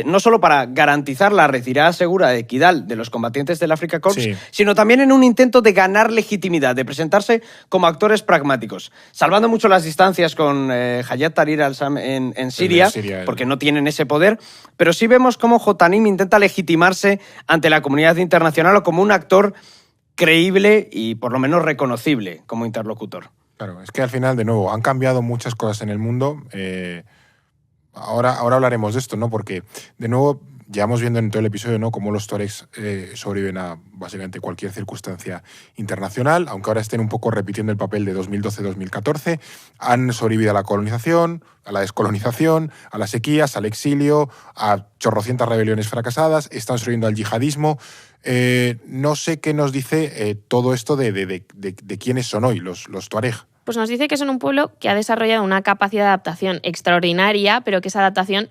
no solo para garantizar la retirada segura de Kidal de los combatientes del Africa Corps, sino también en un intento de ganar legitimidad, de presentarse como actores pragmáticos, salvando mucho las distancias con Hayat Tahrir al-Sham en Siria, porque no tienen ese poder, pero sí vemos cómo Jotanim intenta legitimarse ante la comunidad internacional o como un actor creíble y por lo menos reconocible como interlocutor. Claro, es que al final, de nuevo, han cambiado muchas cosas en el mundo. Ahora hablaremos de esto, ¿no? Porque, de nuevo, llevamos viendo en todo el episodio, ¿no?, cómo los tuaregs sobreviven a básicamente cualquier circunstancia internacional, aunque ahora estén un poco repitiendo el papel de 2012-2014. Han sobrevivido a la colonización, a la descolonización, a las sequías, al exilio, a chorrocientas rebeliones fracasadas, están sobreviviendo al yihadismo. No sé qué nos dice todo esto de quiénes son hoy los tuareg. Pues nos dice que son un pueblo que ha desarrollado una capacidad de adaptación extraordinaria, pero que esa adaptación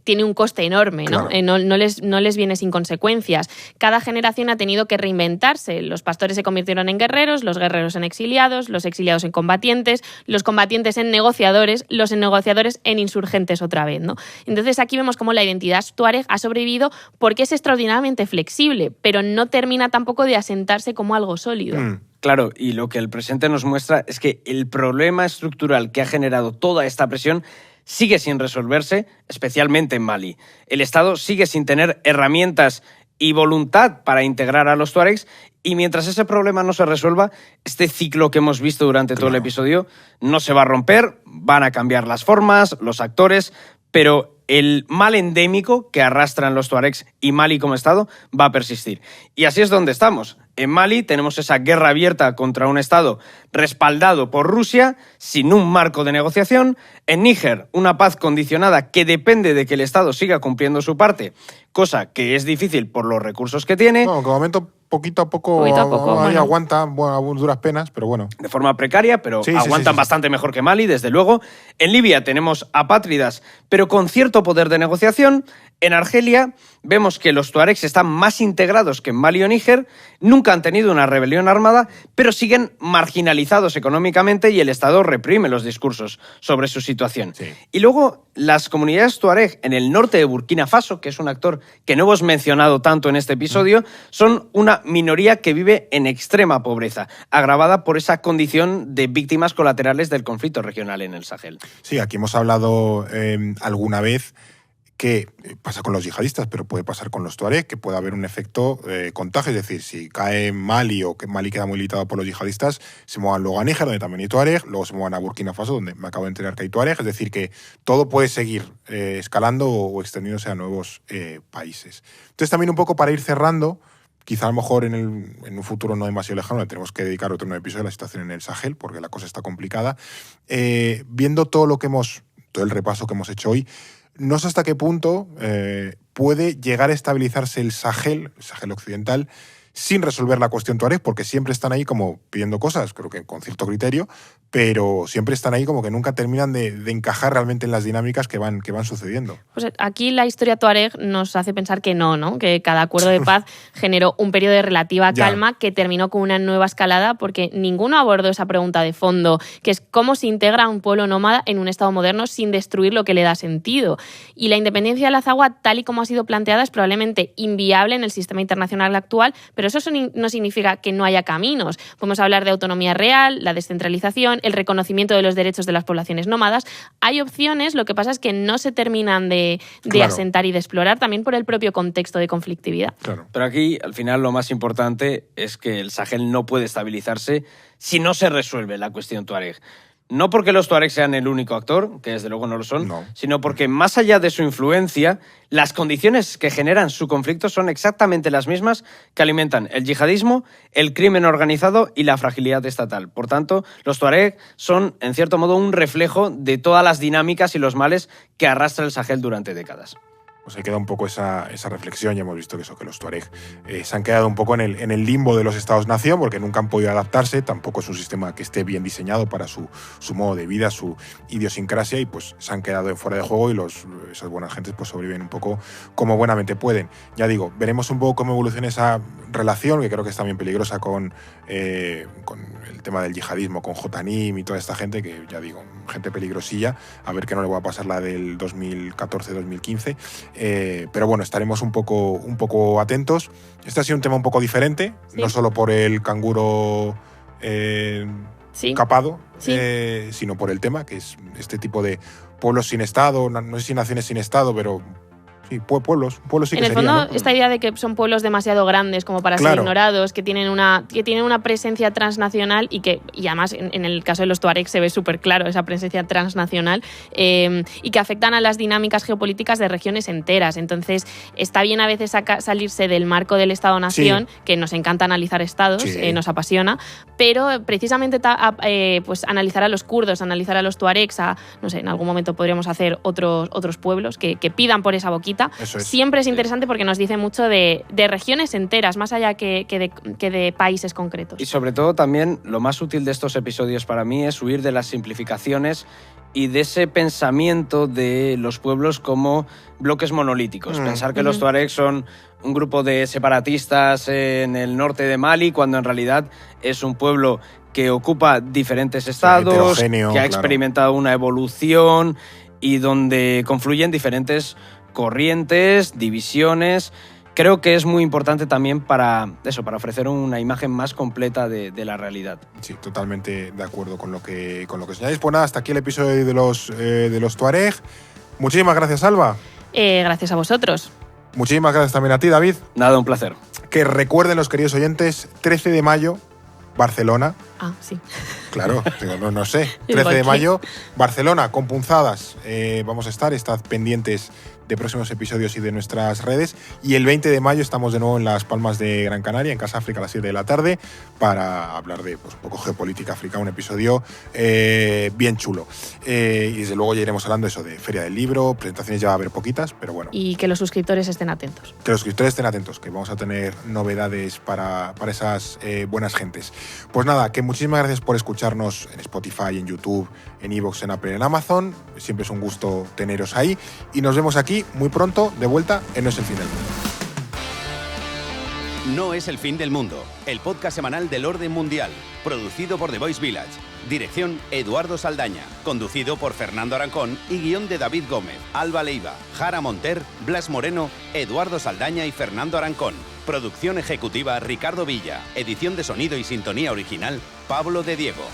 tiene un coste enorme, ¿no? Claro. No les viene sin consecuencias. Cada generación ha tenido que reinventarse. Los pastores se convirtieron en guerreros, los guerreros en exiliados, los exiliados en combatientes, los combatientes en negociadores, los negociadores en insurgentes otra vez, ¿no? Entonces aquí vemos cómo la identidad tuareg ha sobrevivido porque es extraordinariamente flexible, pero no termina tampoco de asentarse como algo sólido. Claro, y lo que el presente nos muestra es que el problema estructural que ha generado toda esta presión sigue sin resolverse, especialmente en Mali. El Estado sigue sin tener herramientas y voluntad para integrar a los tuaregs, y mientras ese problema no se resuelva, este ciclo que hemos visto durante todo el episodio no se va a romper, van a cambiar las formas, los actores, pero el mal endémico que arrastran los tuaregs y Mali como Estado va a persistir. Y así es donde estamos. En Mali tenemos esa guerra abierta contra un Estado respaldado por Rusia, sin un marco de negociación. En Níger, una paz condicionada que depende de que el Estado siga cumpliendo su parte, cosa que es difícil por los recursos que tiene. No, que de momento poquito a poco ahí bueno. aguantan, bueno, a duras penas, pero bueno. De forma precaria, pero aguantan bastante mejor que Mali, desde luego. En Libia tenemos apátridas, pero con cierto poder de negociación. En Argelia vemos que los tuaregs están más integrados que en Mali o Níger, nunca han tenido una rebelión armada, pero siguen marginalizados económicamente y el Estado reprime los discursos sobre su situación. Sí. Y luego las comunidades tuareg en el norte de Burkina Faso, que es un actor que no hemos mencionado tanto en este episodio, son una minoría que vive en extrema pobreza, agravada por esa condición de víctimas colaterales del conflicto regional en el Sahel. Sí, aquí hemos hablado alguna vez que pasa con los yihadistas, pero puede pasar con los tuareg, que puede haber un efecto contagio. Es decir, si cae Mali o que Mali queda muy limitado por los yihadistas, se muevan luego a Níger, donde también hay tuareg, luego se muevan a Burkina Faso, donde me acabo de enterar que hay tuareg. Es decir, que todo puede seguir escalando o extendiéndose a nuevos países. Entonces, también un poco para ir cerrando, quizá a lo mejor en un futuro no demasiado lejano le tenemos que dedicar otro nuevo episodio a la situación en el Sahel, porque la cosa está complicada. Viendo todo el repaso que hemos hecho hoy, no sé hasta qué punto puede llegar a estabilizarse el Sahel occidental, sin resolver la cuestión tuareg, porque siempre están ahí como pidiendo cosas, creo que con cierto criterio, pero siempre están ahí como que nunca terminan de encajar realmente en las dinámicas que van sucediendo. Pues aquí la historia tuareg nos hace pensar que no, que cada acuerdo de paz generó un periodo de relativa calma que terminó con una nueva escalada, porque ninguno abordó esa pregunta de fondo, que es cómo se integra un pueblo nómada en un Estado moderno sin destruir lo que le da sentido. Y la independencia del Azawad, tal y como ha sido planteada, es probablemente inviable en el sistema internacional actual, pero eso no significa que no haya caminos. Podemos hablar de autonomía real, la descentralización, el reconocimiento de los derechos de las poblaciones nómadas. Hay opciones, lo que pasa es que no se terminan de asentar y de explorar, también por el propio contexto de conflictividad. Claro. Pero aquí, al final, lo más importante es que el Sahel no puede estabilizarse si no se resuelve la cuestión tuareg. No porque los tuaregs sean el único actor, que desde luego no lo son, sino porque más allá de su influencia, las condiciones que generan su conflicto son exactamente las mismas que alimentan el yihadismo, el crimen organizado y la fragilidad estatal. Por tanto, los tuareg son, en cierto modo, un reflejo de todas las dinámicas y los males que arrastra el Sahel durante décadas. Pues ahí queda un poco esa reflexión. Ya hemos visto que los tuareg se han quedado un poco en el limbo de los estados-nación, porque nunca han podido adaptarse. Tampoco es un sistema que esté bien diseñado para su modo de vida, su idiosincrasia, y pues se han quedado fuera de juego, y esas buenas gentes pues sobreviven un poco como buenamente pueden. Ya digo, veremos un poco cómo evoluciona esa relación, que creo que es también peligrosa con el tema del yihadismo, con Jotanim y toda esta gente, que ya digo, gente peligrosilla. A ver qué no le va a pasar la del 2014-2015. Pero bueno, estaremos un poco atentos. Este ha sido un tema un poco diferente, no solo por el canguro capado, sino por el tema, que es este tipo de pueblos sin Estado, no sé si naciones sin Estado, pero sí, pueblos sí que en el sería, fondo, ¿no? esta idea de que son pueblos demasiado grandes como para ser ignorados, que tienen una presencia transnacional y además en el caso de los tuaregs se ve súper claro esa presencia transnacional, y que afectan a las dinámicas geopolíticas de regiones enteras. Entonces, está bien a veces salirse del marco del Estado-nación, que nos encanta analizar estados, nos apasiona, pero precisamente pues analizar a los kurdos, analizar a los tuaregs, no sé, en algún momento podríamos hacer otros pueblos que pidan por esa boquita. Siempre es interesante porque nos dice mucho de regiones enteras, más allá que de países concretos. Y sobre todo también lo más útil de estos episodios para mí es huir de las simplificaciones y de ese pensamiento de los pueblos como bloques monolíticos. Pensar que los tuaregs son un grupo de separatistas en el norte de Mali, cuando en realidad es un pueblo que ocupa diferentes estados, que ha experimentado una evolución y donde confluyen diferentes corrientes, divisiones. Creo que es muy importante también para ofrecer una imagen más completa de la realidad. Sí, totalmente de acuerdo con lo que señaláis. Pues nada, hasta aquí el episodio de los tuareg. Muchísimas gracias, Alba. Gracias a vosotros. Muchísimas gracias también a ti, David. Nada, un placer. Que recuerden los queridos oyentes, 13 de mayo, Barcelona. Ah, sí. Claro, no sé. 13 de mayo, Barcelona, con punzadas. Vamos a estad pendientes de próximos episodios y de nuestras redes. Y el 20 de mayo estamos de nuevo en Las Palmas de Gran Canaria, en Casa África, a las 7 de la tarde, para hablar de un poco geopolítica africana, un episodio bien chulo. Y desde luego ya iremos hablando de Feria del Libro, presentaciones ya va a haber poquitas, pero bueno. Y que los suscriptores estén atentos. Que los suscriptores estén atentos, que vamos a tener novedades para esas buenas gentes. Pues nada, que muchísimas gracias por escucharnos en Spotify, en YouTube, en iVoox, en Apple, en Amazon. Siempre es un gusto teneros ahí. Y nos vemos aquí muy pronto, de vuelta en No es el fin del mundo. No es el fin del mundo, el podcast semanal del orden mundial, producido por The Voice Village. Dirección Eduardo Saldaña, conducido por Fernando Arancón y guión de David Gómez, Alba Leiva, Jara Monter, Blas Moreno, Eduardo Saldaña y Fernando Arancón. Producción ejecutiva Ricardo Villa, edición de sonido y sintonía original Pablo de Diego.